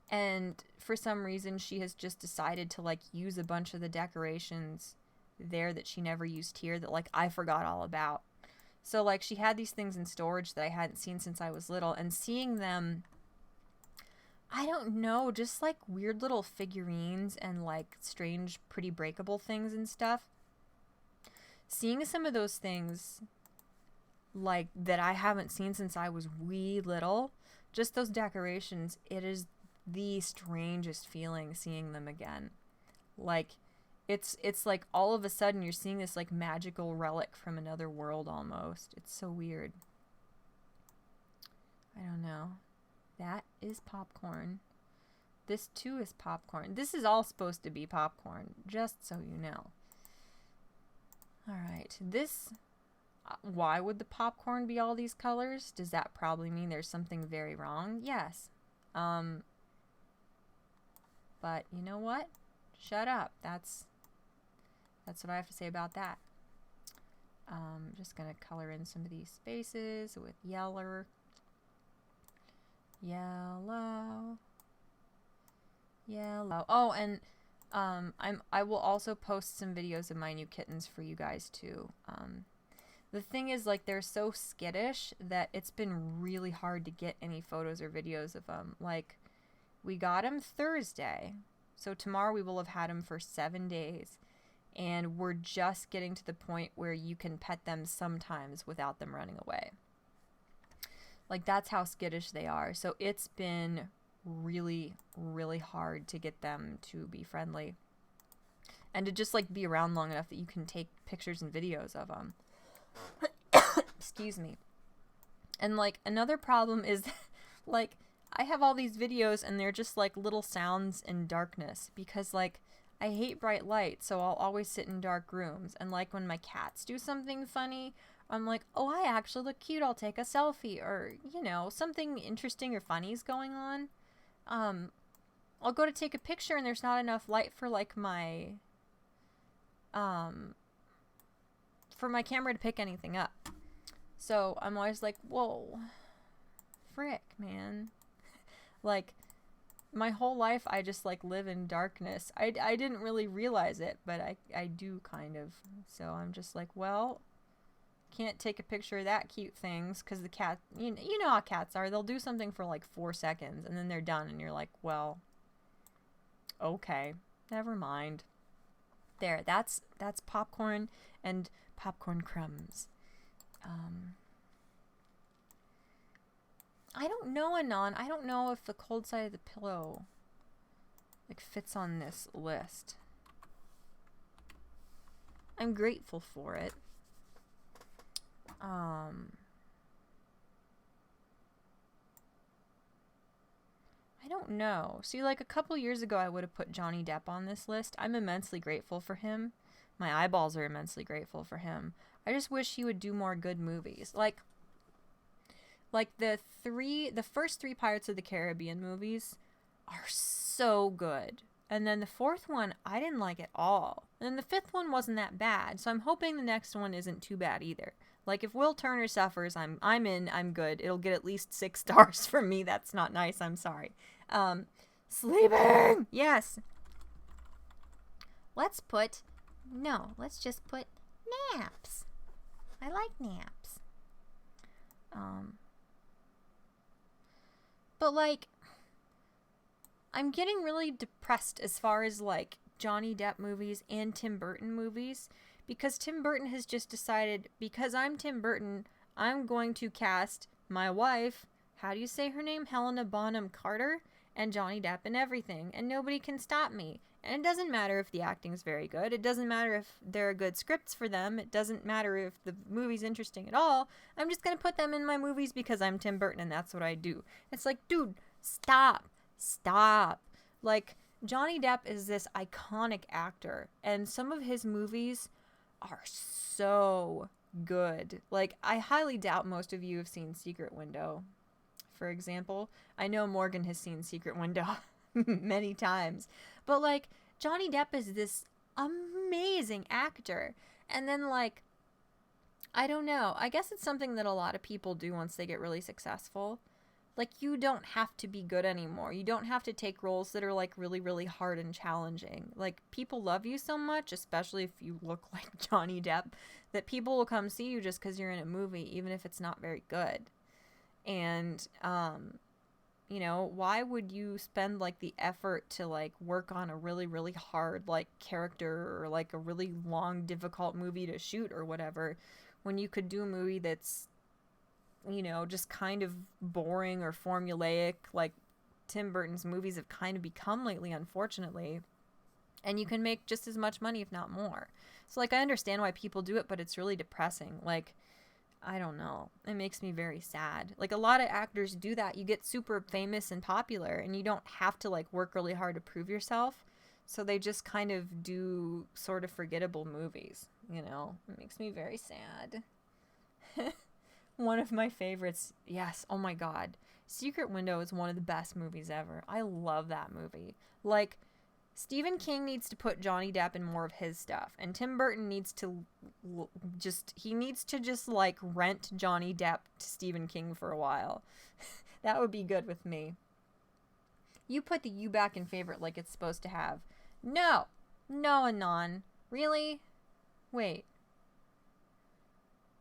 And for some reason, she has just decided to, like, use a bunch of the decorations there that she never used here that, like, I forgot all about. So, like, she had these things in storage that I hadn't seen since I was little. And seeing them, I don't know, just, like, weird little figurines and, like, strange, pretty breakable things and stuff. Seeing some of those things, like, that I haven't seen since I was wee little, just those decorations, it is the strangest feeling seeing them again. Like, It's like all of a sudden you're seeing this like magical relic from another world almost. It's so weird. I don't know. That is popcorn. This too is popcorn. This is all supposed to be popcorn, just so you know. Alright, this... why would the popcorn be all these colors? Does that probably mean there's something very wrong? Yes. But you know what? Shut up. That's what I have to say about that. Just gonna color in some of these spaces with yellow. Oh, and I will also post some videos of my new kittens for you guys too. The thing is, like, they're so skittish that it's been really hard to get any photos or videos of them. Like, we got them Thursday, so tomorrow we will have had them for 7 days. And we're just getting to the point where you can pet them sometimes without them running away. Like, that's how skittish they are. So it's been really, really hard to get them to be friendly. And to just, like, be around long enough that you can take pictures and videos of them. Excuse me. And, like, another problem is, like, I have all these videos and they're just, like, little sounds in darkness. Because, like, I hate bright light, so I'll always sit in dark rooms. And, like, when my cats do something funny, I'm like, oh, I actually look cute, I'll take a selfie. Or, you know, something interesting or funny is going on. I'll go to take a picture and there's not enough light for, like, my camera to pick anything up. So I'm always like, whoa, frick, man. Like, my whole life I just, like, live in darkness. I didn't really realize it, but I do kind of. So I'm just like, well, can't take a picture of that cute things because the cat, you know how cats are. They'll do something for like 4 seconds and then they're done and you're like, well, okay, never mind. There, that's popcorn and popcorn crumbs. I don't know, Anon. I don't know if the cold side of the pillow, like, fits on this list. I'm grateful for it. I don't know. See, like, a couple years ago I would have put Johnny Depp on this list. I'm immensely grateful for him. My eyeballs are immensely grateful for him. I just wish he would do more good movies. Like the first 3 Pirates of the Caribbean movies are so good. And then the 4th one, I didn't like at all. And then the 5th one wasn't that bad. So I'm hoping the next one isn't too bad either. Like, if Will Turner suffers, I'm in, I'm good. It'll get at least 6 stars from me. That's not nice. I'm sorry. Sleeping! Yes. Let's just put naps. I like naps. But, like, I'm getting really depressed as far as, like, Johnny Depp movies and Tim Burton movies, because Tim Burton has just decided, because I'm Tim Burton, I'm going to cast my wife, how do you say her name? Helena Bonham Carter, and Johnny Depp and everything, and nobody can stop me. And it doesn't matter if the acting's very good. It doesn't matter if there are good scripts for them. It doesn't matter if the movie's interesting at all. I'm just going to put them in my movies because I'm Tim Burton and that's what I do. It's like, dude, stop. Like, Johnny Depp is this iconic actor, and some of his movies are so good. Like, I highly doubt most of you have seen Secret Window, for example. I know Morgan has seen Secret Window many times. But, like, Johnny Depp is this amazing actor. And then, like, I don't know. I guess it's something that a lot of people do once they get really successful. Like, you don't have to be good anymore. You don't have to take roles that are, like, really, really hard and challenging. Like, people love you so much, especially if you look like Johnny Depp, that people will come see you just because you're in a movie, even if it's not very good. And, you know, why would you spend, like, the effort to, like, work on a really, really hard, like, character or, like, a really long, difficult movie to shoot or whatever when you could do a movie that's, you know, just kind of boring or formulaic, like Tim Burton's movies have kind of become lately, unfortunately. and you can make just as much money, if not more. So, like, I understand why people do it, but it's really depressing. Like, I don't know. It makes me very sad. Like, a lot of actors do that. You get super famous and popular, and you don't have to, like, work really hard to prove yourself. So they just kind of do sort of forgettable movies, you know? It makes me very sad. One of my favorites, yes, oh my god. Secret Window is one of the best movies ever. I love that movie. Like, Stephen King needs to put Johnny Depp in more of his stuff, and Tim Burton needs to just like rent Johnny Depp to Stephen King for a while. That would be good with me. You put the U back in favorite like it's supposed to have. No, Anon. Really? Wait.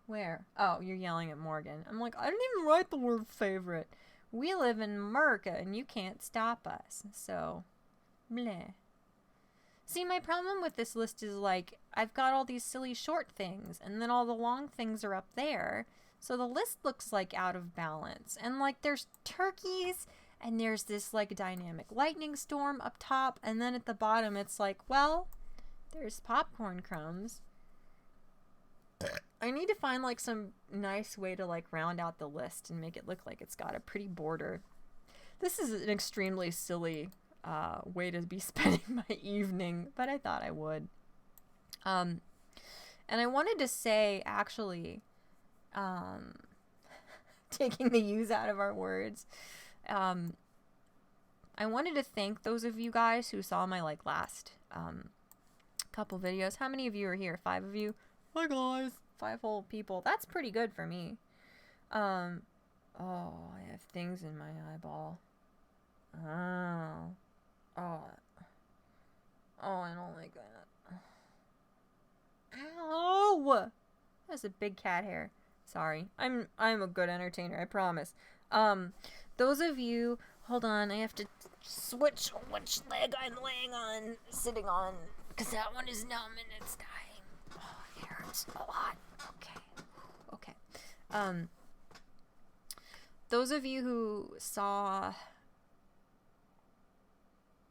Where? Oh, you're yelling at Morgan. I'm like, I didn't even write the word favorite. We live in America and you can't stop us. So, bleh. See, my problem with this list is, like, I've got all these silly short things, and then all the long things are up there, so the list looks, like, out of balance. And, like, there's turkeys, and there's this, like, dynamic lightning storm up top, and then at the bottom it's like, well, there's popcorn crumbs. I need to find, like, some nice way to, like, round out the list and make it look like it's got a pretty border. This is an extremely silly way to be spending my evening, but I thought I would. And I wanted to say, actually, taking the U's out of our words, I wanted to thank those of you guys who saw my, like, last couple videos. How many of you are here? 5 of you? Hi, guys. 5 whole people. That's pretty good for me. Oh, I have things in my eyeball. Oh, I don't like that. Ow! That's a big cat hair. Sorry. I'm a good entertainer, I promise. Those of you, hold on, I have to switch which leg I'm sitting on, because that one is numb and it's dying. Oh, it hurts a lot. Okay. Those of you who saw...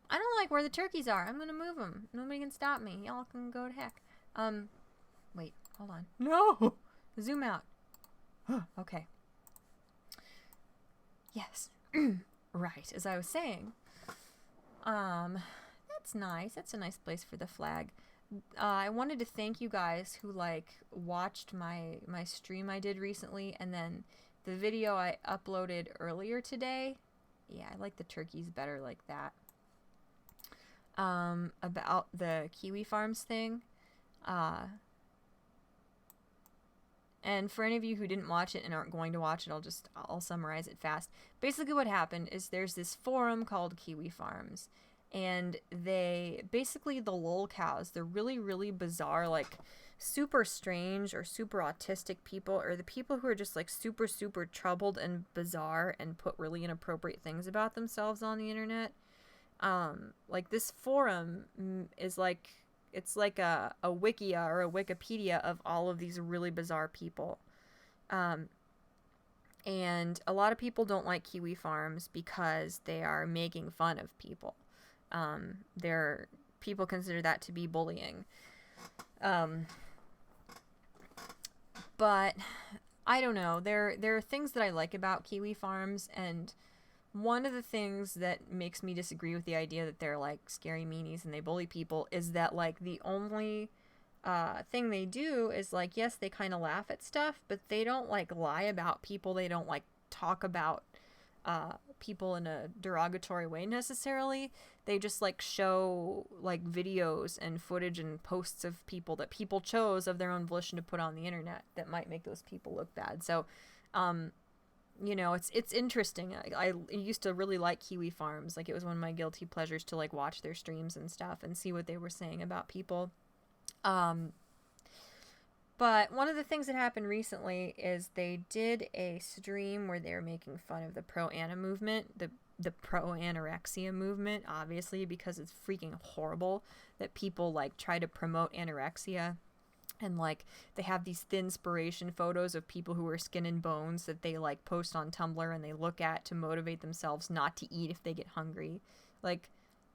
I don't like where the turkeys are. I'm gonna move them. Nobody can stop me. Y'all can go to heck. Wait, hold on. No! Zoom out. Okay. Yes. Right, as I was saying. That's nice. That's a nice place for the flag. I wanted to thank you guys who, like, watched my stream I did recently, and then the video I uploaded earlier today. Yeah, I like the turkeys better like that. About the kiwi farms thing. And for any of you who didn't watch it and aren't going to watch it, I'll summarize it fast. Basically what happened is there's this forum called Kiwi Farms, and the lolcows, they're really, really bizarre, like super strange or super autistic people, or the people who are just like super, super troubled and bizarre and put really inappropriate things about themselves on the internet. Like this forum is like, it's like a wikia or a Wikipedia of all of these really bizarre people. And a lot of people don't like Kiwi Farms because they are making fun of people. People consider that to be bullying. But I don't know. There are things that I like about Kiwi Farms, and one of the things that makes me disagree with the idea that they're like scary meanies and they bully people is that like the only thing they do is like, yes, they kind of laugh at stuff, but they don't like lie about people. They don't like talk about people in a derogatory way necessarily. They just like show like videos and footage and posts of people that people chose of their own volition to put on the internet that might make those people look bad. So you know, it's interesting. I used to really like Kiwi Farms. Like, it was one of my guilty pleasures to, like, watch their streams and stuff and see what they were saying about people. But one of the things that happened recently is they did a stream where they were making fun of the pro-ana movement, the pro-anorexia movement, obviously, because it's freaking horrible that people, like, try to promote anorexia. And, like, they have these thin-spiration photos of people who are skin and bones that they, like, post on Tumblr and they look at to motivate themselves not to eat if they get hungry. Like,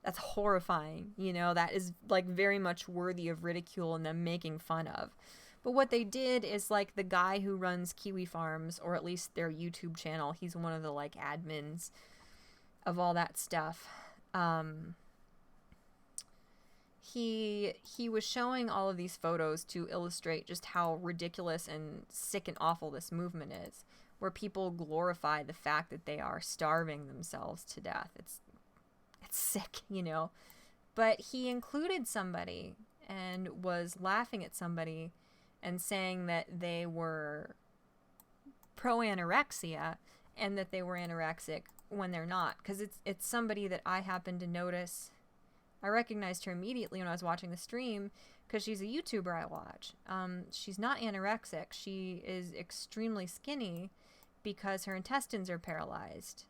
That's horrifying. You know, that is like very much worthy of ridicule and them making fun of. But what they did is like the guy who runs Kiwi Farms, or at least their YouTube channel, he's one of the like admins of all that stuff. He was showing all of these photos to illustrate just how ridiculous and sick and awful this movement is, where people glorify the fact that they are starving themselves to death. It's sick, you know. But he included somebody and was laughing at somebody and saying that they were pro anorexia and that they were anorexic when they're not, because it's somebody that I happened to notice. I recognized her immediately when I was watching the stream because she's a YouTuber I watch. She's not anorexic. She is extremely skinny because her intestines are paralyzed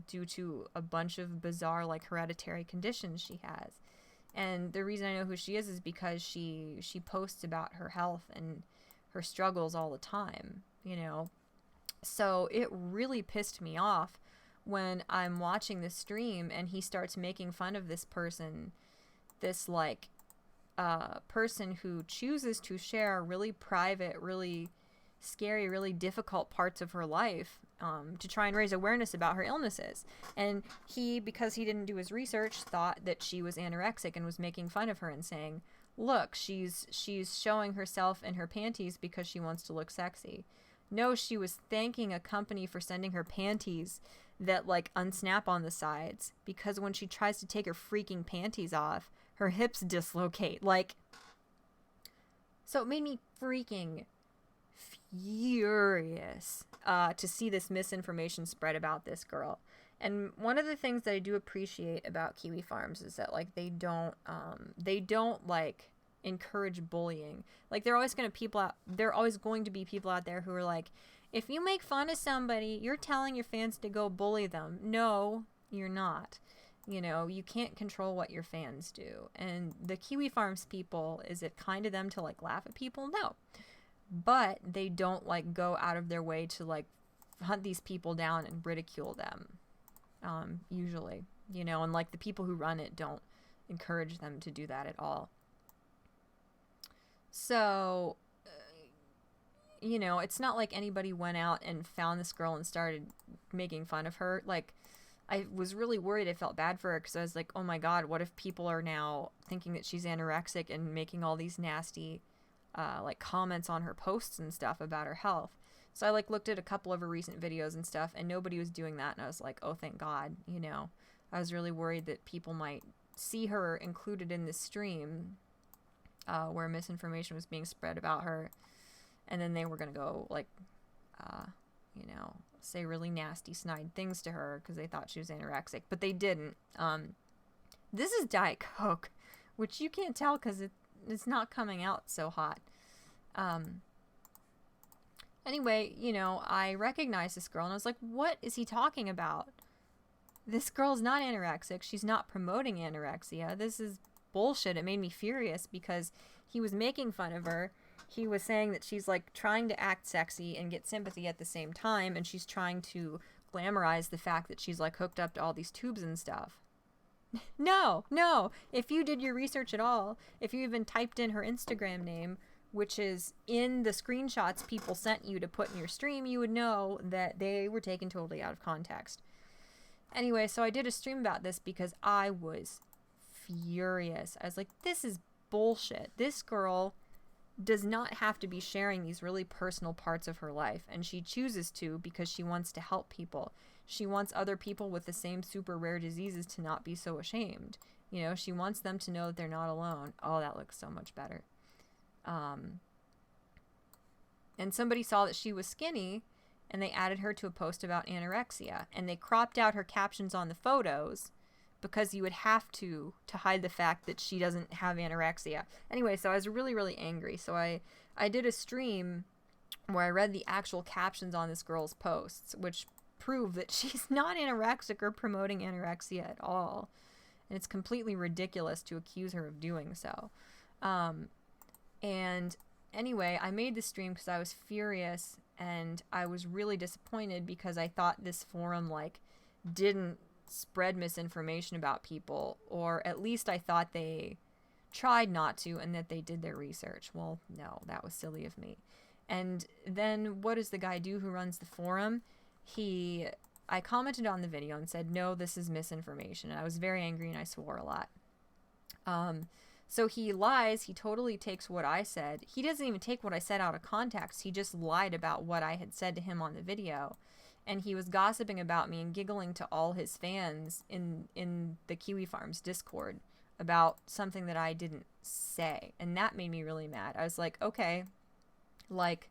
due to a bunch of bizarre, like, hereditary conditions she has. And the reason I know who she is because she posts about her health and her struggles all the time, you know. So it really pissed me off when I'm watching the stream and he starts making fun of this person, this like person who chooses to share really private, really scary, really difficult parts of her life to try and raise awareness about her illnesses. And he, because he didn't do his research, thought that she was anorexic and was making fun of her and saying, look, she's showing herself in her panties because she wants to look sexy. No, she was thanking a company for sending her panties that like unsnap on the sides, because when she tries to take her freaking panties off, her hips dislocate. Like, so it made me freaking furious to see this misinformation spread about this girl. And one of the things that I do appreciate about Kiwi Farms is that like they don't like encourage bullying. Like there are always going to be people out there who are like, if you make fun of somebody, you're telling your fans to go bully them. No, you're not. You know, you can't control what your fans do. And the Kiwi Farms people, is it kind of them to like laugh at people? No. But they don't like go out of their way to like hunt these people down and ridicule them. Usually, you know, and like the people who run it don't encourage them to do that at all. So, you know, it's not like anybody went out and found this girl and started making fun of her. Like, I was really worried. I felt bad for her because I was like, oh my God, what if people are now thinking that she's anorexic and making all these nasty, like, comments on her posts and stuff about her health. So I, like, looked at a couple of her recent videos and stuff, and nobody was doing that. And I was like, oh, thank God, you know. I was really worried that people might see her included in this stream where misinformation was being spread about her, and then they were going to go, like, you know, say really nasty, snide things to her because they thought she was anorexic, but they didn't. This is Diet Coke, which you can't tell because it's not coming out so hot. Anyway, you know, I recognized this girl, and I was like, what is he talking about? This girl's not anorexic. She's not promoting anorexia. This is bullshit. It made me furious because he was making fun of her. He was saying that she's like trying to act sexy and get sympathy at the same time, and she's trying to glamorize the fact that she's like hooked up to all these tubes and stuff. No. If you did your research at all, if you even typed in her Instagram name, which is in the screenshots people sent you to put in your stream, you would know that they were taken totally out of context. Anyway, so I did a stream about this because I was furious. I was like, this is bullshit. This girl does not have to be sharing these really personal parts of her life, and she chooses to because she wants to help people. She wants other people with the same super rare diseases to not be so ashamed. You know, she wants them to know that they're not alone. Oh, that looks so much better. And somebody saw that she was skinny, and they added her to a post about anorexia, and they cropped out her captions on the photos because you would have to hide the fact that she doesn't have anorexia. Anyway, so I was really, really angry. So I did a stream where I read the actual captions on this girl's posts, which prove that she's not anorexic or promoting anorexia at all. And it's completely ridiculous to accuse her of doing so. And anyway, I made the stream because I was furious, and I was really disappointed because I thought this forum, like, didn't spread misinformation about people, or at least I thought they tried not to and that they did their research. Well, no, that was silly of me. And then what does the guy do who runs the forum? I commented on the video and said, no, this is misinformation. And I was very angry and I swore a lot. So he lies. He totally takes what I said. He doesn't even take what I said out of context. He just lied about what I had said to him on the video. And he was gossiping about me and giggling to all his fans in the Kiwi Farms Discord about something that I didn't say. And that made me really mad. I was like, okay, like,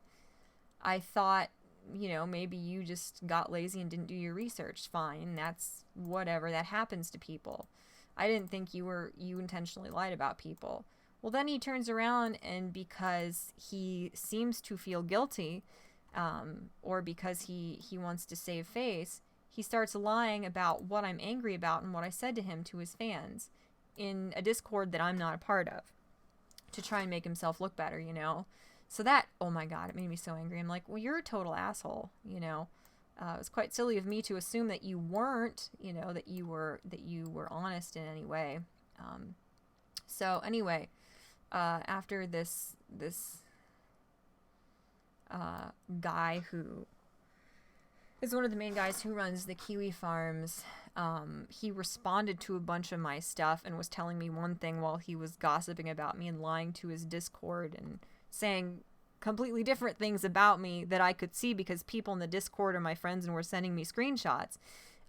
I thought, maybe you just got lazy and didn't do your research. Fine, that's whatever. That happens to people. I didn't think you intentionally lied about people. Well, then he turns around, and because he seems to feel guilty, or because he wants to save face, he starts lying about what I'm angry about and what I said to him to his fans in a Discord that I'm not a part of, to try and make himself look better, So that, oh my god, it made me so angry. I'm like, well, you're a total asshole, It was quite silly of me to assume that you weren't, that you were honest in any way. So anyway, after this guy who is one of the main guys who runs the Kiwi Farms, he responded to a bunch of my stuff and was telling me one thing while he was gossiping about me and lying to his Discord and saying completely different things about me that I could see because people in the Discord are my friends and were sending me screenshots.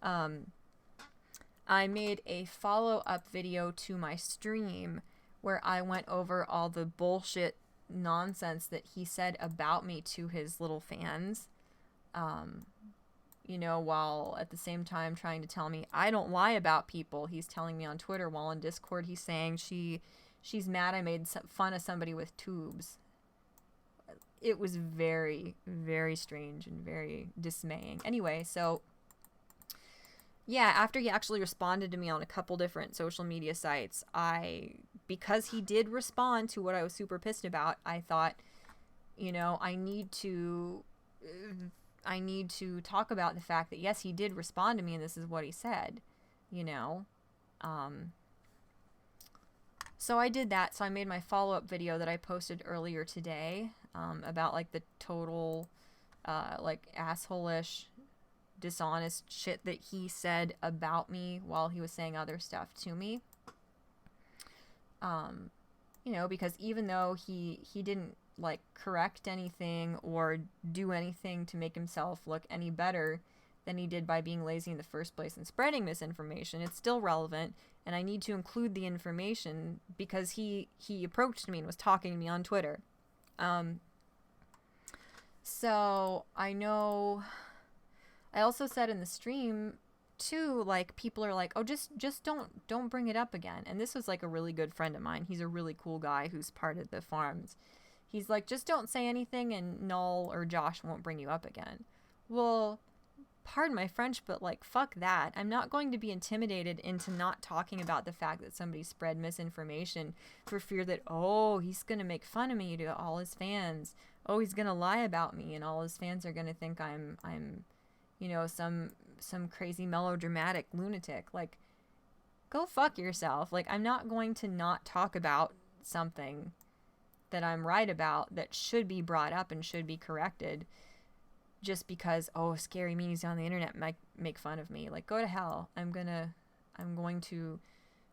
I made a follow-up video to my stream where I went over all the bullshit nonsense that he said about me to his little fans, while at the same time trying to tell me I don't lie about people. He's telling me on Twitter, while on Discord he's saying she's mad I made fun of somebody with tubes. It was very, very strange and very dismaying. Anyway, so yeah, after he actually responded to me on a couple different social media sites, because he did respond to what I was super pissed about, I thought, I need to talk about the fact that yes, he did respond to me and this is what he said, So I did that. So I made my follow-up video that I posted earlier today, about like the total, like asshole-ish, dishonest shit that he said about me while he was saying other stuff to me. Because even though he didn't like correct anything or do anything to make himself look any better than he did by being lazy in the first place and spreading misinformation, it's still relevant, and I need to include the information because he approached me and was talking to me on Twitter. So I know I also said in the stream too, like, people are like, oh, just don't bring it up again. And this was like a really good friend of mine. He's a really cool guy who's part of the farms. He's like, just don't say anything and Null or Josh won't bring you up again. Well, pardon my French, but like, fuck that. I'm not going to be intimidated into not talking about the fact that somebody spread misinformation for fear that, oh, he's going to make fun of me to all his fans. Oh, he's going to lie about me and all his fans are going to think I'm some crazy melodramatic lunatic. Like, go fuck yourself. Like, I'm not going to not talk about something that I'm right about that should be brought up and should be corrected just because, oh, scary meanies on the internet might make fun of me. Like, go to hell. I'm going to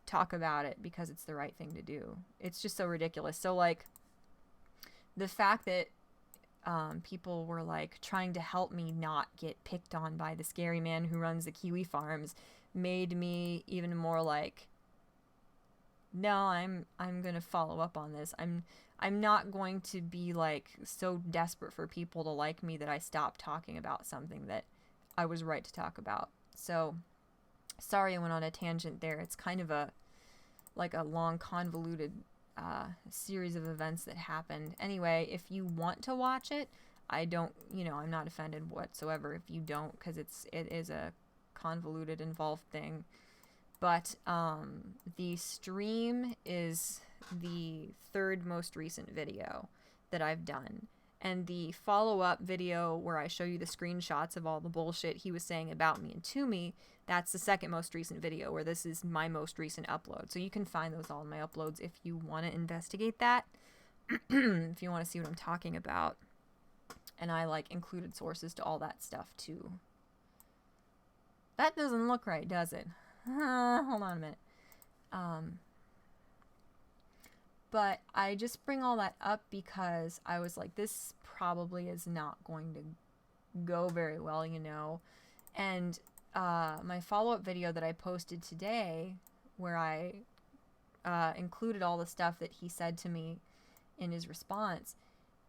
talk about it because it's the right thing to do. It's just so ridiculous. So, like, the fact that people were like trying to help me not get picked on by the scary man who runs the Kiwi Farms made me even more like, no, I'm gonna follow up on this. I'm not going to be like so desperate for people to like me that I stop talking about something that I was right to talk about. So sorry I went on a tangent there. It's kind of a long convoluted series of events that happened. Anyway, if you want to watch it, I'm not offended whatsoever if you don't, because it is a convoluted, involved thing. But the stream is the third most recent video that I've done. And the follow-up video where I show you the screenshots of all the bullshit he was saying about me and to me, that's the second most recent video, where this is my most recent upload. So you can find those all in my uploads if you want to investigate that. If you want to see what I'm talking about. And I like included sources to all that stuff too. That doesn't look right, does it? Hold on a minute. But I just bring all that up because I was like, this probably is not going to go very well, you know. And my follow-up video that I posted today, where I included all the stuff that he said to me in his response,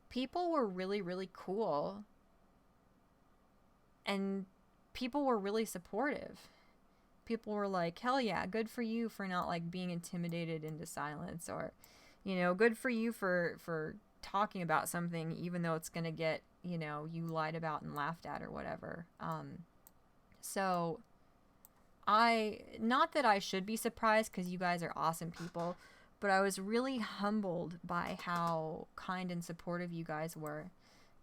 people were really, really cool. And people were really supportive. People were like, hell yeah, good for you for not like being intimidated into silence, or, you know, good for you for talking about something even though it's gonna get, you know, you lied about and laughed at or whatever. So not that I should be surprised, because you guys are awesome people, but I was really humbled by how kind and supportive you guys were.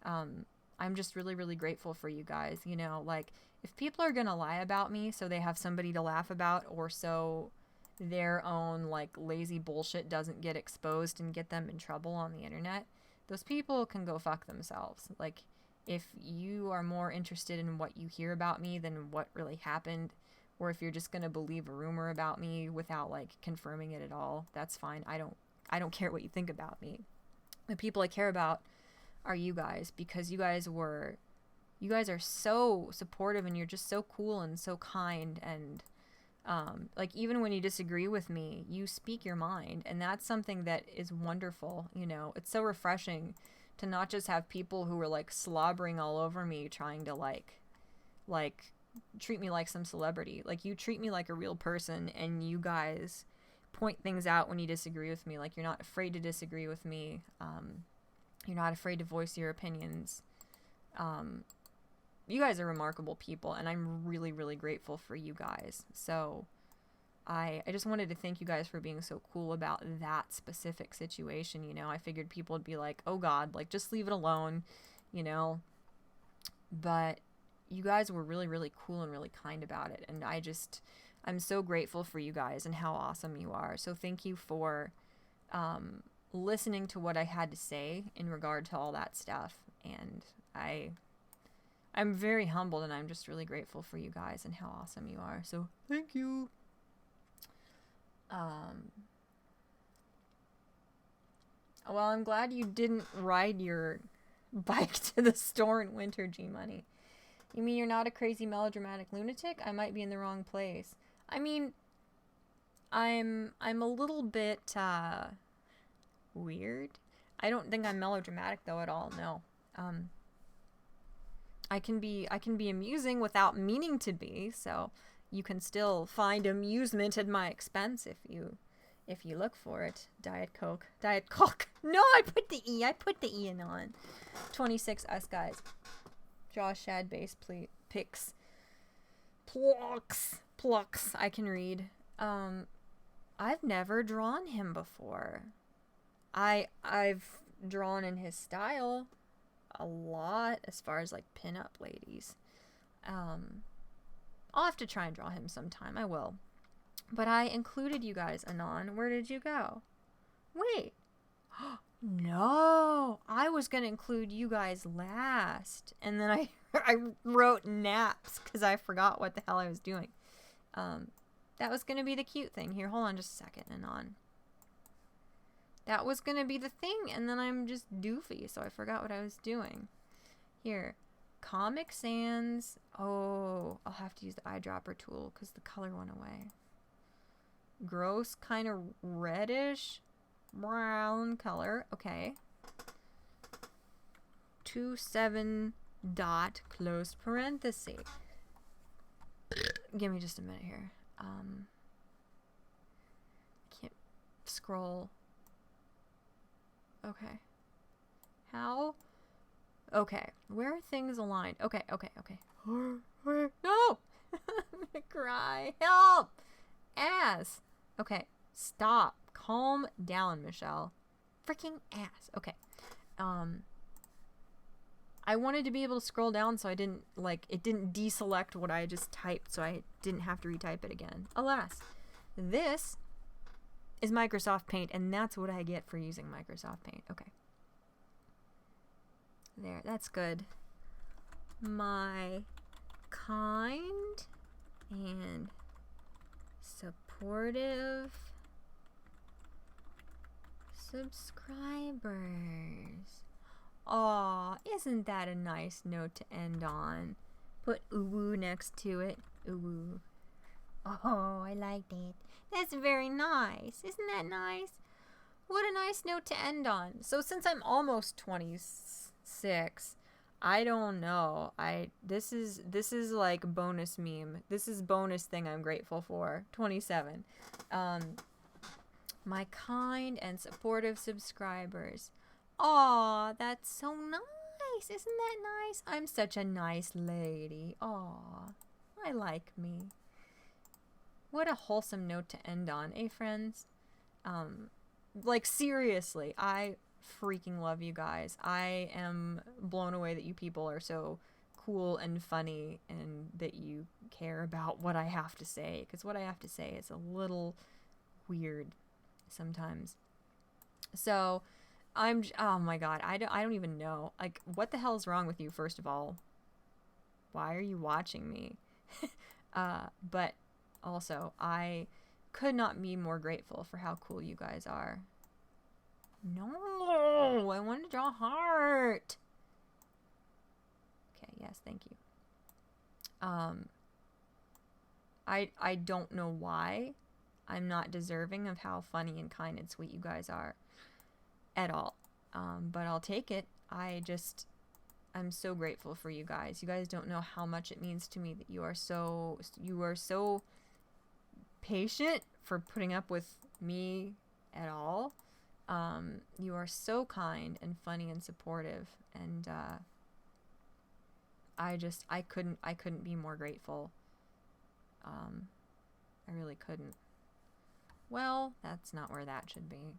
I'm just really, really grateful for you guys. You know, like, if people are gonna lie about me so they have somebody to laugh about, or so their own, like, lazy bullshit doesn't get exposed and get them in trouble on the internet, those people can go fuck themselves. Like, if you are more interested in what you hear about me than what really happened, or if you're just gonna believe a rumor about me without, like, confirming it at all, that's fine. I don't care what you think about me. The people I care about are you guys, because you guys are so supportive, and you're just so cool and so kind, and like, even when you disagree with me, you speak your mind, and that's something that is wonderful. You know, it's so refreshing to not just have people who are like slobbering all over me trying to like treat me like some celebrity. Like, you treat me like a real person, and you guys point things out when you disagree with me. Like, you're not afraid to disagree with me. You're not afraid to voice your opinions. You guys are remarkable people, and I'm really, really grateful for you guys. So I just wanted to thank you guys for being so cool about that specific situation. You know, I figured people would be like, oh God, like, just leave it alone, you know. But you guys were really, really cool and really kind about it. And I'm so grateful for you guys and how awesome you are. So thank you for listening to what I had to say in regard to all that stuff. And I'm very humbled, and I'm just really grateful for you guys and how awesome you are. So thank you. Well, I'm glad you didn't ride your bike to the store in winter, G-Money. You mean you're not a crazy melodramatic lunatic? I might be in the wrong place. I mean, I'm a little bit weird. I don't think I'm melodramatic though at all. No. I can be amusing without meaning to be, so you can still find amusement at my expense if you look for it. Diet Coke. No, I put the E in on. 26 us guys. Draw shad base pics. Plucks. I can read. I've never drawn him before. I've drawn in his style a lot, as far as like pinup ladies. I'll have to try and draw him sometime. I will. But I included you guys, Anon. Where did you go? Wait. No, I was gonna include you guys last, and then I wrote naps because I forgot what the hell I was doing. That was gonna be the cute thing. Here, hold on just a second, Anon. That was gonna be the thing, and then I'm just doofy, so I forgot what I was doing. Here, Comic Sans. Oh, I'll have to use the eyedropper tool because the color went away. Gross, kind of reddish brown color. Okay. 27 dot close parenthesis. Give me just a minute here. Can't scroll. Okay. How? Okay. Where are things aligned? Okay. No! I'm gonna cry. Help! Ass. Okay. Stop. Calm down, Michelle. Freaking ass. Okay. I wanted to be able to scroll down so I didn't, like, it didn't deselect what I just typed, so I didn't have to retype it again. Alas, this is Microsoft Paint, and that's what I get for using Microsoft Paint. Okay. There, that's good. My kind and supportive subscribers. Aw, isn't that a nice note to end on? Put ooh next to it. Ooh. Oh, I liked it. That's very nice. Isn't that nice? What a nice note to end on. So since I'm almost 26, I don't know. This is like bonus meme. This is bonus thing I'm grateful for. 27. My kind and supportive subscribers. Aw, that's so nice. Isn't that nice? I'm such a nice lady. Aw, I like me. What a wholesome note to end on, eh, friends? Like, seriously, I freaking love you guys. I am blown away that you people are so cool and funny and that you care about what I have to say, because what I have to say is a little weird sometimes. So, oh my god, I don't even know. Like, what the hell is wrong with you, first of all? Why are you watching me? But also, I could not be more grateful for how cool you guys are. No, I want to draw a heart. Okay, yes, thank you. I don't know why I'm not deserving of how funny and kind and sweet you guys are at all. But I'll take it. I'm so grateful for you guys. You guys don't know how much it means to me that you are so patient for putting up with me at all. You are so kind and funny and supportive, and I couldn't be more grateful. I really couldn't. Well, that's not where that should be.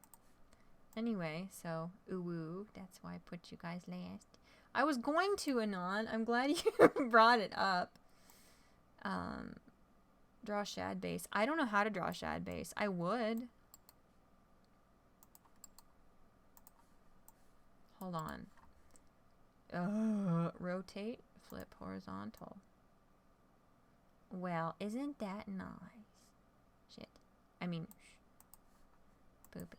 Anyway, so ooh, that's why I put you guys last. I was going to, Anon. I'm glad you brought it up. Draw shad base. I don't know how to draw shad base. I would. Hold on. Rotate, flip horizontal. Well, isn't that nice? Shit. I mean, poopy.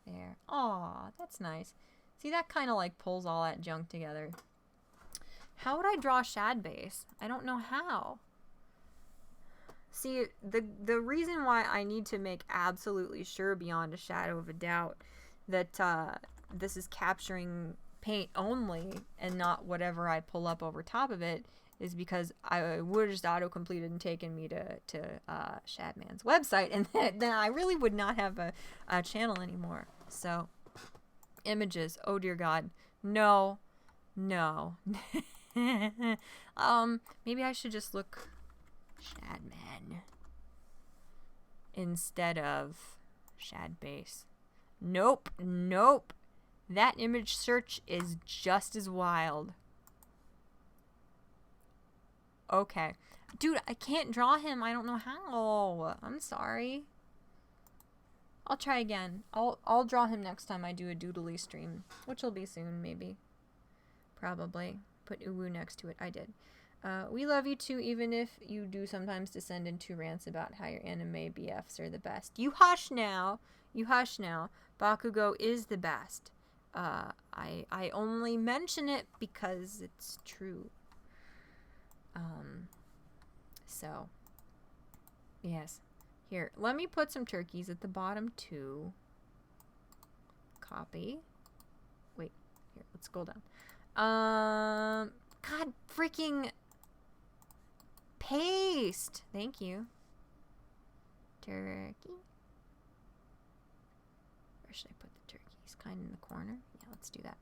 There. Aw, that's nice. See, that kind of like pulls all that junk together. How would I draw shad base? I don't know how. See, the reason why I need to make absolutely sure beyond a shadow of a doubt that this is capturing paint only and not whatever I pull up over top of it is because I would have just auto-completed and taken me to Shadman's website, and then I really would not have a channel anymore. So, images. Oh dear God. No. Maybe I should just look Shadman instead of shad base. Nope. That image search is just as wild. Okay. Dude, I can't draw him. I don't know how. I'm sorry. I'll try again. I'll draw him next time I do a doodly stream, which will be soon, maybe. Probably. Put uwu next to it. I did. We love you too, even if you do sometimes descend into rants about how your anime BFs are the best. You hush now. Bakugo is the best. I only mention it because it's true. So, yes. Here, let me put some turkeys at the bottom too. Copy. Wait, here, let's scroll down. God freaking paste. Thank you. Turkey. Where should I put the turkeys? Kind of in the corner? Yeah, let's do that.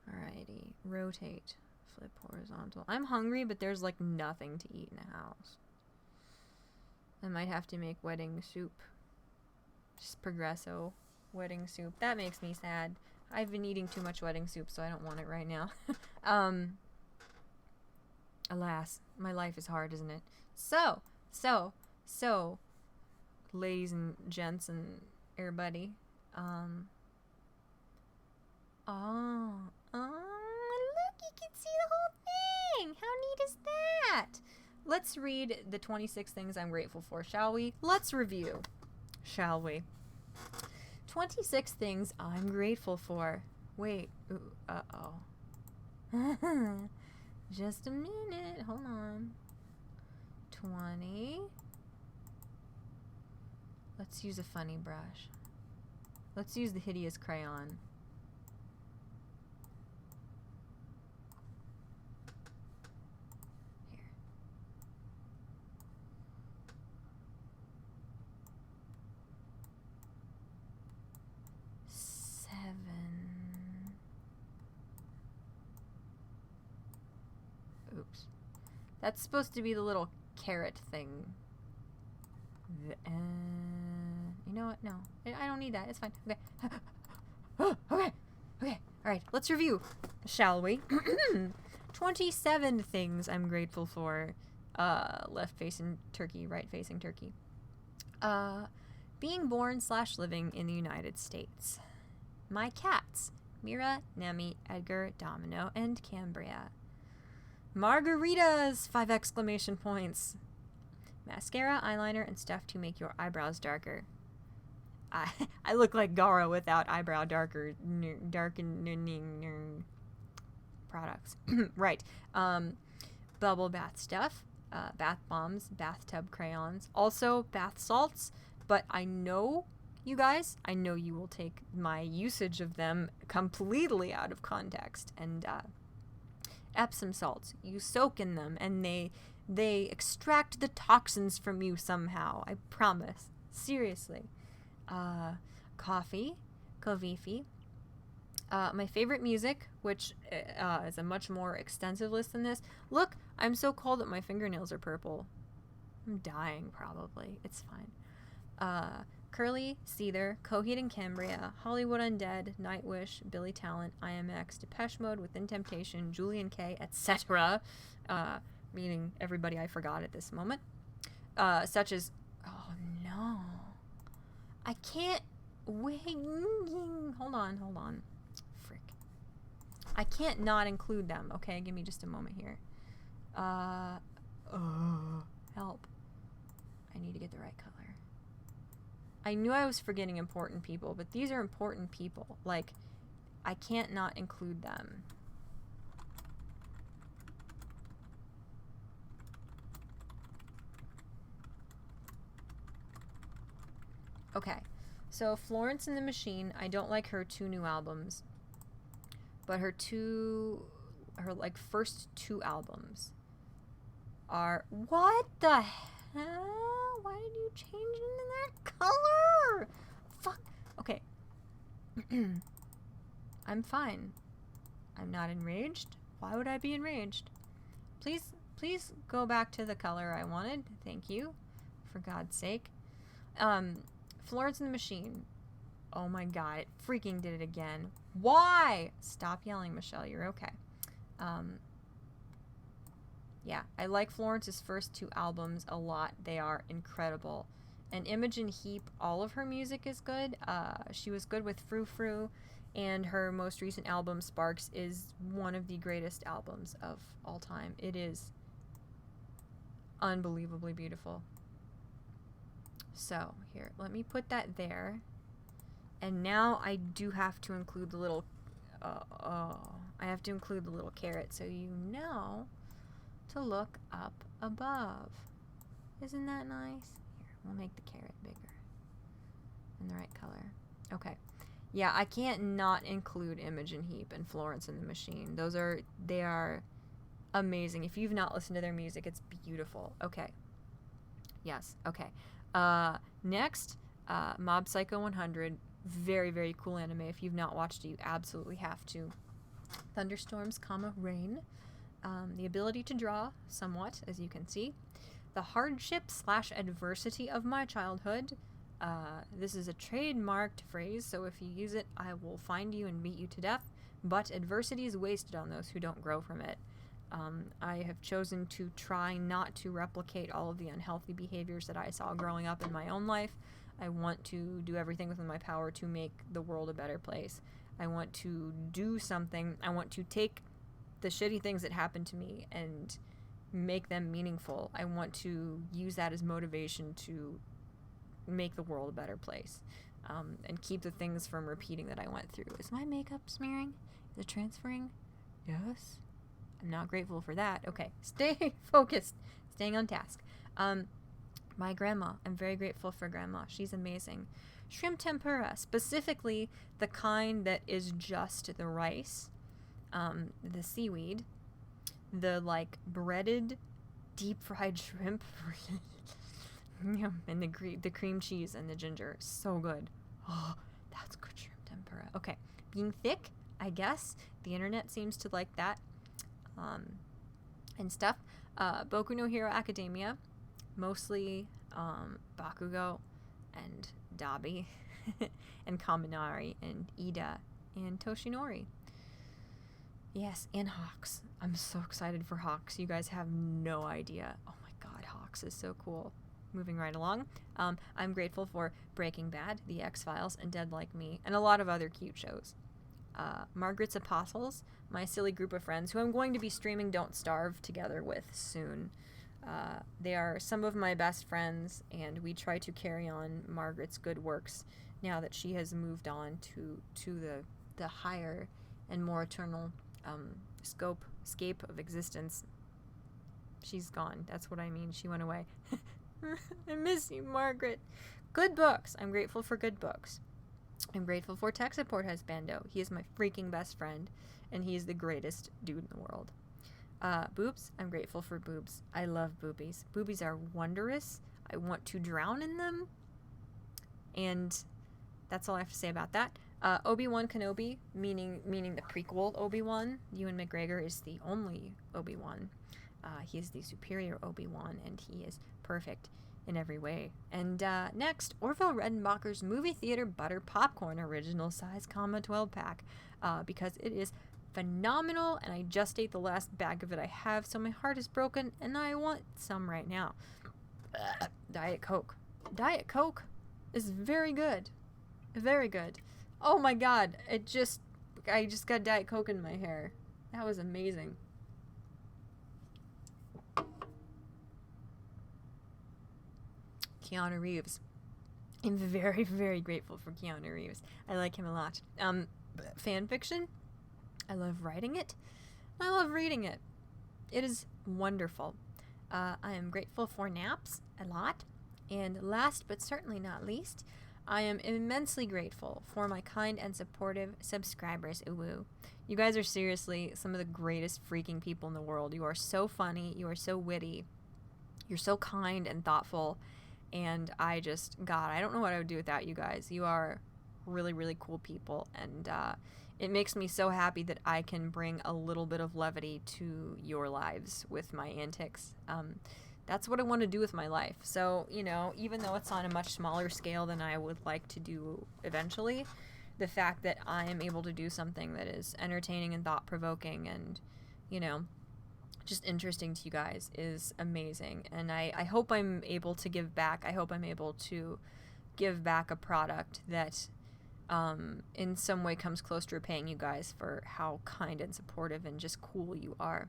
Alrighty. Rotate. Flip horizontal. I'm hungry, but there's like nothing to eat in the house. I might have to make wedding soup. Just progresso. wedding soup. That makes me sad. I've been eating too much wedding soup, so I don't want it right now. Alas, my life is hard, isn't it? So, ladies and gents and everybody, look, you can see the whole thing. How neat is that? Let's read the 26 things I'm grateful for, shall we? Let's review, shall we? 26 things I'm grateful for. Wait, uh-oh. Just a minute, hold on. 20. Let's use a funny brush. Let's use the hideous crayon. Here. 7. Oops. That's supposed to be the little carrot thing. You know what? No. I don't need that. It's fine. Okay. Okay. Alright, let's review, shall we? 27 things I'm grateful for. Left facing turkey, right facing turkey. Being born / living in the United States. My cats, Mira, Nemi, Edgar, Domino, and Cambria. Margaritas! 5 exclamation points. Mascara, eyeliner, and stuff to make your eyebrows darker. I look like Gara without eyebrow darkening products. Right. Bubble bath stuff, bath bombs, bathtub crayons, also bath salts, but I know you guys, I know you will take my usage of them completely out of context. And Epsom salts, you soak in them and they extract the toxins from you somehow. I promise. Seriously. Coffee, Kovifi. My favorite music, which is a much more extensive list than this. Look, I'm so cold that my fingernails are purple. I'm dying, probably. It's fine. Curly, Seether, Coheed and Cambria, Hollywood Undead, Nightwish, Billy Talent, IMX, Depeche Mode, Within Temptation, Julian K, etc. Meaning everybody I forgot at this moment. Such as... Oh, no. I can't... Wait. Hold on. Frick. I can't not include them, okay? Give me just a moment here. Help. I need to get the right color. I knew I was forgetting important people, but these are important people. Like, I can't not include them. Okay, so Florence and the Machine, I don't like her 2 new albums, but her first 2 albums are... What the hell? Why did you change into that color? Fuck. Okay. I'm fine. I'm not enraged. Why would I be enraged? Please go back to the color I wanted. Thank you. For God's sake. Florence and the Machine. Oh my god, it freaking did it again. Why? Stop yelling, Michelle. You're okay. Yeah, I like Florence's first 2 albums a lot. They are incredible. And Imogen Heap, all of her music is good. She was good with Frou Frou, and her most recent album, Sparks, is one of the greatest albums of all time. It is unbelievably beautiful. So, here, let me put that there. And now I do have to include the little... I have to include the little carrot so you know to look up above. Isn't that nice? Here, we'll make the carrot bigger. In the right color. Okay. Yeah, I can't not include Imogen Heap and Florence and the Machine. They are amazing. If you've not listened to their music, it's beautiful. Okay. Yes, okay. Next, Mob Psycho 100. Very, very cool anime. If you've not watched it, you absolutely have to. Thunderstorms, rain. The ability to draw, somewhat, as you can see. The hardship / adversity of my childhood. This is a trademarked phrase, so if you use it, I will find you and beat you to death. But adversity is wasted on those who don't grow from it. I have chosen to try not to replicate all of the unhealthy behaviors that I saw growing up in my own life. I want to do everything within my power to make the world a better place. I want to do something. I want to take the shitty things that happened to me and make them meaningful. I want to use that as motivation to make the world a better place, and keep the things from repeating that I went through. Is my makeup smearing? Is it transferring? Yes. I'm not grateful for that. Okay, stay focused, staying on task. My grandma, I'm very grateful for grandma. She's amazing. Shrimp tempura, specifically the kind that is just the rice, the seaweed, the like breaded, deep fried shrimp, and the cream cheese and the ginger. So good. Oh, that's good shrimp tempura. Okay, being thick, I guess. The internet seems to like that. And stuff. Boku no Hero Academia, mostly Bakugo and Dabi and Kaminari and Ida and Toshinori. Yes, and Hawks. I'm so excited for Hawks. You guys have no idea. Oh my god, Hawks is so cool. Moving right along. I'm grateful for Breaking Bad, The X-Files, and Dead Like Me, and a lot of other cute shows. Margaret's Apostles, my silly group of friends who I'm going to be streaming Don't Starve together with soon. They are some of my best friends, and we try to carry on Margaret's good works now that she has moved on to the higher and more eternal scape of existence. She's gone. That's what I mean. She went away. I miss you, Margaret. Good books. I'm grateful for good books. I'm grateful for tech support husbando. He is my freaking best friend, and he is the greatest dude in the world. Boobs. I'm grateful for boobs. I love boobies. Boobies are wondrous. I want to drown in them. And that's all I have to say about that. Obi-Wan Kenobi, meaning the prequel Obi-Wan. Ewan McGregor is the only Obi-Wan. He is the superior Obi-Wan, and he is perfect in every way. And next, Orville Redenbacher's movie theater butter popcorn original size, 12-pack, because it is phenomenal, and I just ate the last bag of it I have, so my heart is broken, and I want some right now. Diet Coke. Diet Coke is very good. Very good. Oh my god, I just got Diet Coke in my hair. That was amazing. Keanu Reeves. I'm very, very grateful for Keanu Reeves. I like him a lot. Fan fiction. I love writing it. I love reading it. It is wonderful. I am grateful for naps a lot. And last but certainly not least, I am immensely grateful for my kind and supportive subscribers. Uwu. You guys are seriously some of the greatest freaking people in the world. You are so funny. You are so witty. You're so kind and thoughtful. And I don't know what I would do without you guys. You are really, really cool people. And it makes me so happy that I can bring a little bit of levity to your lives with my antics. That's what I want to do with my life. So, even though it's on a much smaller scale than I would like to do eventually, the fact that I am able to do something that is entertaining and thought-provoking and, just interesting to you guys is amazing. And I hope I'm able to give back. I hope I'm able to give back a product that in some way comes close to repaying you guys for how kind and supportive and just cool you are.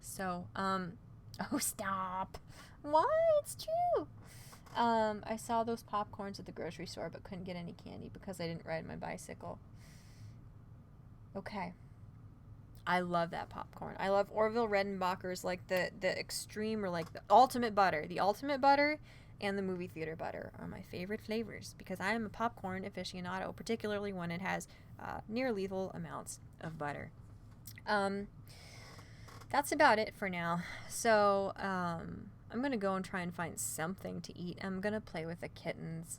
So, oh, stop. Why? It's true. I saw those popcorns at the grocery store but couldn't get any candy because I didn't ride my bicycle. Okay. I love that popcorn. I love Orville Redenbacher's, like, the extreme or, like, the ultimate butter. The ultimate butter and the movie theater butter are my favorite flavors because I am a popcorn aficionado, particularly when it has near lethal amounts of butter. That's about it for now. So, I'm going to go and try and find something to eat. I'm going to play with the kittens.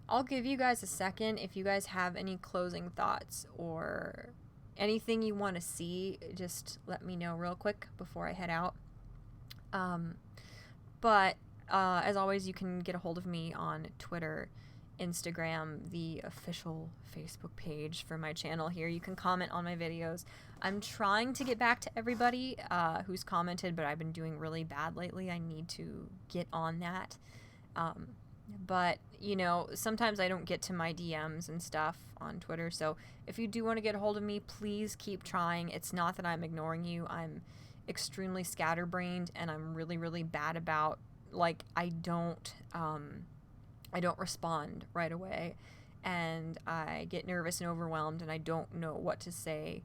I'll give you guys a second if you guys have any closing thoughts or anything you want to see. Just let me know real quick before I head out. But as always, you can get a hold of me on Twitter, Instagram, the official Facebook page for my channel here. You can comment on my videos. I'm trying to get back to everybody who's commented, but I've been doing really bad lately. I need to get on that. But, you know, sometimes I don't get to my DMs and stuff on Twitter. So if you do want to get a hold of me, please keep trying. It's not that I'm ignoring you. I'm extremely scatterbrained, and I'm really, really bad about, like, I don't respond right away, and I get nervous and overwhelmed, and I don't know what to say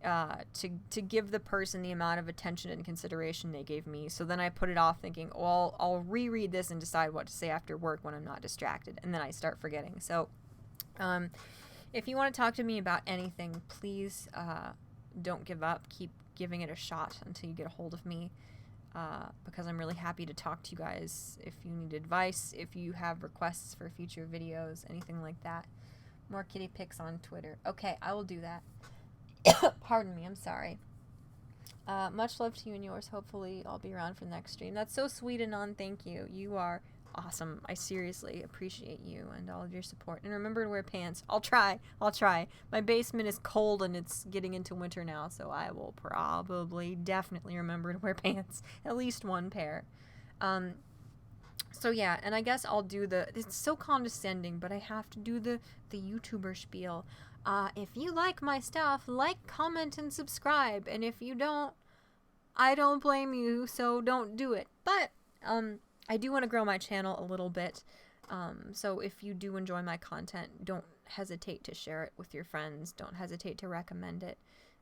to give the person the amount of attention and consideration they gave me. So then I put it off thinking, well, I'll reread this and decide what to say after work when I'm not distracted, and then I start forgetting. So if you want to talk to me about anything, please don't give up. Keep giving it a shot until you get a hold of me. Because I'm really happy to talk to you guys if you need advice, if you have requests for future videos, anything like that. More kitty pics on Twitter. Okay, I will do that. Pardon me, I'm sorry. Much love to you and yours. Hopefully I'll be around for the next stream. That's so sweet, Anon. Thank you. You are awesome. I seriously appreciate you and all of your support. And remember to wear pants. I'll try. My basement is cold and it's getting into winter now, so I will probably definitely remember to wear pants. At least one pair. So yeah, and I guess I'll do it's so condescending, but I have to do the YouTuber spiel. If you like my stuff, like, comment, and subscribe. And if you don't, I don't blame you, so don't do it. But, I do want to grow my channel a little bit. So if you do enjoy my content, don't hesitate to share it with your friends. Don't hesitate to recommend it.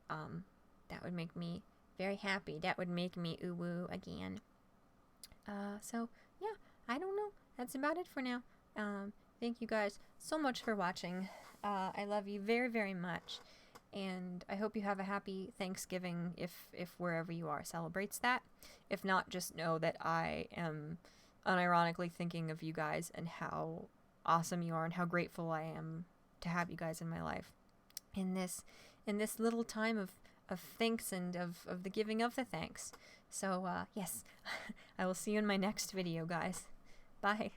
That would make me very happy. That would make me ooh-woo again. So, yeah, I don't know. That's about it for now. Thank you guys so much for watching. I love you very, very much. And I hope you have a happy Thanksgiving if wherever you are celebrates that. If not, just know that I am unironically thinking of you guys and how awesome you are and how grateful I am to have you guys in my life in this little time of thanks and of the giving of the thanks. So, yes, I will see you in my next video, guys. Bye.